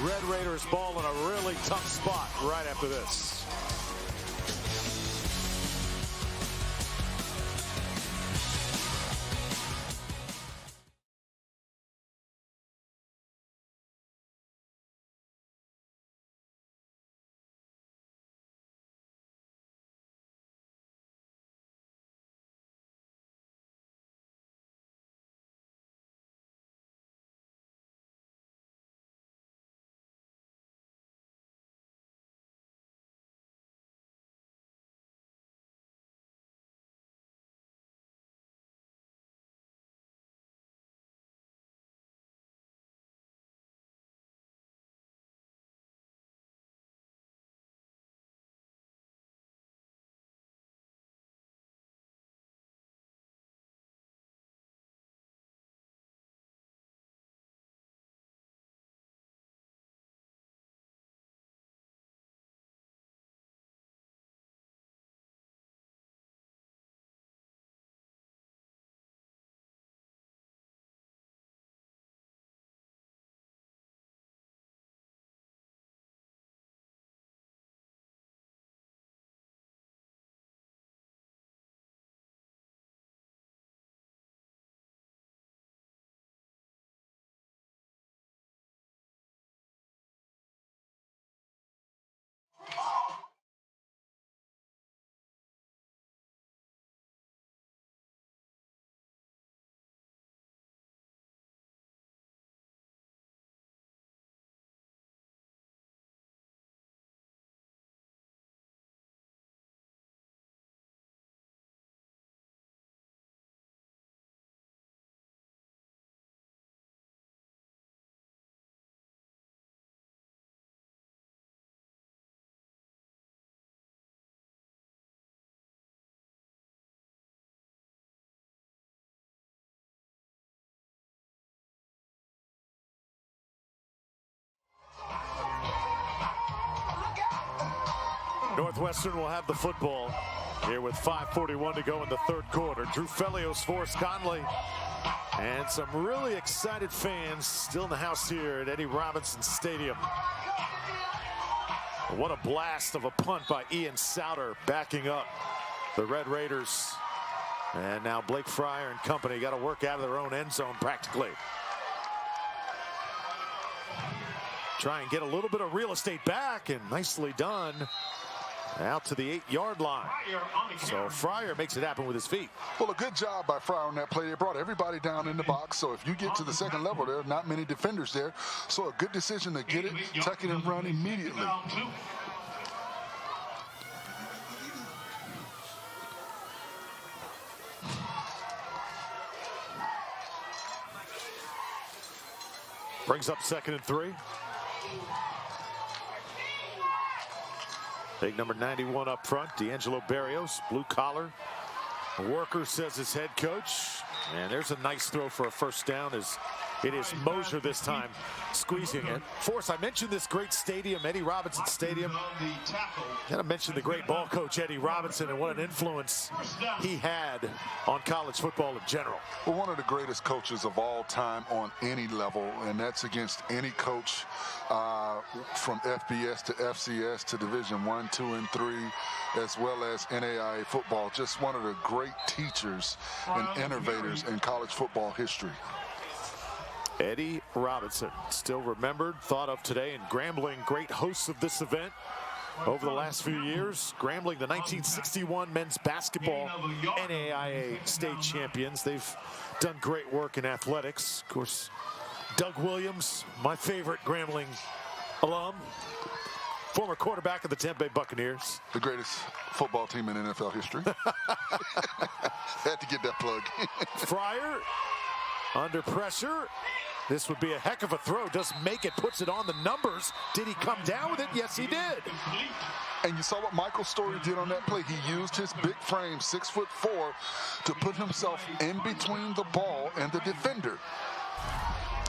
Red Raiders ball in a really tough spot right after this. Northwestern will have the football here with 5:41 to go in the third quarter. Drew Felios, Forrest Conley, and some really excited fans still in the house here at Eddie Robinson Stadium. What a blast of a punt by Ian Souter backing up the Red Raiders. And now Blake Fryer and company got to work out of their own end zone practically. Try and get a little bit of real estate back, and nicely done. Out to the 8-yard line. So Fryer makes it happen with his feet. Well, a good job by Fryer on that play. They brought everybody down in the box. So if you get to the second level, there are not many defenders there. So a good decision to get it, tuck it, and run immediately. Brings up 2nd and 3. Big number 91 up front, D'Angelo Barrios, blue collar worker, says his head coach. And there's a nice throw for a first down as it is Mosier this time squeezing it. Forrest, I mentioned this great stadium, Eddie Robinson Stadium. Gotta mention the great ball coach, Eddie Robinson, and what an influence he had on college football in general. Well, one of the greatest coaches of all time on any level, and that's against any coach from FBS to FCS to Division I, II, and III, as well as NAIA football. Just one of the great teachers and innovators in college football history. Eddie Robinson, still remembered, thought of today, and Grambling, great hosts of this event over the last few years. Grambling, the 1961 men's basketball NAIA state champions. They've done great work in athletics. Of course, Doug Williams, my favorite Grambling alum, former quarterback of the Tampa Bay Buccaneers. The greatest football team in NFL history. Had to get that plug. Fryer under pressure. This would be a heck of a throw. Doesn't make it, puts it on the numbers. Did he come down with it? Yes, he did. And you saw what Michael Story did on that play. He used his big frame, 6'4", to put himself in between the ball and the defender.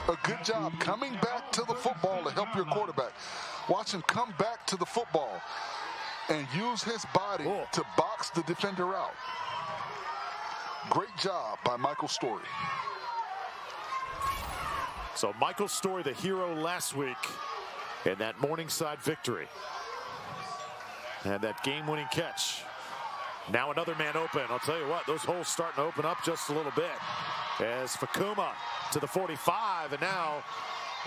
A good job coming back to the football to help your quarterback. Watch him come back to the football and use his body to box the defender out. Great job by Michael Story. So Michael Story, the hero last week in that Morningside victory. And that game-winning catch. Now another man open. I'll tell you what, those holes starting to open up just a little bit. As Fakuma to the 45, and now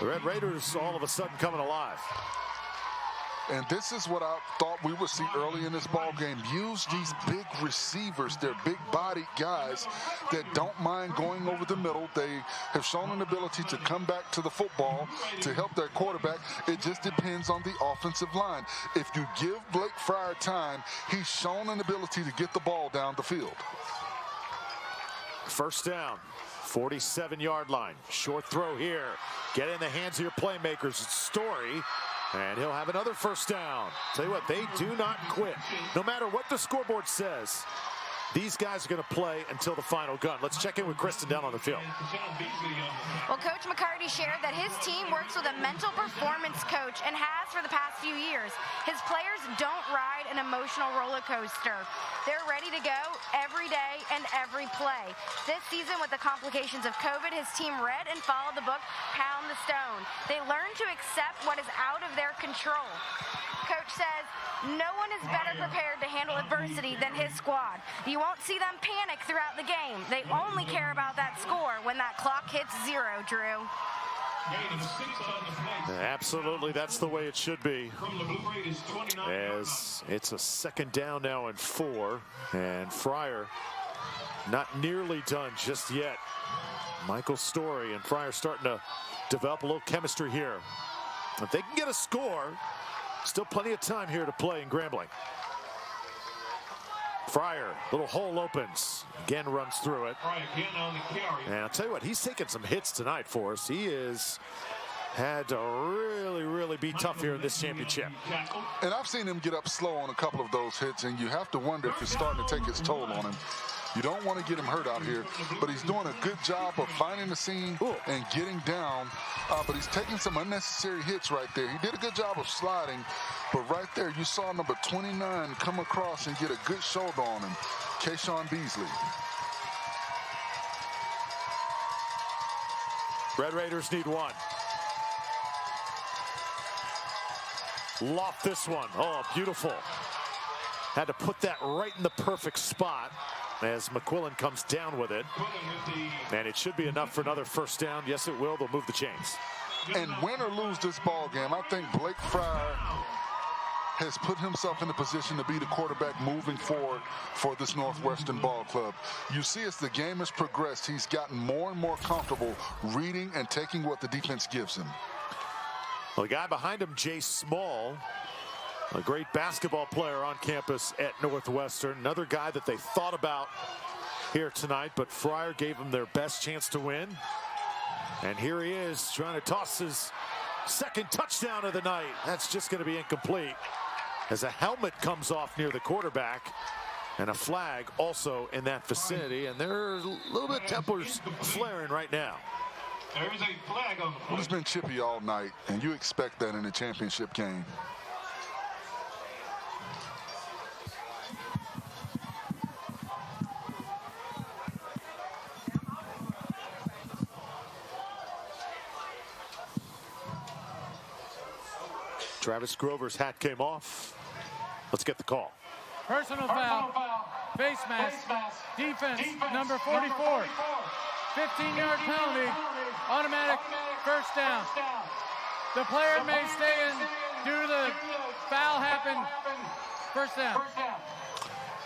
the Red Raiders all of a sudden coming alive. And this is what I thought we would see early in this ball game. Use these big receivers. They're big-bodied guys that don't mind going over the middle. They have shown an ability to come back to the football to help their quarterback. It just depends on the offensive line. If you give Blake Fryer time, he's shown an ability to get the ball down the field. First down, 47-yard line. Short throw here. Get in the hands of your playmakers. It's Story. And he'll have another first down. Tell you what, they do not quit. No matter what the scoreboard says, these guys are going to play until the final gun. Let's check in with Kristen down on the field. Well, Coach McCarty shared that his team works with a mental performance coach and has for the past few years. His players don't ride an emotional roller coaster. They're ready to go every day and every play. This season, with the complications of COVID, his team read and followed the book, Pound the Stone. They learn to accept what is out of their control. Coach says no one is better prepared to handle adversity than his squad. You won't see them panic throughout the game. They only care about that score when that clock hits 0, Drew. Absolutely, that's the way it should be. As it's a second down now and 4, and Fryer not nearly done just yet. Michael Story and Fryer starting to develop a little chemistry here. If they can get a score, still plenty of time here to play in Grambling. Fryer, little hole opens, again runs through it. And I'll tell you what, he's taken some hits tonight for us. He has had to really be tough here in this championship. And I've seen him get up slow on a couple of those hits, and you have to wonder if it's starting to take its toll on him. You don't want to get him hurt out here, but he's doing a good job of finding the seam and getting down. But he's taking some unnecessary hits right there. He did a good job of sliding, but right there you saw number 29 come across and get a good shoulder on him, Kayshawn Beasley. Red Raiders need one. Loft this one. Oh, beautiful. Had to put that right in the perfect spot as McQuillan comes down with it. And it should be enough for another first down. Yes, it will. They'll move the chains. And win or lose this ball game, I think Blake Fryer has put himself in a position to be the quarterback moving forward for this Northwestern ball club. You see, as the game has progressed, he's gotten more and more comfortable reading and taking what the defense gives him. Well, the guy behind him, Jay Small, a great basketball player on campus at Northwestern. Another guy that they thought about here tonight, but Fryer gave them their best chance to win. And here he is trying to toss his second touchdown of the night. That's just going to be incomplete as a helmet comes off near the quarterback and a flag also in that vicinity. And there's a little bit tempers flaring right now. There is a flag on the play. Well, it's been chippy all night, and you expect that in a championship game. Travis Grover's hat came off. Let's get the call. Personal foul. Face mask. Defense number 44. 15-yard penalty. Automatic first down. The player may stay in due to the foul happen. First down.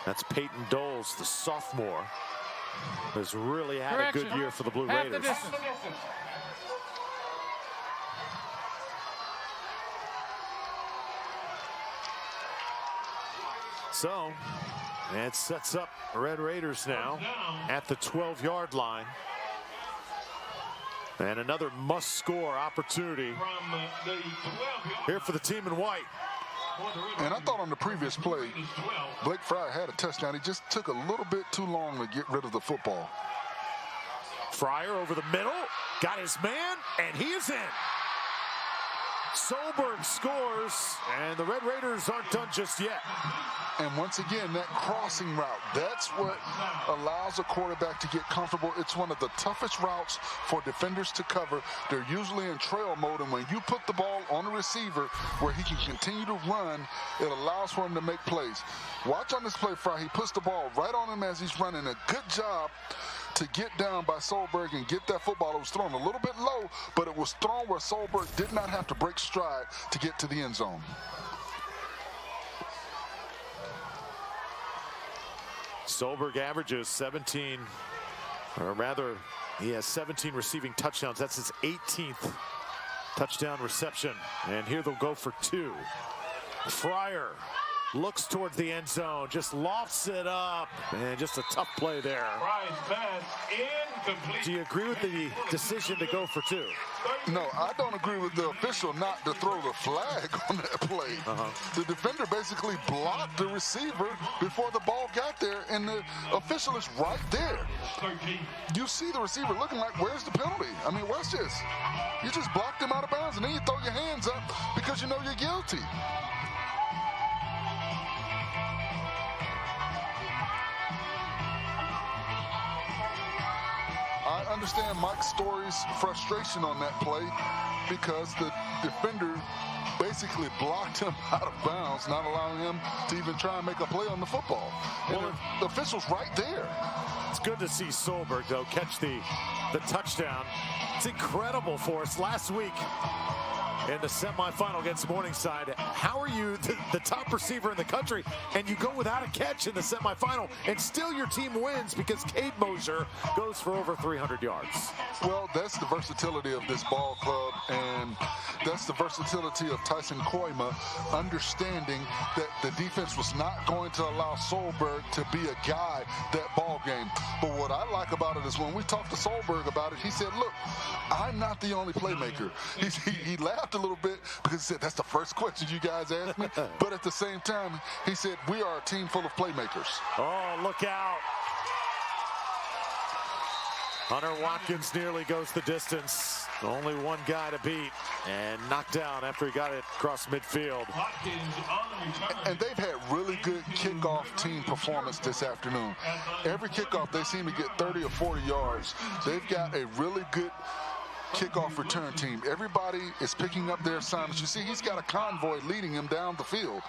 That's Peyton Doles, the sophomore, has really had a good year for the Blue Half Raiders. the distance. So, it sets up Red Raiders now at the 12-yard line. And another must-score opportunity here for the team in white. And I thought on the previous play, Blake Fryer had a touchdown. He just took a little bit too long to get rid of the football. Fryer over the middle, got his man, and he is in. Solberg scores, and the Red Raiders aren't done just yet. And once again, that crossing route, that's what allows a quarterback to get comfortable. It's one of the toughest routes for defenders to cover. They're usually in trail mode, and when you put the ball on the receiver where he can continue to run, it allows for him to make plays. Watch on this play, Fry. He puts the ball right on him as he's running. A good job to get down by Solberg and get that football. It was thrown a little bit low, but it was thrown where Solberg did not have to break stride to get to the end zone. Solberg averages 17, or rather, he has 17 receiving touchdowns. That's his 18th touchdown reception. And here they'll go for 2. Fryer looks towards the end zone, just lofts it up, and just a tough play there. Do you agree with the decision to go for 2? No, I don't agree with the official not to throw the flag on that play. The defender basically blocked the receiver before the ball got there, and the official is right there. You see the receiver looking like, where's the penalty? I mean, watch this. You just blocked him out of bounds, and then you throw your hands up because you know you're guilty. I understand Mike Story's frustration on that play because the defender basically blocked him out of bounds, not allowing him to even try and make a play on the football. And the official's right there. It's good to see Solberg, though, catch the touchdown. It's incredible for us. Last week in the semifinal against Morningside, how are you the top receiver in the country and you go without a catch in the semifinal and still your team wins because Cade Mosier goes for over 300 yards? Well, that's the versatility of this ball club, and that's the versatility of Tyson Koima, understanding that the defense was not going to allow Solberg to be a guy that ball game. But what I like about it is when we talked to Solberg about it, he said, look, I'm not the only playmaker. He laughed a little bit because he said, that's the first question you guys asked me. But at the same time, he said, we are a team full of playmakers. Oh, look out. Hunter Watkins nearly goes the distance. Only one guy to beat and knocked down after he got it across midfield. And they've had really good kickoff team performance this afternoon. Every kickoff, they seem to get 30 or 40 yards. They've got a really good kickoff return team. Everybody is picking up their assignments. You see, he's got a convoy leading him down the field.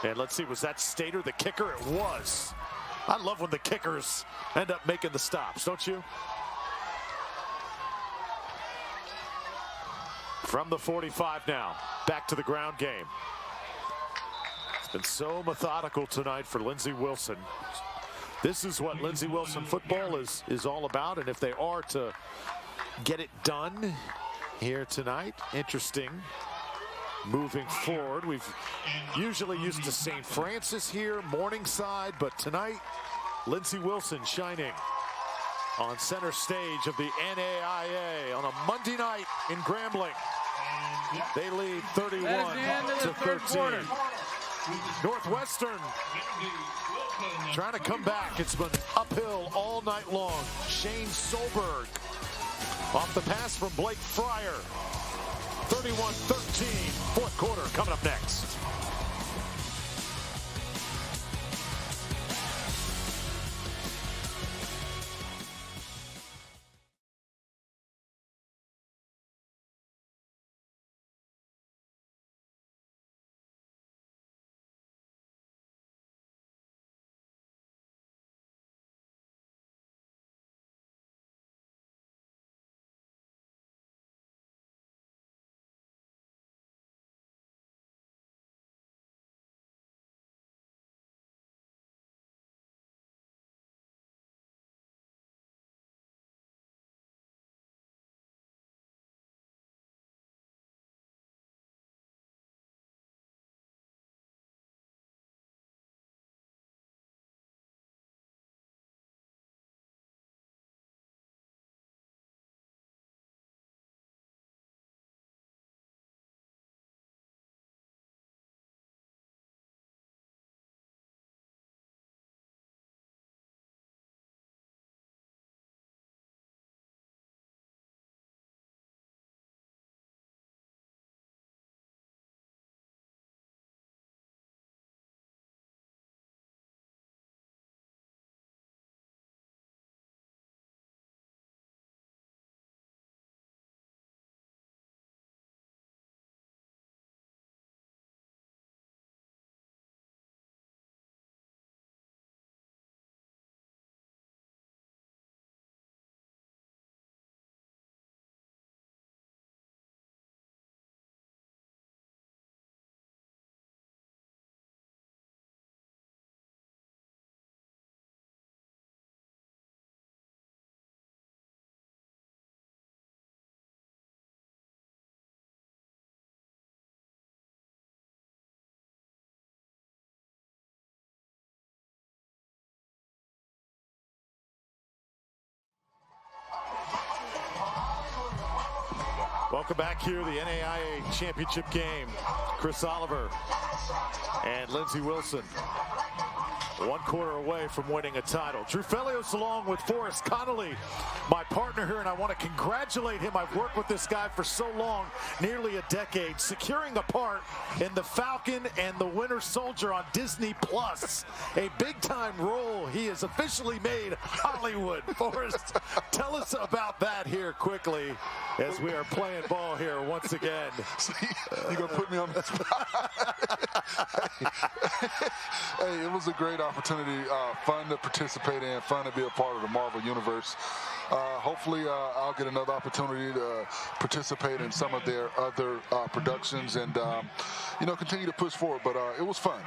And let's see, was that Stater the kicker? It was. I love when the kickers end up making the stops, don't you? From the 45 now, back to the ground game. It's been so methodical tonight for Lindsey Wilson. This is what Lindsey Wilson football is all about, and if they are to get it done here tonight, interesting. Moving forward, we've usually used to St. Francis here, Morningside, but tonight, Lindsey Wilson shining on center stage of the NAIA on a Monday night in Grambling. They lead 31-13. Northwestern trying to come back. It's been uphill all night long. Shane Solberg off the pass from Blake Fryer. 31-13, fourth quarter coming up next. Welcome back here to the NAIA Championship game. Chris Oliver and Lindsey Wilson, 1 quarter away from winning a title. Drew Felios along with Forrest Connolly, my partner here, and I want to congratulate him. I've worked with this guy for so long, nearly a decade, securing a part in The Falcon and the Winter Soldier on Disney Plus. A big-time role he has officially made Hollywood. Forrest, tell us about that here quickly as we are playing ball here once again. You're going to put me on the spot. Hey, it was a great opportunity, fun to participate in, fun to be a part of the Marvel Universe. Hopefully, I'll get another opportunity to participate in some of their other productions and, continue to push forward. But it was fun.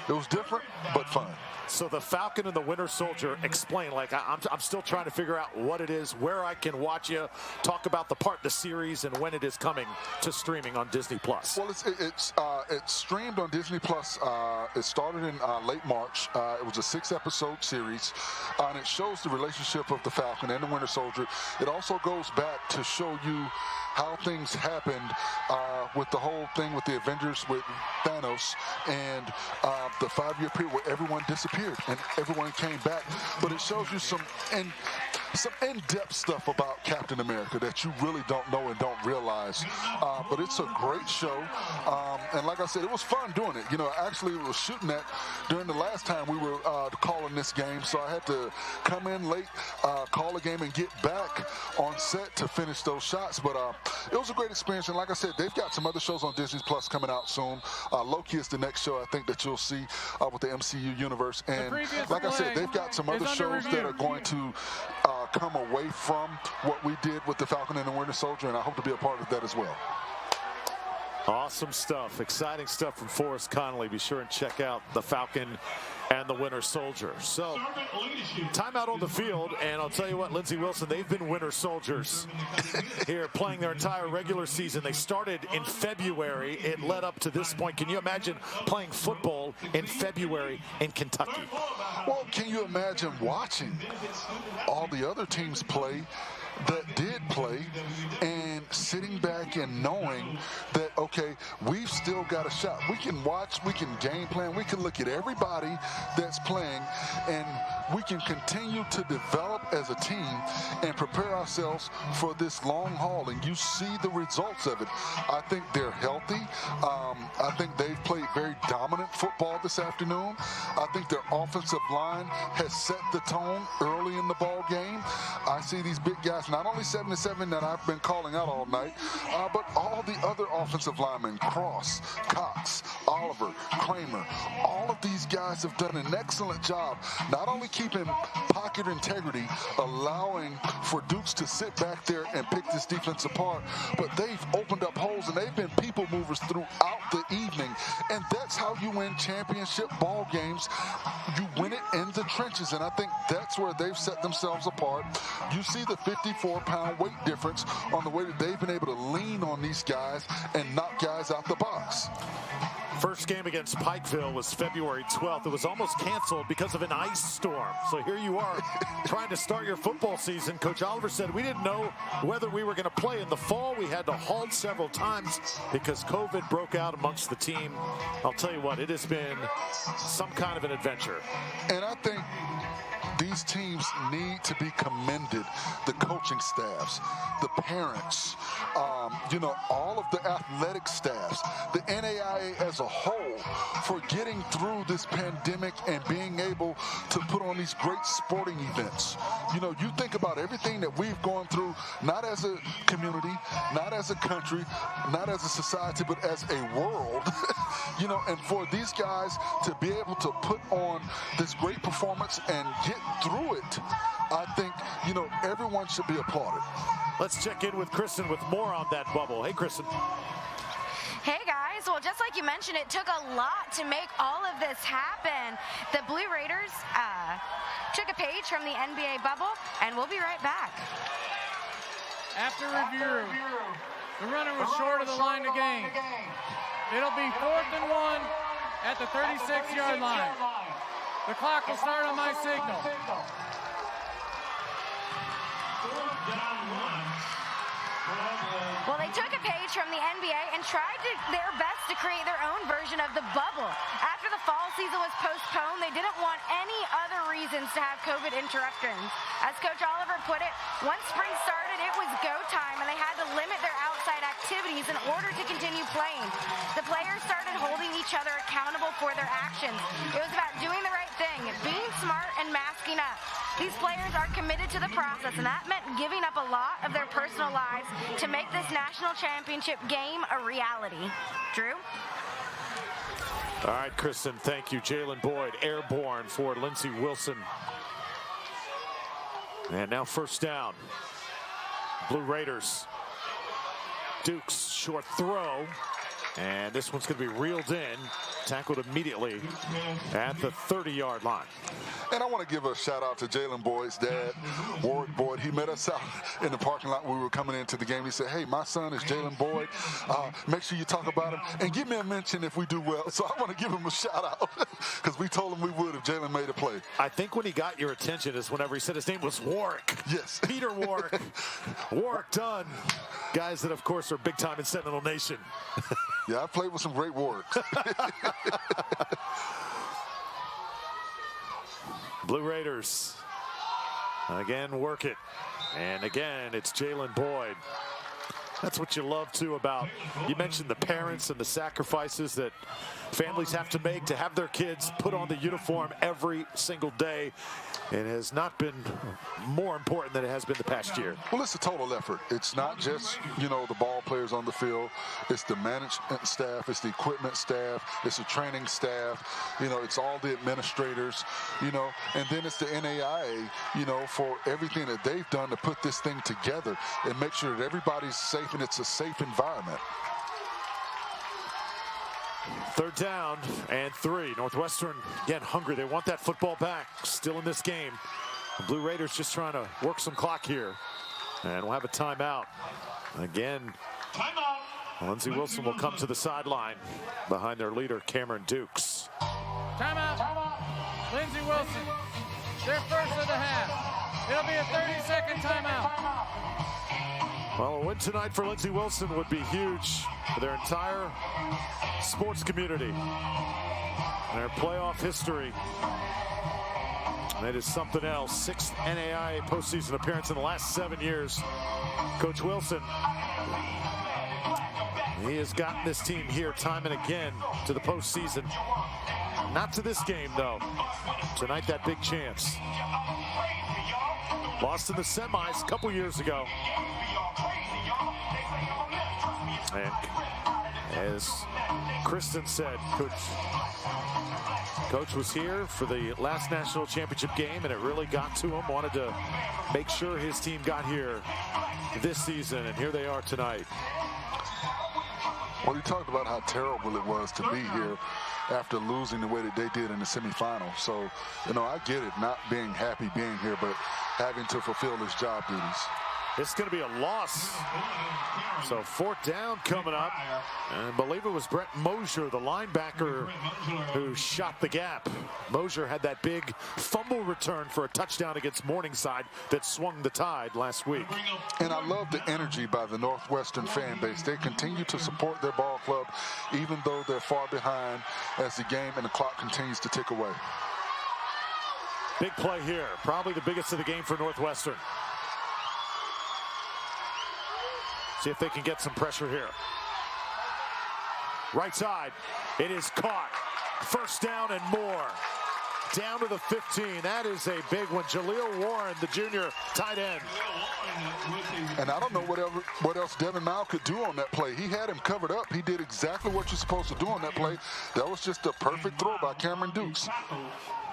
It was different, but fun. So the Falcon and the Winter Soldier, explain, I'm still trying to figure out what it is, where I can watch you, talk about the part of the series and when it is coming to streaming on Disney Plus. Well, it's streamed on Disney Plus. It started in late March. It was a 6-episode series, and it shows the relationship of the Falcon and the Winter Soldier. It also goes back to show you how things happened with the whole thing with the Avengers, with Thanos, and the 5-year period where everyone disappeared and everyone came back. But it shows you some in-depth stuff about Captain America that you really don't know and don't realize. But it's a great show. And like I said, it was fun doing it. Actually, we were shooting that during the last time we were calling this game. So I had to come in late, call the game, and get back on set to finish those shots. But it was a great experience. And like I said, they've got some other shows on Disney Plus coming out soon. Loki is the next show I think that you'll see with the MCU universe. And like I said, they've got some other shows that are going to come away from what we did with the Falcon and the Winter Soldier, and I hope to be a part of that as well. Awesome stuff. Exciting stuff from Forrest Connolly. Be sure and check out the Falcon and the Winter Soldier. So, timeout on the field, and I'll tell you what, Lindsey Wilson, they've been Winter Soldiers here playing their entire regular season. They started in February. It led up to this point. Can you imagine playing football in February in Kentucky? Well, can you imagine watching all the other teams play that did play and sitting back and knowing that, okay, we've still got a shot. We can watch, we can game plan, we can look at everybody that's playing, and we can continue to develop as a team and prepare ourselves for this long haul, and you see the results of it. I think they're healthy. I think they've played very dominant football this afternoon. I think their offensive line has set the tone early in the ball game. I see these big guys, not only 7-7 that I've been calling out all night, but all the other offensive linemen, Cross, Cox, Oliver, Kramer, all of these guys have done an excellent job, not only keeping pocket integrity, allowing for Dukes to sit back there and pick this defense apart, but they've opened up holes and they've been people movers throughout the evening, and that's how you win championship ball games. You win it in the trenches, and I think that's where they've set themselves apart. You see the 54-pound weight difference on the way that they've been able to lean on these guys and knock guys out the box. First game against Pikeville was February 12th. It was almost canceled because of an ice storm. So here you are trying to start your football season. Coach Oliver said we didn't know whether we were going to play in the fall. We had to halt several times because COVID broke out amongst the team. I'll tell you what, it has been some kind of an adventure. And I think these teams need to be commended, the coaching staffs, the parents, all of the athletic staffs, the NAIA as a whole, for getting through this pandemic and being able to put on these great sporting events. You think about everything that we've gone through, not as a community, not as a country, not as a society, but as a world, and for these guys to be able to put on this great performance and get through it, I think, everyone should be applauded. Let's check in with Kristen with more on that bubble. Hey, Kristen. Hey, guys. Well, just like you mentioned, it took a lot to make all of this happen. The Blue Raiders took a page from the NBA bubble, and we'll be right back. After review, the runner was short of the line to gain. It'll be 4th and 1 at the 36-yard line. The clock will start on my signal. Well, they took a page from the NBA and tried their best to create their own version of the bubble. After the fall season was postponed, they didn't want any other reasons to have COVID interruptions. As Coach Oliver put it, once spring started, it was go time, and they had to limit their outside activities in order to continue playing. The players started holding each other accountable for their actions. It was about doing the right thing, being smart, and masking up. These players are committed to the process, and that meant giving up a lot of their personal lives to make this national championship game a reality. Drew? All right, Kristen, thank you. Jalen Boyd, airborne for Lindsey Wilson. And now first down. Blue Raiders. Dukes, short throw. And this one's going to be reeled in, tackled immediately at the 30-yard line. And I want to give a shout out to Jalen Boyd's dad, Warwick Boyd. He met us out in the parking lot when we were coming into the game. He said, hey, my son is Jalen Boyd. Make sure you talk about him and give me a mention if we do well. So I want to give him a shout out because we told him we would if Jalen made a play. I think when he got your attention is whenever he said his name was Warwick. Yes. Peter Warwick. Warwick Dunn. Guys that, of course, are big time in Sentinel Nation. Yeah, I played with some great Warwicks. Blue Raiders again work it, and again it's Jalen Boyd. That's what you love too about, you mentioned the parents and the sacrifices that families have to make to have their kids put on the uniform every single day. It has not been more important than it has been the past year. Well, it's a total effort. It's not just, the ball players on the field. It's the management staff. It's the equipment staff. It's the training staff. It's all the administrators, and then it's the NAIA, for everything that they've done to put this thing together and make sure that everybody's safe and it's a safe environment. Third down and 3. Northwestern, again, hungry. They want that football back. Still in this game. The Blue Raiders just trying to work some clock here. And we'll have a timeout. Again, Lindsey Wilson will come to the sideline behind their leader, Cameron Dukes. Timeout. Lindsey Wilson. Their first of the half. It'll be a 30-second timeout. Well, a win tonight for Lindsey Wilson would be huge for their entire sports community, their playoff history. And it is something else. 6th NAIA postseason appearance in the last 7 years. Coach Wilson, he has gotten this team here time and again to the postseason. Not to this game, though. Tonight, that big chance. Lost in the semis a couple years ago. And as Kristen said, Coach was here for the last national championship game, and it really got to him. Wanted to make sure his team got here this season, and here they are tonight. Well, he talked about how terrible it was to be here after losing the way that they did in the semifinals. So, I get it, not being happy being here, but having to fulfill his job duties. It's going to be a loss. So 4th down coming up. And I believe it was Brett Mosier, the linebacker, who shot the gap. Mosier had that big fumble return for a touchdown against Morningside that swung the tide last week. And I love the energy by the Northwestern fan base. They continue to support their ball club, even though they're far behind as the game and the clock continues to tick away. Big play here. Probably the biggest of the game for Northwestern. See if they can get some pressure here. Right side. It is caught. First down and more. Down to the 15. That is a big one. Jaleel Warren, the junior tight end. And I don't know what else Devin Mao could do on that play. He had him covered up. He did exactly what you're supposed to do on that play. That was just a perfect throw by Cameron Dukes.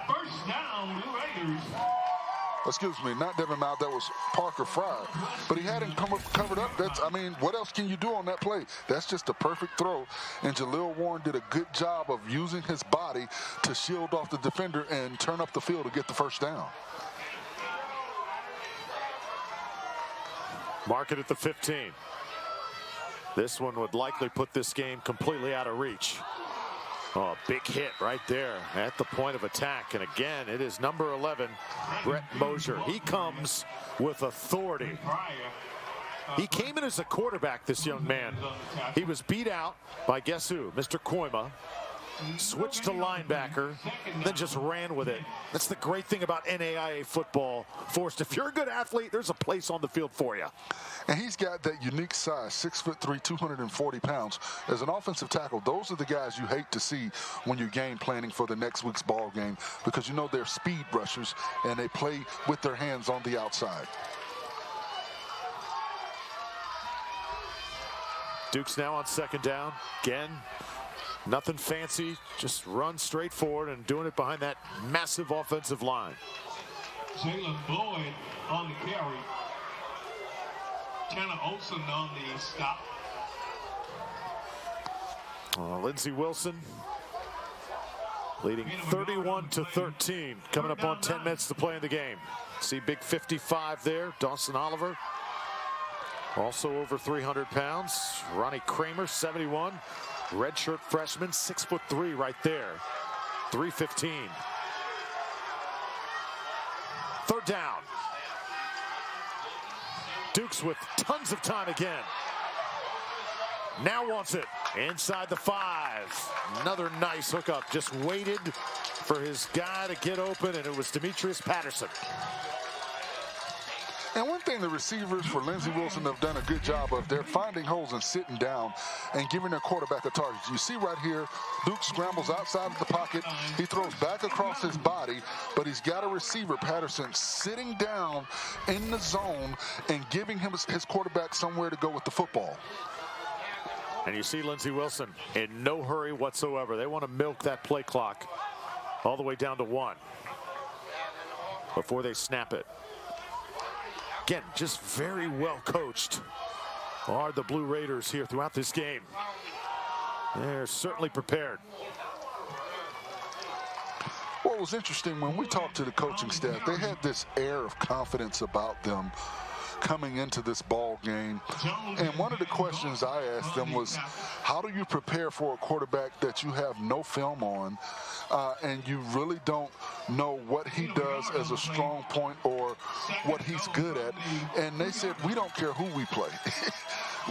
First down, Blue Raiders. Excuse me, not Devin Mao, that was Parker Fry. But he had him covered up. What else can you do on that play? That's just a perfect throw. And Jaleel Warren did a good job of using his body to shield off the defender and turn up the field to get the first down. Mark it at the 15. This one would likely put this game completely out of reach. Oh, big hit right there at the point of attack. And again, it is number 11, Brett Mosier. He comes with authority. He came in as a quarterback, this young man. He was beat out by guess who? Mr. Koima. Switched to linebacker, then just ran with it. That's the great thing about NAIA football, Forrest. If you're a good athlete, there's a place on the field for you. And he's got that unique size, 6'3", 240 pounds. As an offensive tackle, those are the guys you hate to see when you're game planning for the next week's ball game, because you know they're speed rushers and they play with their hands on the outside. Duke's now on second down. Again, nothing fancy, just run straight forward and doing it behind that massive offensive line. Jalen Boyd on the carry. Tanner Olsen on the stop. Lindsey Wilson leading 31-13. Coming up on 10 minutes to play in the game. See big 55 there, Dawson Oliver. Also over 300 pounds. Ronnie Kramer, 71. Redshirt freshman, 6'3" right there. 315. Third down. Dukes with tons of time again. Now wants it inside the 5. Another nice hookup. Just waited for his guy to get open, and it was Demetrius Patterson. And one thing the receivers for Lindsey Wilson have done a good job of, they're finding holes and sitting down and giving their quarterback a target. You see right here, Duke scrambles outside of the pocket. He throws back across his body, but he's got a receiver, Patterson, sitting down in the zone and giving him his quarterback somewhere to go with the football. And you see Lindsey Wilson in no hurry whatsoever. They want to milk that play clock all the way down to 1 before they snap it. Again, just very well coached are the Blue Raiders here throughout this game. They're certainly prepared. What was interesting, when we talked to the coaching staff, they had this air of confidence about them coming into this ball game. And one of the questions I asked them was, how do you prepare for a quarterback that you have no film on and you really don't know what he does as a strong point or what he's good at? And they said, we don't care who we play.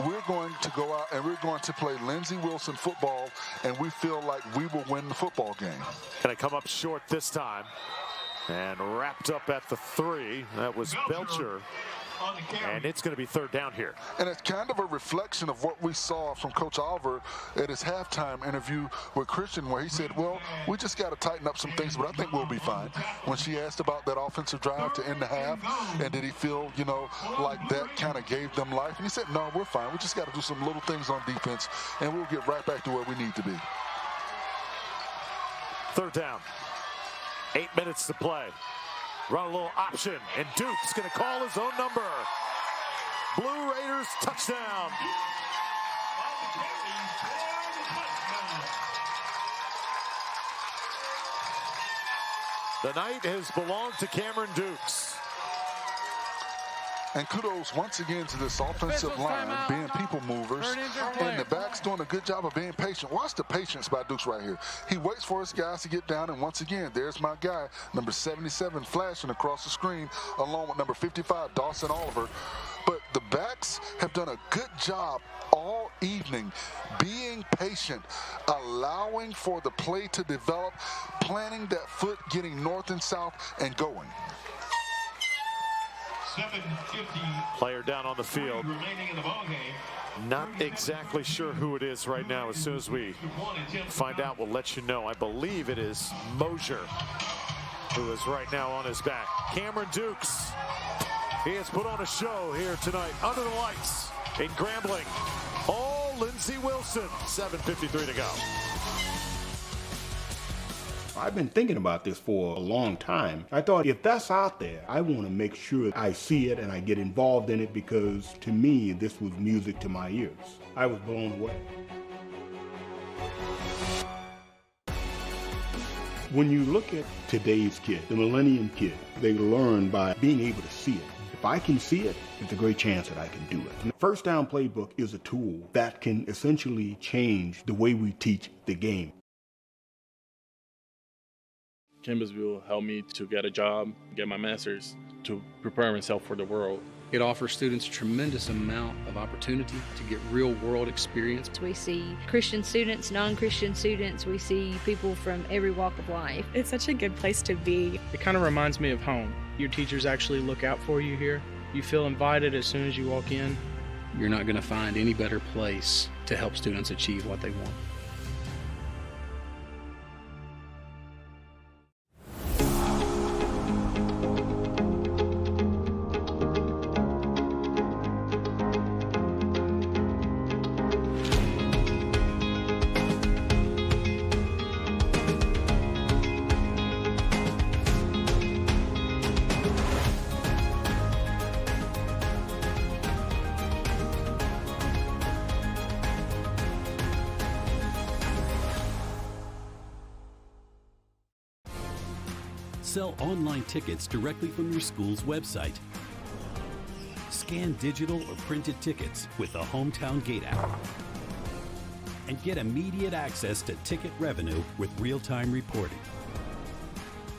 We're going to go out and we're going to play Lindsey Wilson football, and we feel like we will win the football game. Gonna come up short this time and wrapped up at the 3. That was Belcher. And it's going to be third down here. And it's kind of a reflection of what we saw from Coach Oliver at his halftime interview with Christian, where he said, well, we just got to tighten up some things, but I think we'll be fine. When she asked about that offensive drive to end the half, and did he feel, you know, like that kind of gave them life? And he said, no, we're fine. We just got to do some little things on defense, and we'll get right back to where we need to be. Third down. 8 minutes to play. Run a little option, and Duke's going to call his own number. Blue Raiders touchdown. The night has belonged to Cameron Dukes. And kudos once again to this offensive line being people movers, and the backs doing a good job of being patient. Watch the patience by Dukes right here. He waits for his guys to get down, and once again, there's my guy, number 77, flashing across the screen, along with number 55, Dawson Oliver. But the backs have done a good job all evening being patient, allowing for the play to develop, planting that foot, getting north and south, and going. Player down on the field. Not exactly sure who it is right now. As soon as we find out, we'll let you know. I believe it is Mosier, who is right now on his back. Cameron Dukes. He has put on a show here tonight under the lights in Grambling. All Lindsey Wilson. 7:53 to go. I've been thinking about this for a long time. I thought, if that's out there, I want to make sure I see it and I get involved in it, because to me, this was music to my ears. I was blown away. When you look at today's kid, the millennium kid, they learn by being able to see it. If I can see it, there's a great chance that I can do it. The First Down Playbook is a tool that can essentially change the way we teach the game. Campbellsville helped me to get a job, get my master's, to prepare myself for the world. It offers students a tremendous amount of opportunity to get real-world experience. We see Christian students, non-Christian students. We see people from every walk of life. It's such a good place to be. It kind of reminds me of home. Your teachers actually look out for you here. You feel invited as soon as you walk in. You're not going to find any better place to help students achieve what they want. Sell online tickets directly from your school's website. Scan digital or printed tickets with the Hometown Gate app. And get immediate access to ticket revenue with real-time reporting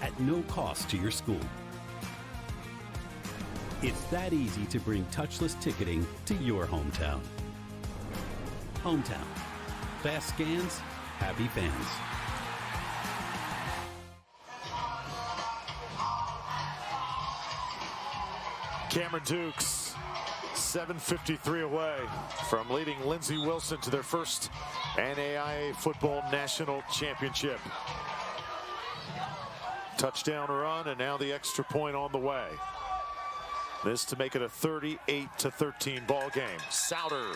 at no cost to your school. It's that easy to bring touchless ticketing to your hometown. Hometown. Fast scans, happy fans. Cameron Dukes, 7:53 away from leading Lindsey Wilson to their first NAIA Football National Championship. Touchdown run, and now the extra point on the way. This to make it a 38-13 ball game. Souter,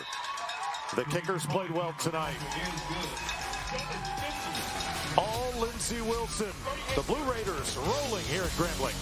the kickers played well tonight. All Lindsey Wilson. The Blue Raiders rolling here at Grambling.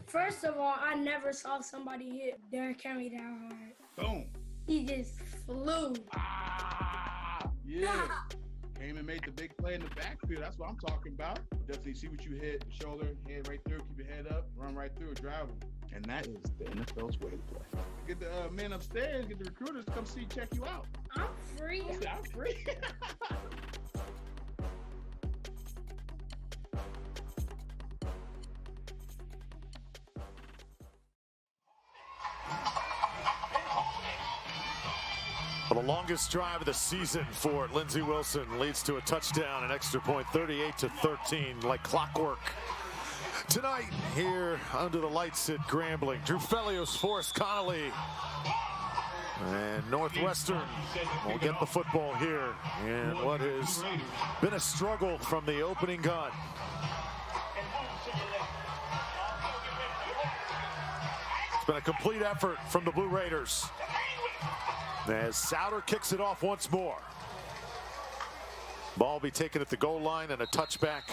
First of all, I never saw somebody hit Derrick Henry that hard. Boom. He just flew. Yeah. Came and made the big play in the backfield. That's what I'm talking about. Definitely see what you hit. Shoulder, head right through. Keep your head up. Run right through. Drive them. And that is the NFL's way to play. Get the men upstairs. Get the recruiters to come see, check you out. I'm free. I'm free. Well, the longest drive of the season for Lindsey Wilson leads to a touchdown, an extra point, 38-13, like clockwork. Tonight, here under the lights at Grambling, Drew Felios, Forrest Connolly, and Northwestern will get the football here in what has been a struggle from the opening gun. It's been a complete effort from the Blue Raiders, as Souter kicks it off once more. Ball be taken at the goal line, and a touchback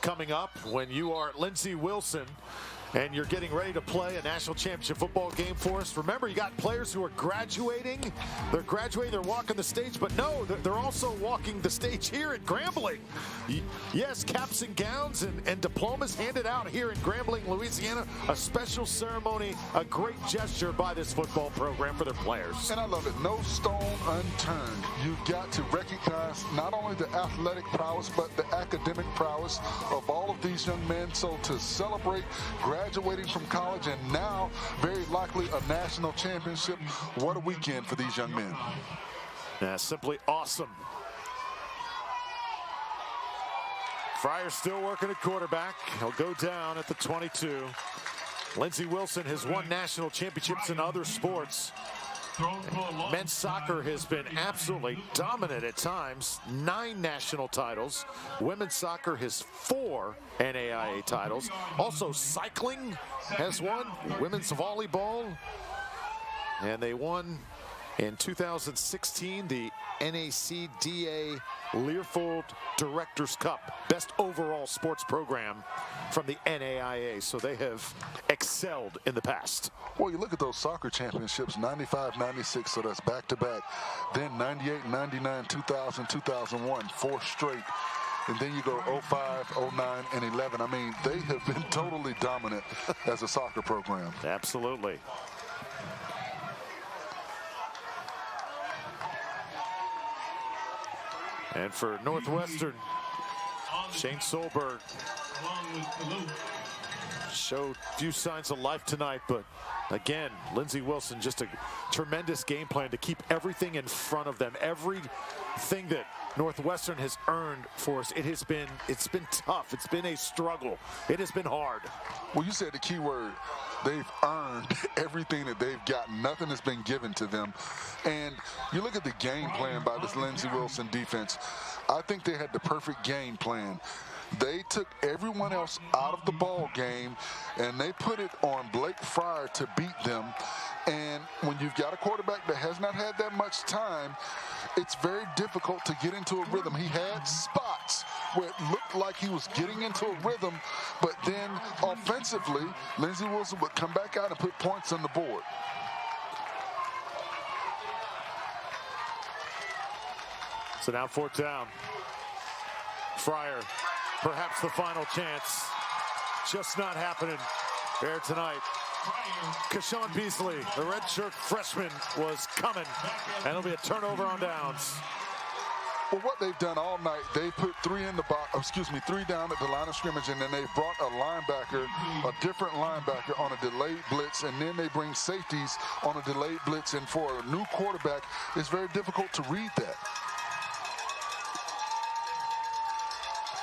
coming up when you are Lindsey Wilson and you're getting ready to play a national championship football game for us, remember you got players who are graduating. They're graduating, they're walking the stage, but no, they're also walking the stage here at Grambling. Yes, caps and gowns and diplomas handed out here in Grambling, Louisiana. A special ceremony, a great gesture by this football program for their players. And I love it. No stone unturned. You've got to recognize not only the athletic prowess, but the academic prowess of all of these young men. So to celebrate graduating from college and now very likely a national championship, what a weekend for these young men. Yeah, simply awesome. Fryer still working at quarterback. He'll go down at the 22. Lindsey Wilson has won national championships in other sports. Men's soccer has been absolutely dominant at times. 9 national titles. Women's soccer has 4 NAIA titles. Also, cycling has won. Women's volleyball. And they won in 2016 the NACDA Learfield Directors Cup. Best overall sports program from the NAIA. So they have excelled in the past. Well, you look at those soccer championships, 95, 96, so that's back-to-back. Then 98, 99, 2000, 2001, 4 straight. And then you go 05, 09, and 11. I mean, they have been totally dominant as a soccer program. Absolutely. And for Northwestern, Shane Solberg showed few signs of life tonight, but again, Lindsey Wilson, just a tremendous game plan to keep everything in front of them. Everything that Northwestern has earned for us, it's been tough. It's been a struggle. It has been hard. Well, you said the key word. They've earned everything that they've gotten. Nothing has been given to them. And you look at the game plan by this Lindsey Wilson defense. I think they had the perfect game plan. They took everyone else out of the ball game, and they put it on Blake Fryer to beat them. And when you've got a quarterback that has not had that much time, it's very difficult to get into a rhythm. He had spots where it looked like he was getting into a rhythm, but then offensively, Lindsey Wilson would come back out and put points on the board. So now 4th down. Fryer, perhaps the final chance. Just not happening here tonight. Kashawn Beasley, the redshirt freshman, was coming, and it'll be a turnover on downs. Well, what they've done all night, they put 3 down at the line of scrimmage, and then they brought a different linebacker on a delayed blitz, and then they bring safeties on a delayed blitz. And for a new quarterback, it's very difficult to read that.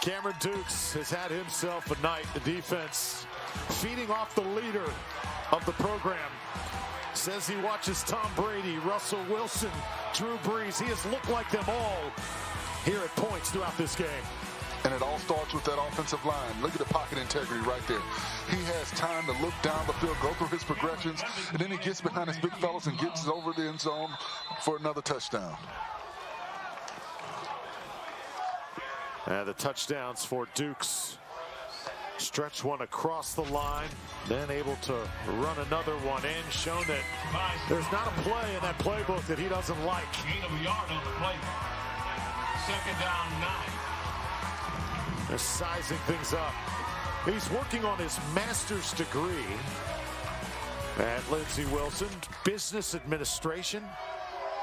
Cameron Dukes has had himself a night. The defense feeding off the leader of the program. Says he watches Tom Brady, Russell Wilson, Drew Brees. He has looked like them all here at points throughout this game. And it all starts with that offensive line. Look at the pocket integrity right there. He has time to look down the field, go through his progressions, and then he gets behind his big fellas and gets over the end zone for another touchdown. The touchdowns for Dukes. Stretch one across the line, then able to run another one in, shown that there's not a play in that playbook that he doesn't like. Gain of a yard on the play. 2nd down, 9. They're sizing things up. He's working on his master's degree at Lindsey Wilson, business administration.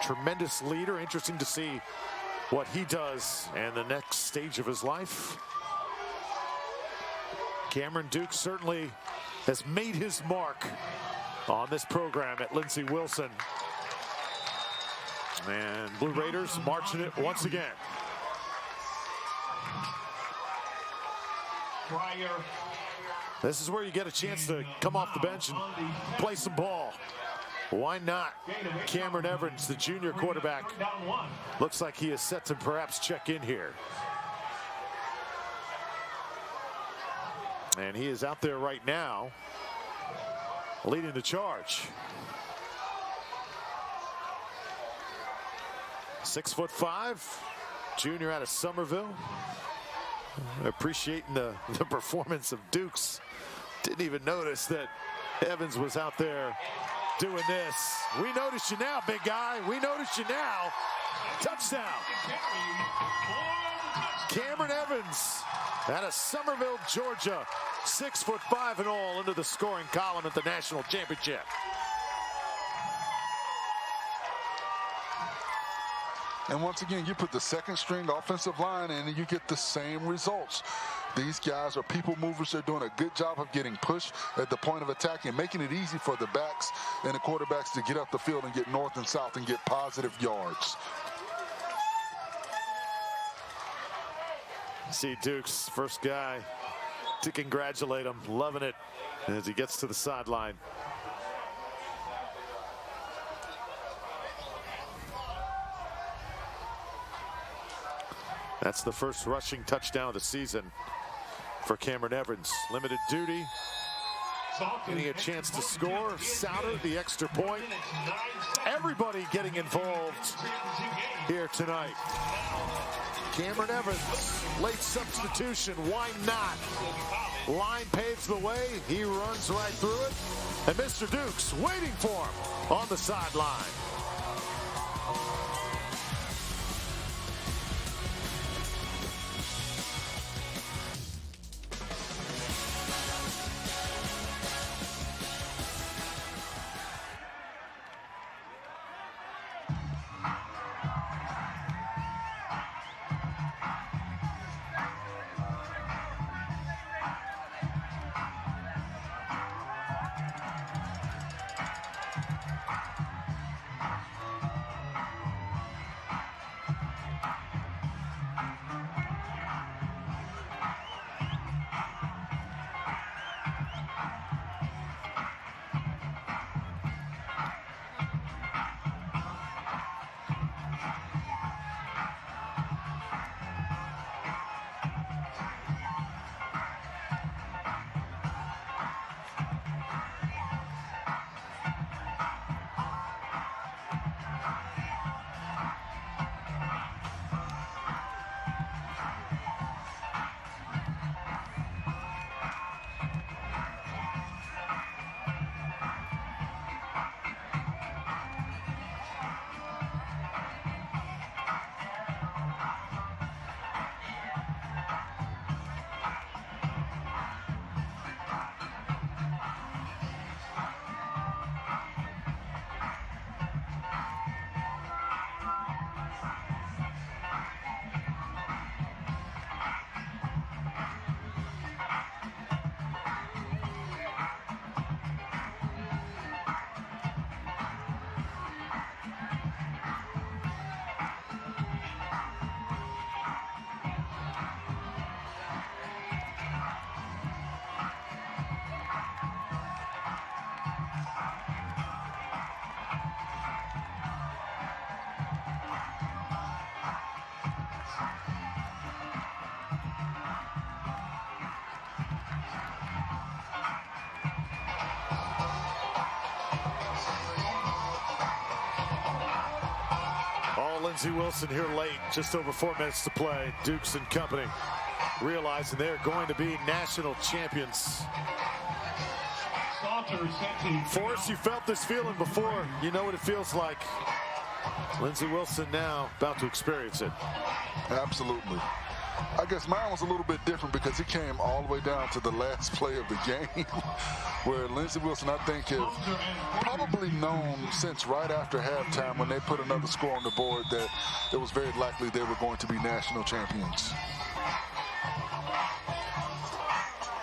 Tremendous leader. Interesting to see what he does and the next stage of his life. Cameron Dukes certainly has made his mark on this program at Lindsey Wilson. And Blue Raiders marching it once again. This is where you get a chance to come off the bench and play some ball. Why not? Cameron Evans, the junior quarterback, looks like he is set to perhaps check in here. And he is out there right now, leading the charge. 6'5", junior out of Somerville. Appreciating the performance of Dukes Didn't even notice that Evans was out there doing this. We notice you now, big guy. We notice you now. Touchdown. Cameron Evans out of Somerville, Georgia. 6'5" and all into the scoring column at the national championship. And once again, you put the second string offensive line in and you get the same results. These guys are people movers. They're doing a good job of getting pushed at the point of attack and making it easy for the backs and the quarterbacks to get up the field and get north and south and get positive yards. See Dukes, first guy to congratulate him, loving it as he gets to the sideline. That's the first rushing touchdown of the season for Cameron Evans. Limited duty, getting a chance to score. Souter, the extra point. Everybody getting involved here tonight. Cameron Evans, late substitution, why not? Line paves the way, he runs right through it, and Mr. Dukes waiting for him on the sideline. Lindsey Wilson here late, just over 4 minutes to play. Dukes and company realizing they're going to be national champions. Forrest, you felt this feeling before. You know what it feels like. Lindsey Wilson now about to experience it. Absolutely. I guess mine was a little bit different because he came all the way down to the last play of the game where Lindsey Wilson, I think, have probably known since right after halftime when they put another score on the board that it was very likely they were going to be national champions.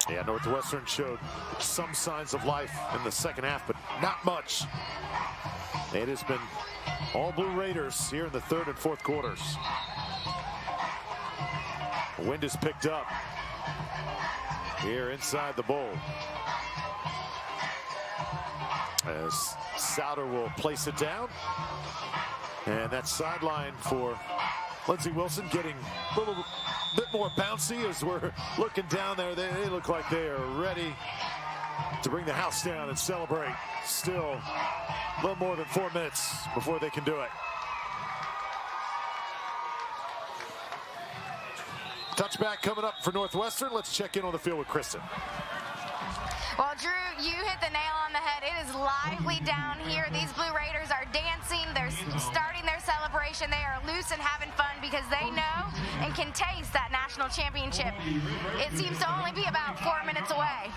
Yeah, Northwestern showed some signs of life in the second half, but not much. It has been all Blue Raiders here in the third and fourth quarters. The wind is picked up here inside the bowl as Souter will place it down. And that sideline for Lindsey Wilson getting a little bit more bouncy as we're looking down there. They look like they are ready to bring the house down and celebrate. Still a little more than 4 minutes before they can do it. Touchback coming up for Northwestern. Let's check in on the field with Kristen. Well, Drew, you hit the nail on the head. It is lively down here. These Blue Raiders are dancing. They're starting their celebration. They are loose and having fun because they know and can taste that national championship. It seems to only be about 4 minutes away.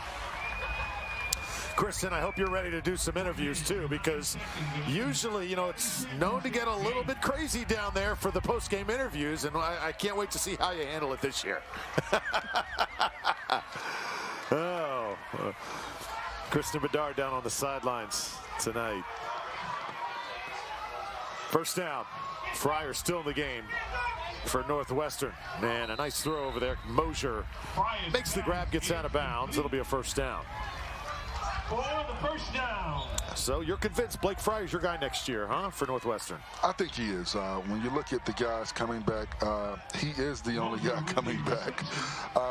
Kristen, I hope you're ready to do some interviews too, because usually, you know, it's known to get a little bit crazy down there for the post-game interviews, and I can't wait to see how you handle it this year. Kristen Bedard down on the sidelines tonight. First down. Fryer still in the game for Northwestern. Man, a nice throw over there. Mosier makes the grab, gets out of bounds. It'll be a first down. For the first down. So you're convinced Blake Fryer's your guy next year, huh, for Northwestern? I think he is. When you look at the guys coming back, he is the only guy coming back.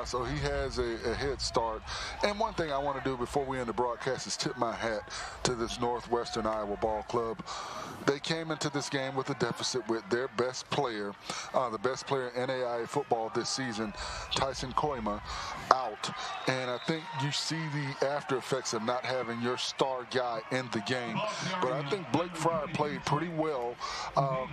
So he has a head start. And one thing I want to do before we end the broadcast is tip my hat to this Northwestern Iowa ball club. They came into this game with a deficit with their best player, the best player in NAIA football this season, Tyson Koima, out. And I think you see the after effects of not having your star guy in the game. But I think Blake Fryer played pretty well,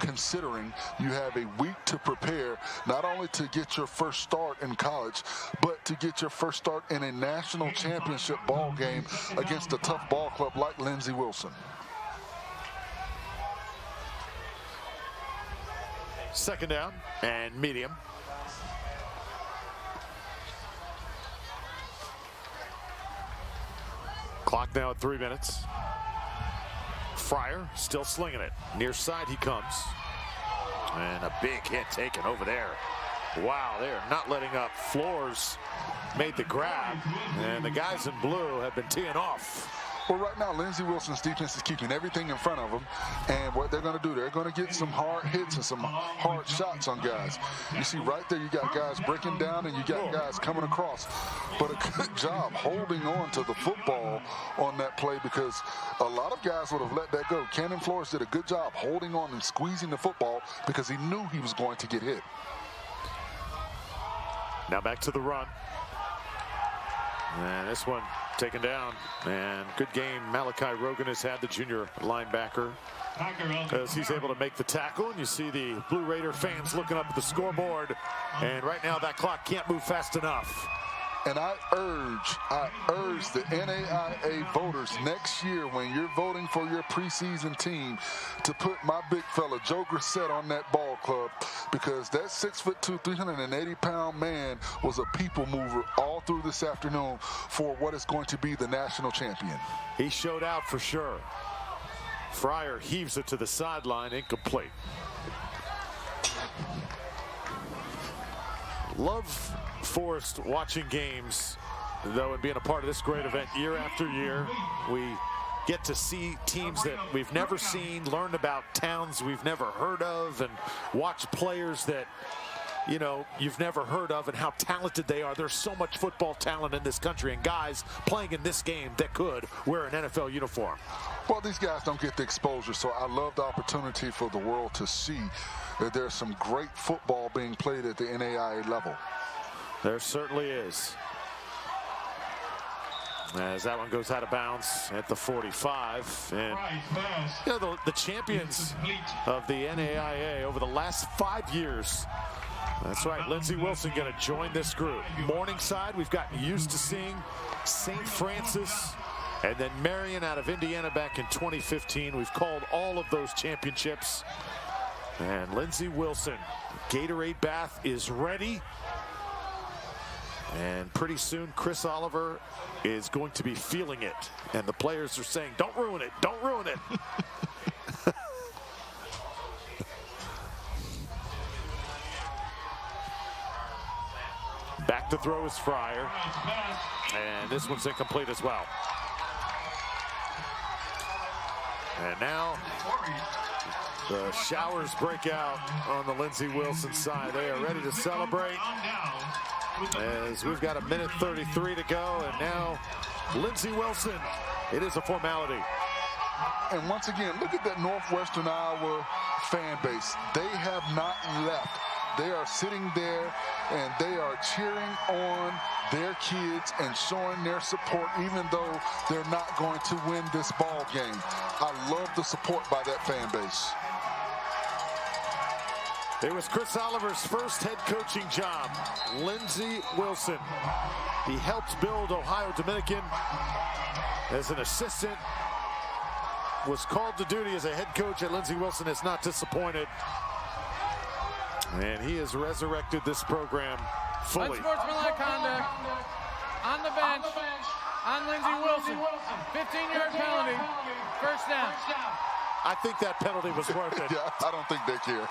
considering you have a week to prepare, not only to get your first start in college, but to get your first start in a national championship ball game against a tough ball club like Lindsey Wilson. Second down and medium. Clock now at 3 minutes. Fryer still slinging it. Near side he comes. And a big hit taken over there. Wow, they're not letting up. Flores made the grab, and the guys in blue have been teeing off. Well, right now, Lindsey Wilson's defense is keeping everything in front of them. And what they're going to do, they're going to get some hard hits and some hard shots on guys. You see right there, you got guys breaking down and you got guys coming across. But a good job holding on to the football on that play, because a lot of guys would have let that go. Cannon Flores did a good job holding on and squeezing the football because he knew he was going to get hit. Now back to the run. And this one taken down. And good game. Malachi Rogan has had, the junior linebacker, as he's able to make the tackle. And you see the Blue Raider fans looking up at the scoreboard. And right now that clock can't move fast enough. And I urge the NAIA voters next year, when you're voting for your preseason team, to put my big fella Joe Grissett on that ball club, because that 6'2", 380-pound man was a people mover all through this afternoon for what is going to be the national champion. He showed out for sure. Fryer heaves it to the sideline, incomplete. Love Forrest watching games, though, and being a part of this great event year after year. We get to see teams that we've never seen, learn about towns we've never heard of, and watch players that, you know, you've never heard of and how talented they are. There's so much football talent in this country, and guys playing in this game that could wear an NFL uniform. Well, these guys don't get the exposure, so I love the opportunity for the world to see that there's some great football being played at the NAIA level. There certainly is. As that one goes out of bounds at the 45. And you know, the champions of the NAIA over the last 5 years. That's right, Lindsey Wilson going to join this group. Morningside, we've gotten used to seeing St. Francis and then Marion out of Indiana back in 2015. We've called all of those championships. And Lindsey Wilson, Gatorade bath is ready. And pretty soon, Chris Oliver is going to be feeling it. And the players are saying, don't ruin it, don't ruin it. Back to throw is Fryer. And this one's incomplete as well. And now the showers break out on the Lindsey Wilson side. They are ready to celebrate, as we've got 1:33 to go, and now Lindsey Wilson, it is a formality. And once again, look at that Northwestern Iowa fan base. They have not left. They are sitting there and they are cheering on their kids and showing their support, even though they're not going to win this ball game. I love the support by that fan base. It was Chris Oliver's first head coaching job. Lindsey Wilson. He helped build Ohio Dominican as an assistant. Was called to duty as a head coach at Lindsey Wilson, has not disappointed. And he has resurrected this program fully. Unsportsmanlike conduct on the bench on Lindsey Wilson. 15-yard penalty, first down. I think that penalty was worth it. Yeah, I don't think they care.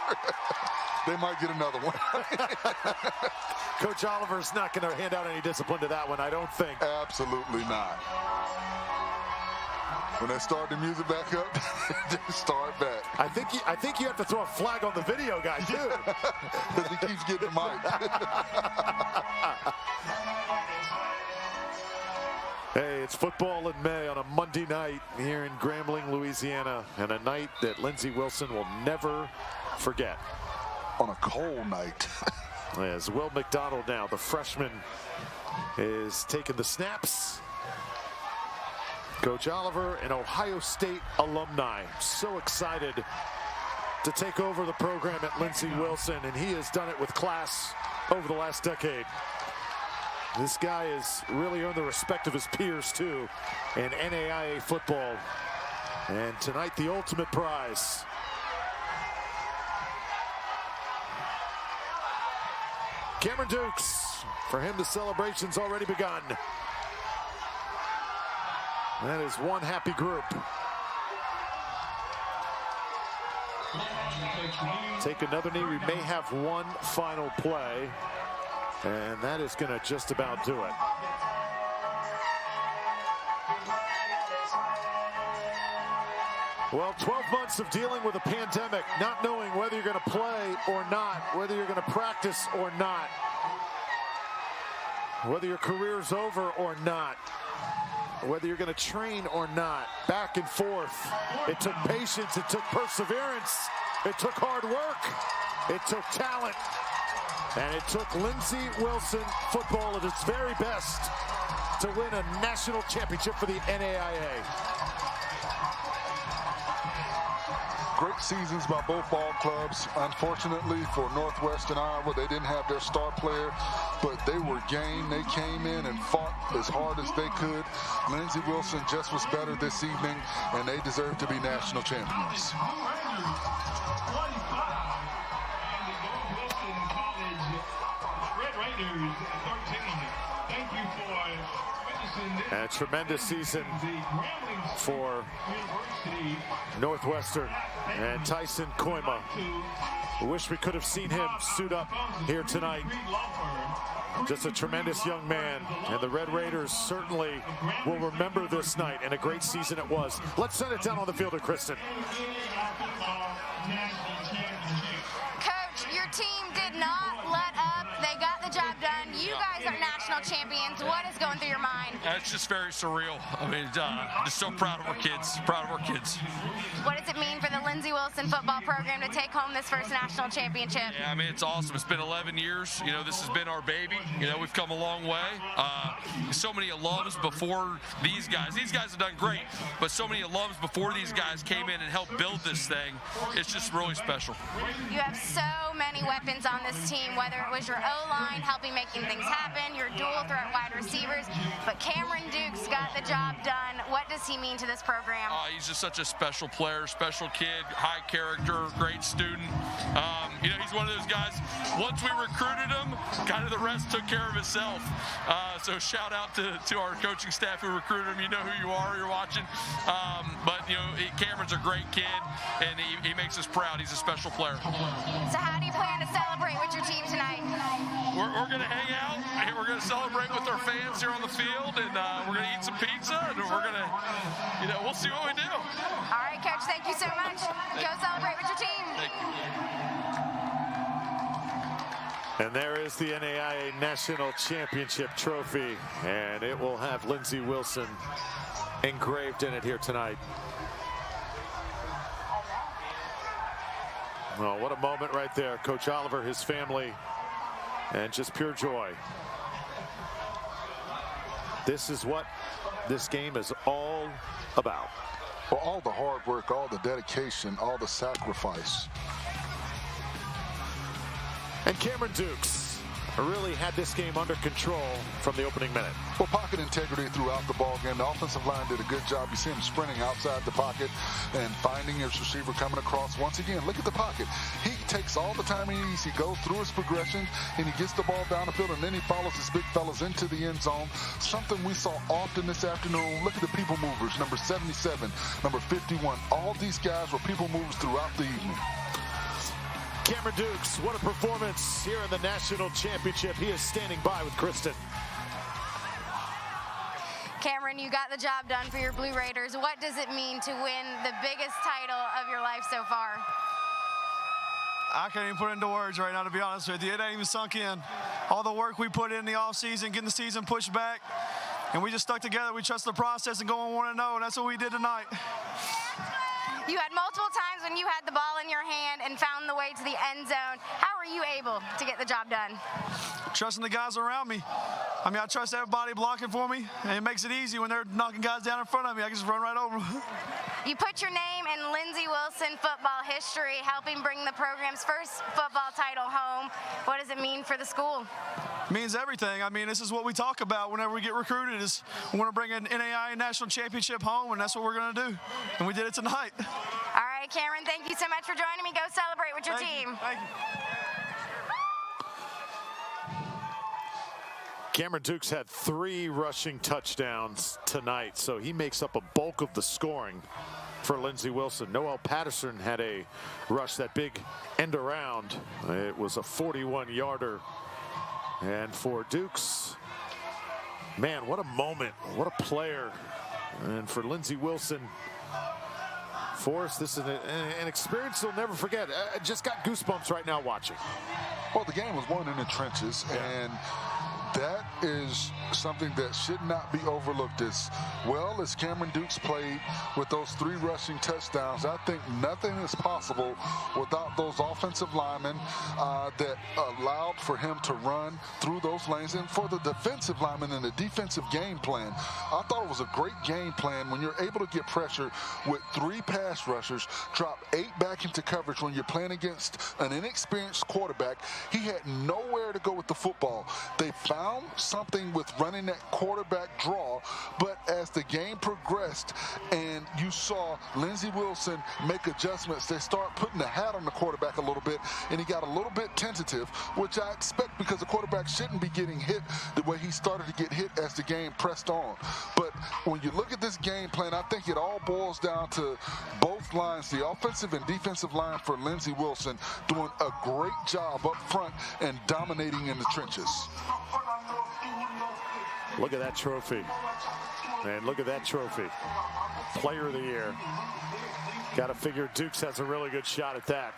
They might get another one. Coach Oliver's not going to hand out any discipline to that one, I don't think. Absolutely not. When they start the music back up, they start back. I think you have to throw a flag on the video guy too, because he keeps getting the mic. Hey, it's football in May on a Monday night here in Grambling, Louisiana, and a night that Lindsey Wilson will never forget. On a cold night. As Will McDonald now, the freshman, is taking the snaps. Coach Oliver, an Ohio State alumni, so excited to take over the program at Lindsey Wilson, and he has done it with class over the last decade. This guy has really earned the respect of his peers, too, in NAIA football. And tonight, the ultimate prize. Cameron Dukes, for him, the celebration's already begun. That is one happy group. Take another knee. We may have one final play, and that is going to just about do it. Well, 12 months of dealing with a pandemic, not knowing whether you're going to play or not, whether you're going to practice or not, whether your career's over or not, whether you're going to train or not, back and forth. It took patience, it took perseverance, it took hard work, it took talent, and it took Lindsey Wilson football at its very best to win a national championship for the NAIA. Great seasons by both ball clubs. Unfortunately for Northwestern Iowa, they didn't have their star player, but they were game. They came in and fought as hard as they could. Lindsey Wilson just was better this evening, and they deserve to be national champions. And a tremendous season for Northwestern and Tyson Koima. I wish we could have seen him suit up here tonight. Just a tremendous young man, and the Red Raiders certainly will remember this night, and a great season it was. Let's send it down on the field to Kristen. Coach, your team did not let up. They got the job done. You guys are national champions. What is going through your mind? It's just very surreal. I mean, just so proud of our kids. Proud of our kids. What does it mean for the Lindsey Wilson football program to take home this first national championship? Yeah, I mean, it's awesome. It's been 11 years. You know, this has been our baby. You know, we've come a long way. So many alums before these guys. These guys have done great, but so many alums before these guys came in and helped build this thing. It's just really special. You have so many weapons on this team, whether it was your O-line helping making things happen, your dual threat wide receivers, but Cameron Dukes got the job done. What does he mean to this program? He's just such a special player, special kid, high character, great student. You know, he's one of those guys, once we recruited him, kind of the rest took care of itself. So shout out to our coaching staff who recruited him. You know who you are, you're watching. But, you know, Cameron's a great kid, and he makes us proud. He's a special player. So how do you plan to celebrate with your team tonight? We're going to hang out, and we're going to celebrate with our fans here on the field, and we're going to eat some pizza, and we're going to, you know, we'll see what we do. All right, Coach, thank you so much. Go celebrate with your team. Thank you. And there is the NAIA National Championship trophy, and it will have Lindsey Wilson engraved in it here tonight. Well, what a moment right there. Coach Oliver, his family, and just pure joy. This is what this game is all about. Well, all the hard work, all the dedication, all the sacrifice. And Cameron Dukes really had this game under control from the opening minute. Well, pocket integrity throughout the ball game. The offensive line did a good job. You see him sprinting outside the pocket and finding his receiver coming across. Once again, look at the pocket. He takes all the time he needs. He goes through his progression, and he gets the ball down the field, and then he follows his big fellas into the end zone. Something we saw often this afternoon. Look at the people movers, number 77, number 51. All these guys were people movers throughout the evening. Cameron Dukes, what a performance here in the National Championship. He is standing by with Kristen. Cameron, you got the job done for your Blue Raiders. What does it mean to win the biggest title of your life so far? I can't even put it into words right now, to be honest with you. It ain't even sunk in. All the work we put in the offseason, getting the season pushed back, and we just stuck together. We trusted the process and going 1-0, and that's what we did tonight. You had multiple times when you had the ball in your hand and found the way to the end zone. How were you able to get the job done? Trusting the guys around me. I mean, I trust everybody blocking for me, and it makes it easy when they're knocking guys down in front of me. I can just run right over them. You put your name in Lindsey Wilson football history, helping bring the program's first football title home. What does it mean for the school? It means everything. I mean, this is what we talk about whenever we get recruited, is we want to bring an NAIA National Championship home, and that's what we're going to do. And we did it tonight. All right, Cameron, thank you so much for joining me. Go celebrate with your team. Thank you. Cameron Dukes had 3 rushing touchdowns tonight, so he makes up a bulk of the scoring for Lindsey Wilson. Noel Patterson had a rush, that big end around. It was a 41-yarder. And for Dukes, man, what a moment, what a player. And for Lindsey Wilson, for us, this is an experience he'll never forget. I just got goosebumps right now watching. Well, the game was won in the trenches, and that is something that should not be overlooked. As well as Cameron Dukes played with those 3 rushing touchdowns, I think nothing is possible without those offensive linemen that allowed for him to run through those lanes. And for the defensive linemen and the defensive game plan, I thought it was a great game plan when you're able to get pressure with 3 pass rushers, drop 8 back into coverage when you're playing against an inexperienced quarterback. He had nowhere to go with the football. They found something with running that quarterback draw, but as the game progressed and you saw Lindsey Wilson make adjustments, they start putting the hat on the quarterback a little bit, and he got a little bit tentative, which I expect because the quarterback shouldn't be getting hit the way he started to get hit as the game pressed on. But when you look at this game plan, I think it all boils down to both lines, the offensive and defensive line for Lindsey Wilson doing a great job up front and dominating in the trenches. Look at that trophy. Man, look at that trophy. Player of the year. Got to figure Dukes has a really good shot at that.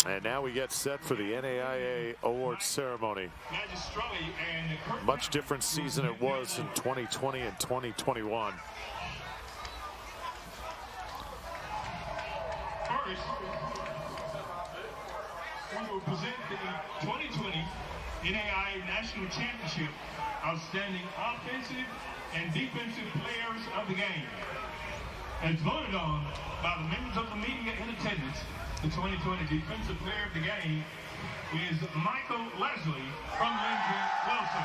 And now we get set for the NAIA Awards ceremony. Much different season it was in 2020 and 2021. First, we will present the 2020 NAIA National Championship Outstanding Offensive and Defensive Players of the Game. As voted on by the members of the media in attendance, the 2020 Defensive Player of the Game is Michael Leslie from Lindsey Wilson.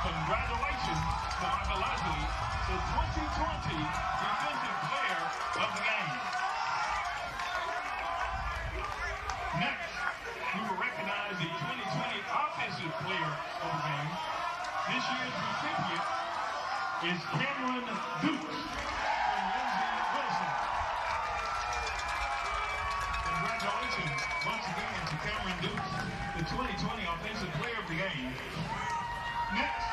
Congratulations to Michael Leslie, the 2020 Defensive Player of the Game. Next, we will recognize the 2020 Offensive Player of the Game. This year's recipient is Cameron Dukes from Lindsey Wilson. Congratulations once again to Cameron Dukes, the 2020 Offensive Player of the Game. Next,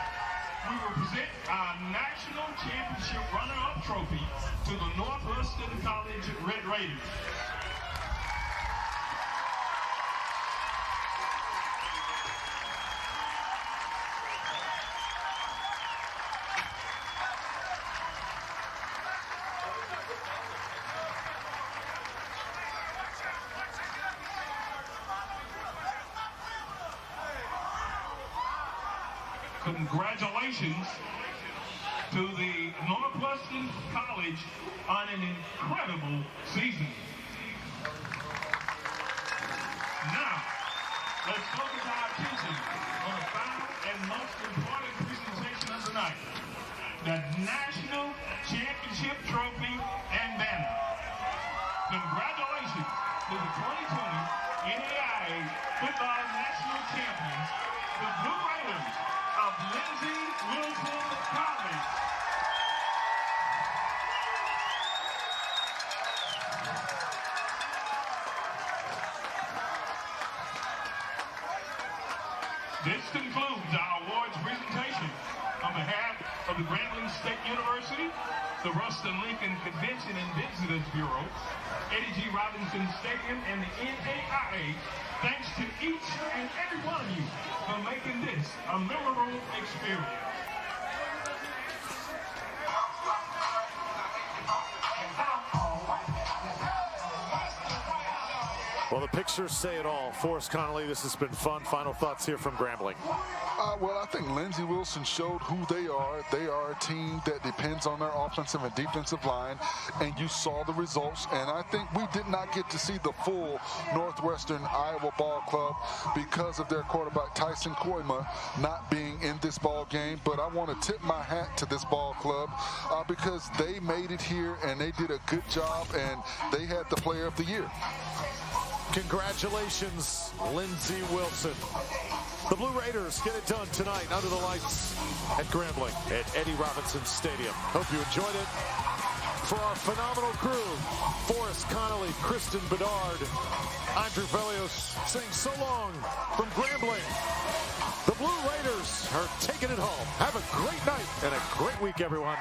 we will present our National Championship runner-up trophy to the Northwestern College Red Raiders. Congratulations to the Northwestern College on an incredible season. Now, let's focus our attention on the final and most important presentation of the night, the National Championship Trophy and Banner. Congratulations to the 2020 NAIA Football National Champions, the Blue Raiders of Lindsey Wilson College. This concludes our awards presentation. On behalf of the Grambling State University, the Ruston Lincoln Convention and Visitors Bureau, Eddie G. Robinson Stadium, and the NAIA, thanks to each and every one of you for making this a memorable experience. Well, the pictures say it all. Forrest Connolly, this has been fun. Final thoughts here from Grambling. Well, I think Lindsey Wilson showed who they are. They are a team that depends on their offensive and defensive line, and you saw the results. And I think we did not get to see the full Northwestern Iowa ball club because of their quarterback Tyson Koima not being in this ball game. But I want to tip my hat to this ball club because they made it here and they did a good job, and they had the player of the year. Congratulations, Lindsey Wilson. The Blue Raiders get it done tonight under the lights at Grambling at Eddie Robinson Stadium. Hope you enjoyed it. For our phenomenal crew, Forrest Connolly, Kristen Bedard, Andrew Velios saying so long from Grambling. The Blue Raiders are taking it home. Have a great night and a great week, everyone.